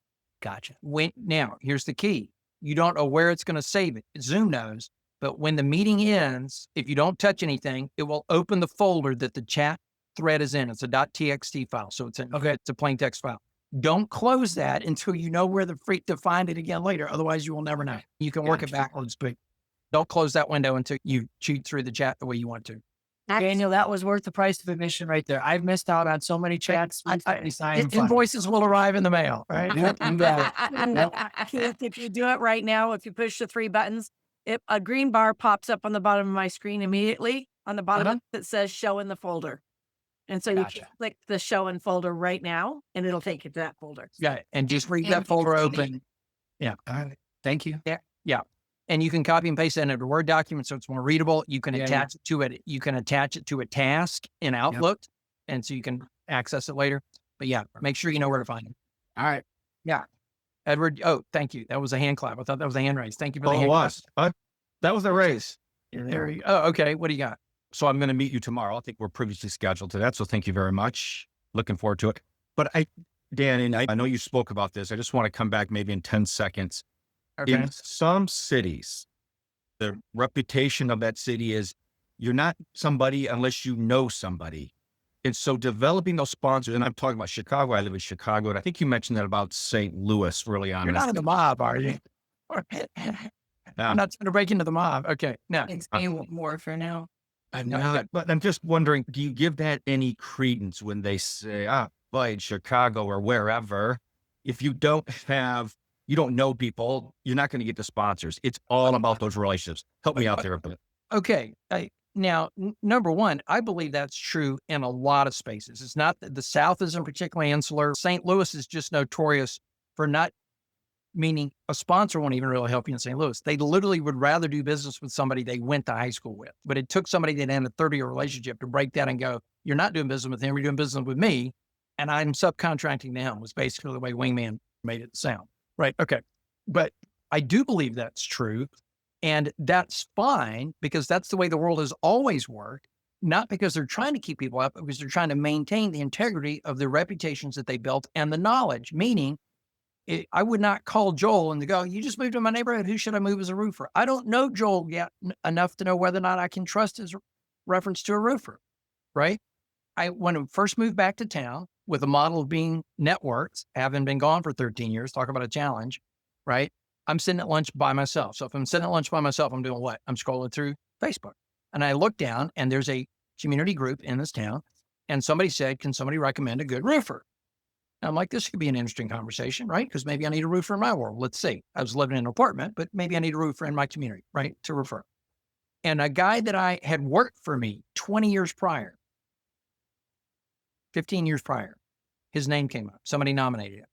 S7: Gotcha.
S3: Now, here's the key. You don't know where it's going to save it. Zoom knows, but when the meeting ends, if you don't touch anything, it will open the folder that the chat thread is in. It's a .txt file. So it's a plain text file. Don't close that until you know where the freak to find it again later. Otherwise, you will never know. You can work it backwards, but don't close that window until you cheat through the chat the way you want to.
S7: Daniel, that was worth the price of admission right there. I've missed out on so many chats.
S3: Invoices will arrive in the mail, right?
S7: Yep, you got it.
S5: If you do it right now, if you push the three buttons, a green bar pops up on the bottom of my screen immediately on the bottom that says show in the folder. And so you can click the show in folder right now and it'll take you to that folder.
S3: Yeah. And just leave that folder open. Yeah.
S7: All right. Thank you.
S3: Yeah. And you can copy and paste it into a Word document so it's more readable. You can attach it to it. You can attach it to a task in Outlook. And so you can access it later. But yeah, make sure you know where to find it.
S7: All right.
S3: Yeah. Edward. Oh, thank you. That was a hand clap. I thought that was a hand raise. Thank you for the hand
S6: it
S3: clap.
S6: was. That was a raise.
S3: There you go. Oh, okay. What do you got?
S6: So I'm going to meet you tomorrow. I think we're previously scheduled to that. So thank you very much. Looking forward to it. But Dan, and I know you spoke about this. I just want to come back maybe in 10 seconds.
S3: Okay.
S6: In some cities, the reputation of that city is you're not somebody unless you know somebody. And so developing those sponsors, and I'm talking about Chicago. I live in Chicago. And I think you mentioned that about St. Louis early on.
S3: You're not in the mob, are you? I'm not trying to break into the mob. Okay. No.
S2: It's more for now.
S6: I'm not, but I'm just wondering, do you give that any credence when they say, boy, in Chicago or wherever, if you don't know people, you're not going to get the sponsors. It's all about those relationships. Help me out there a bit.
S3: Okay. Now, number one, I believe that's true in a lot of spaces. It's not that the South isn't particularly insular. St. Louis is just notorious for not, meaning a sponsor won't even really help you in St. Louis. They literally would rather do business with somebody they went to high school with. But it took somebody that had a 30-year relationship to break that and go, you're not doing business with him, you're doing business with me. And I'm subcontracting to him was basically the way Wingman made it sound. Right. Okay. But I do believe that's true. And that's fine because that's the way the world has always worked, not because they're trying to keep people up, but because they're trying to maintain the integrity of the reputations that they built and the knowledge, meaning I would not call Joel and go, you just moved to my neighborhood. Who should I move as a roofer? I don't know Joel yet enough to know whether or not I can trust his reference to a roofer. Right. When I first moved back to town with a model of being networked, having been gone for 13 years, talk about a challenge, right? I'm sitting at lunch by myself. So if I'm sitting at lunch by myself, I'm doing what? I'm scrolling through Facebook. And I look down and there's a community group in this town. And somebody said, can somebody recommend a good roofer? And I'm like, this could be an interesting conversation, right? Because maybe I need a roofer in my world. Let's see. I was living in an apartment, but maybe I need a roofer in my community, right? To refer. And a guy that I had worked for me 20 years prior, 15 years prior, his name came up. Somebody nominated him.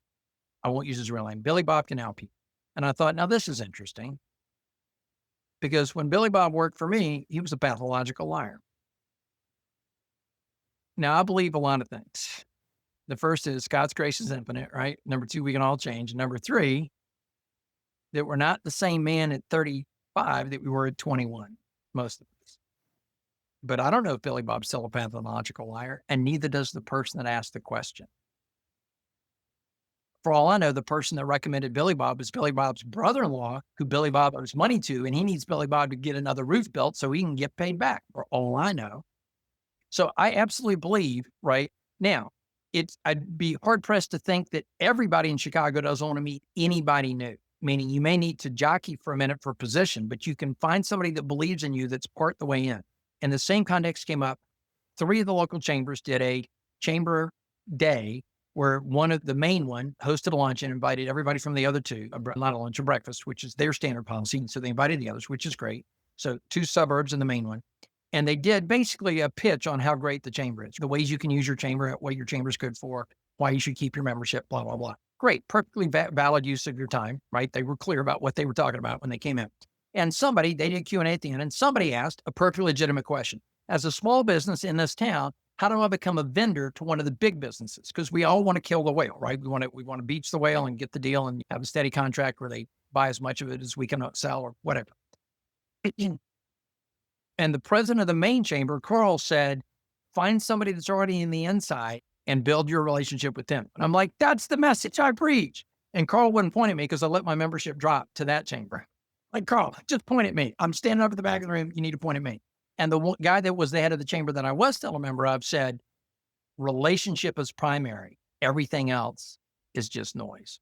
S3: I won't use his real name, Billy Bob Canalpi. And I thought, now this is interesting because when Billy Bob worked for me, he was a pathological liar. Now I believe a lot of things. The first is God's grace is infinite, right? Number two, we can all change. Number three, that we're not the same man at 35 that we were at 21, most of us. But I don't know if Billy Bob's still a pathological liar, and neither does the person that asked the question. For all I know, the person that recommended Billy Bob is Billy Bob's brother-in-law, who Billy Bob owes money to, and he needs Billy Bob to get another roof built so he can get paid back, for all I know. So I absolutely believe, right now, I'd be hard-pressed to think that everybody in Chicago doesn't want to meet anybody new, meaning you may need to jockey for a minute for position, but you can find somebody that believes in you that's part the way in. And the same context came up. 3 of the local chambers did a chamber day where the main one hosted a lunch and invited everybody from the other 2, not a lunch, a breakfast, which is their standard policy. And so they invited the others, which is great. So 2 suburbs and the main one. And they did basically a pitch on how great the chamber is, the ways you can use your chamber, what your chamber is good for, why you should keep your membership, blah, blah, blah. Great, perfectly valid use of your time, right? They were clear about what they were talking about when they came in. And they did Q&A at the end, and somebody asked a perfectly legitimate question. As a small business in this town, how do I become a vendor to one of the big businesses? Because we all want to kill the whale, right? We want to beach the whale and get the deal and have a steady contract where they buy as much of it as we can sell or whatever. And the president of the main chamber, Carl, said, find somebody that's already in the inside and build your relationship with them. And I'm like, that's the message I preach. And Carl wouldn't point at me because I let my membership drop to that chamber. Like, Carl, just point at me. I'm standing up at the back of the room. You need to point at me. And the guy that was the head of the chamber that I was still a member of said, relationship is primary. Everything else is just noise.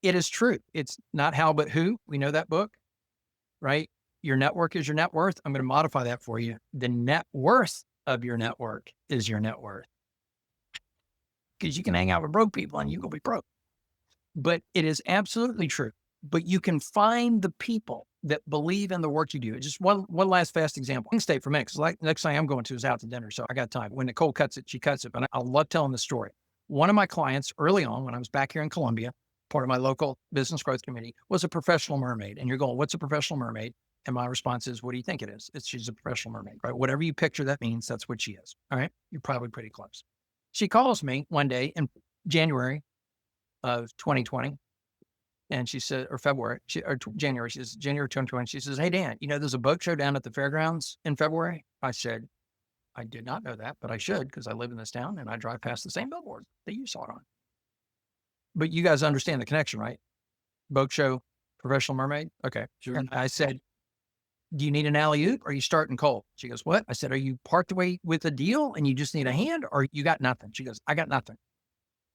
S3: It is true. It's not how, but who. We know that book, right? Your network is your net worth. I'm going to modify that for you. The net worth of your network is your net worth. Because you can hang out with broke people and you will be broke. But it is absolutely true. But you can find the people that believe in the work you do. Just one last fast example. I can stay for a minute because like next thing I'm going to is out to dinner. So I got time. When Nicole cuts it, she cuts it. But I love telling the story. One of my clients early on when I was back here in Columbia, part of my local business growth committee, was a professional mermaid. And you're going, what's a professional mermaid? And my response is, what do you think it is? She's a professional mermaid, right? Whatever you picture that means, that's what she is. All right. You're probably pretty close. She calls me one day in January of 2020. And she said, or February, January, she says, January 2020. She says, hey, Dan, there's a boat show down at the fairgrounds in February. I said, I did not know that, but I should because I live in this town and I drive past the same billboard that you saw it on. But you guys understand the connection, right? Boat show, professional mermaid. Okay. Sure. And I said, do you need an alley-oop or are you starting cold? She goes, what? I said, are you parked away with a deal and you just need a hand or you got nothing? She goes, I got nothing.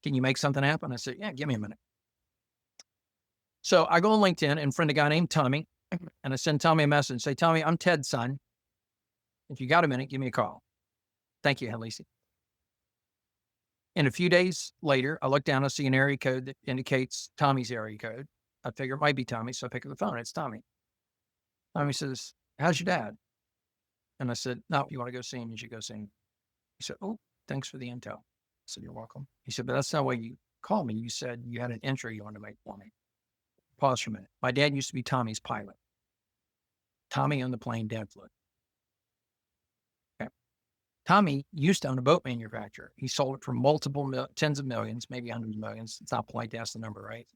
S3: Can you make something happen? I said, yeah, give me a minute. So I go on LinkedIn and friend a guy named Tommy, and I send Tommy a message. Say, Tommy, I'm Ted's son. If you got a minute, give me a call. Thank you, Halisi. And a few days later, I look down, I see an area code that indicates Tommy's area code. I figure it might be Tommy, so I pick up the phone. It's Tommy. Tommy says, how's your dad? And I said, no, you want to go see him? You should go see him. He said, oh, thanks for the intel. I said, you're welcome. He said, but that's not why you called me. You said you had an intro you wanted to make for me. Pause for a minute. My dad used to be Tommy's pilot. Tommy owned the plane, Dad flew. Okay. Tommy used to own a boat manufacturer. He sold it for multiple tens of millions, maybe hundreds of millions. It's not polite to ask the number, right?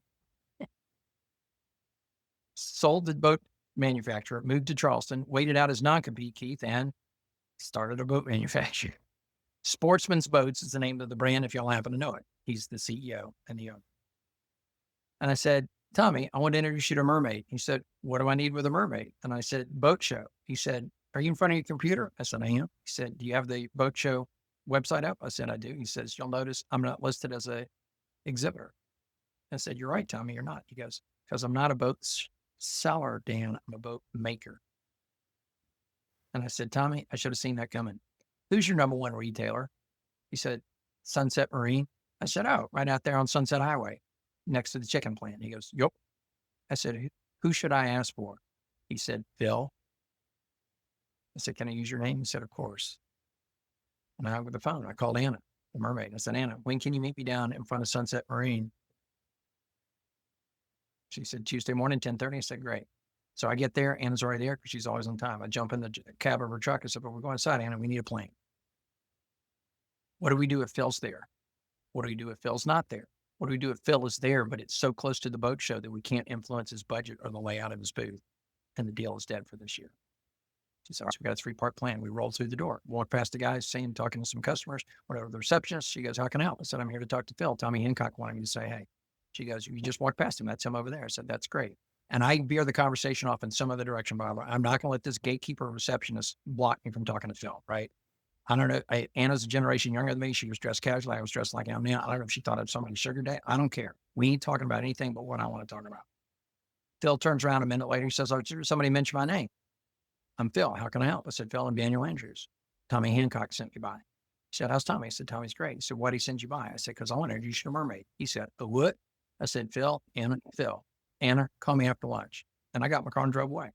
S3: Sold the boat manufacturer, moved to Charleston, waited out his non-compete, Keith, and started a boat manufacturer. Sportsman's Boats is the name of the brand, if y'all happen to know it. He's the CEO and the owner. And I said, Tommy, I want to introduce you to a mermaid. He said, what do I need with a mermaid? And I said, boat show. He said, are you in front of your computer? I said, I am. He said, do you have the boat show website up? I said, I do. He says, you'll notice I'm not listed as a exhibitor. I said, you're right, Tommy, you're not. He goes, because I'm not a boat seller, Dan, I'm a boat maker. And I said, Tommy, I should have seen that coming. Who's your number one retailer? He said, Sunset Marine. I said, oh, right out there on Sunset Highway, next to the chicken plant. He goes, yep. I said, who should I ask for? He said, Phil. I said, can I use your name? He said, of course. And I hung up the phone. I called Anna, the mermaid. I said, Anna, when can you meet me down in front of Sunset Marine? She said, Tuesday morning, 10:30. I said, great. So I get there. Anna's already there because she's always on time. I jump in the cab of her truck. I said, but we're going inside, Anna. We need a plane. What do we do if Phil's there? What do we do if Phil's not there? What do we do if Phil is there, but it's so close to the boat show that we can't influence his budget or the layout of his booth, and the deal is dead for this year? She said, all right, so we got a 3-part plan. We rolled through the door, walked past the guys, saying, talking to some customers, whatever, the receptionist. She goes, how can I help? I said, I'm here to talk to Phil. Tommy Hancock wanted me to say, hey. She goes, you just walked past him. That's him over there. I said, that's great. And I veer the conversation off in some other direction, Barbara. I'm not going to let this gatekeeper receptionist block me from talking to Phil, right? I don't know. Anna's a generation younger than me. She was dressed casually. I was dressed like I am now. I don't know if she thought of somebody's sugar day. I don't care. We ain't talking about anything but what I want to talk about. Phil turns around a minute later. He says, oh, somebody mentioned my name. I'm Phil. How can I help? I said, Phil and Daniel Andrews. Tommy Hancock sent me by. He said, how's Tommy? I said, Tommy's great. He said, why'd he send you by? I said, because I want to introduce you to a mermaid. He said, a what? I said, Phil, Anna, Phil. Anna, call me after lunch. And I got my car and drove away.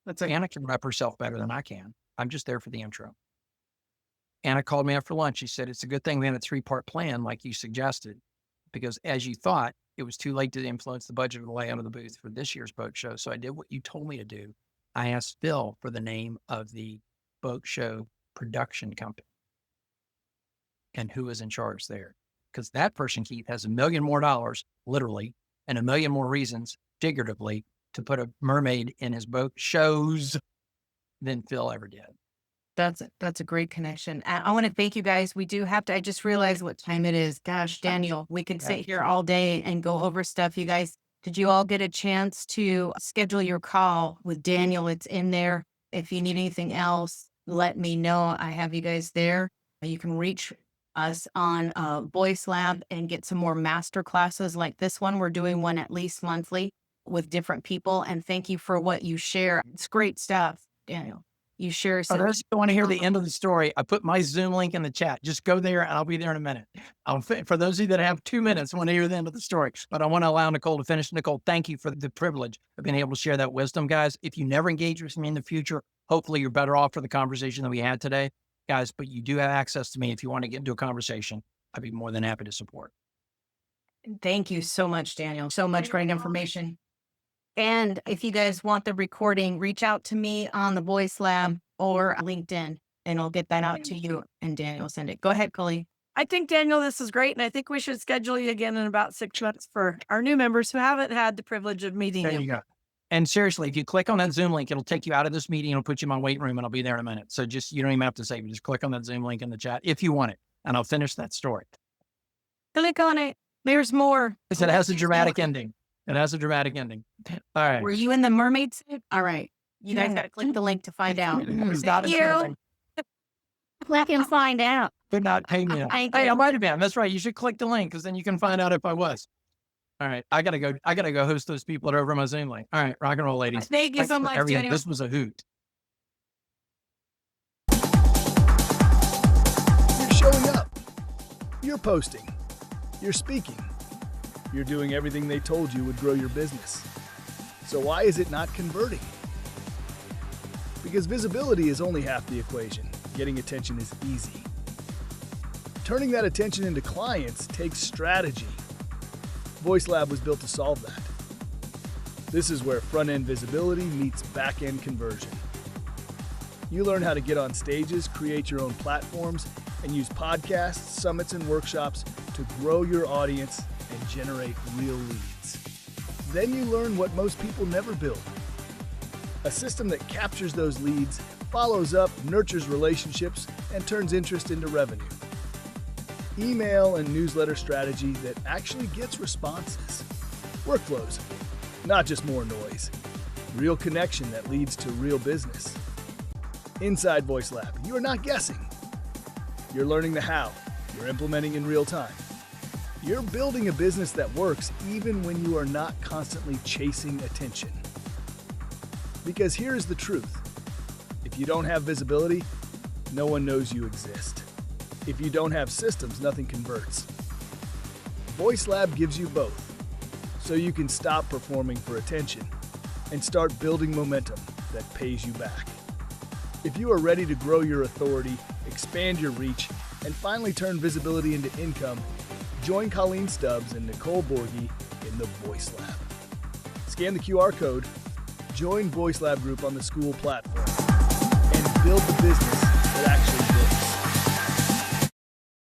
S3: Let's say Anna can rep herself better than I can. I'm just there for the intro. Anna called me after lunch. She said, it's a good thing we had a 3-part plan like you suggested, because as you thought, it was too late to influence the budget or the layout of the booth for this year's boat show. So I did what you told me to do. I asked Phil for the name of the boat show production company and who is in charge there. Because that person, Keith, has $1 million more, literally, and 1 million more reasons, figuratively, to put a mermaid in his boat shows than Phil ever did.
S2: That's a great connection. I want to thank you guys. We do have to, I just realized what time it is. Gosh, Daniel, we could sit here all day and go over stuff. You guys, did you all get a chance to schedule your call with Daniel? It's in there. If you need anything else, let me know. I have you guys there. You can reach us on Voice Lab and get some more master classes like this one. We're doing one at least monthly with different people. And thank you for what you share. It's great stuff, Daniel. You share
S3: For those who want to hear the end of the story, I put my Zoom link in the chat. Just go there and I'll be there in a minute. For those of you that have 2 minutes, want to hear the end of the story, but I want to allow Nicole to finish. Nicole, thank you for the privilege of being able to share that wisdom, guys. If you never engage with me in the future, hopefully you're better off for the conversation that we had today, guys, but you do have access to me if you want to get into a conversation. I'd be more than happy to support.
S2: Thank you so much, Daniel. So much great information. And if you guys want the recording, reach out to me on the Voice Lab or LinkedIn, and I'll get that out to you and Daniel send it. Go ahead, Colleen.
S5: I think, Daniel, this is great. And I think we should schedule you again in about 6 months for our new members who haven't had the privilege of meeting
S3: There
S5: you.
S3: you go. And seriously, if you click on that Zoom link, it'll take you out of this meeting. It'll put you in my waiting room and I'll be there in a minute. So just, you don't even have to save it. Just click on that Zoom link in the chat if you want it. And I'll finish that story.
S2: Click on it. There's more.
S3: It has a dramatic ending. It has a dramatic ending. All right.
S2: Were you in the mermaid suit? All right. You guys got to click the link to find out.
S3: It's not
S2: you. Click and find out.
S3: They're not paying me. Hey, I might have been. That's right. You should click the link because then you can find out if I was. All right. I gotta go host those people that are over my Zoom link. All right. Rock and roll, ladies.
S2: Thank you so much, Daniel.
S3: This was a hoot.
S1: You're showing up. You're posting. You're speaking. You're doing everything they told you would grow your business. So why is it not converting? Because visibility is only half the equation. Getting attention is easy. Turning that attention into clients takes strategy. Voice Lab was built to solve that. This is where front-end visibility meets back-end conversion. You learn how to get on stages, create your own platforms, and use podcasts, summits, and workshops to grow your audience and generate real leads. Then you learn what most people never build. A system that captures those leads, follows up, nurtures relationships, and turns interest into revenue. Email and newsletter strategy that actually gets responses. Workflows, not just more noise. Real connection that leads to real business. Inside Voice Lab, you are not guessing. You're learning the how. You're implementing in real time. You're building a business that works even when you are not constantly chasing attention. Because here's the truth. If you don't have visibility, no one knows you exist. If you don't have systems, nothing converts. Voice Lab gives you both, so you can stop performing for attention and start building momentum that pays you back. If you are ready to grow your authority, expand your reach, and finally turn visibility into income, join Colleen Stubbs and Nicole Borghi in the Voice Lab. Scan the QR code, join Voice Lab group on the school platform, and build the business that actually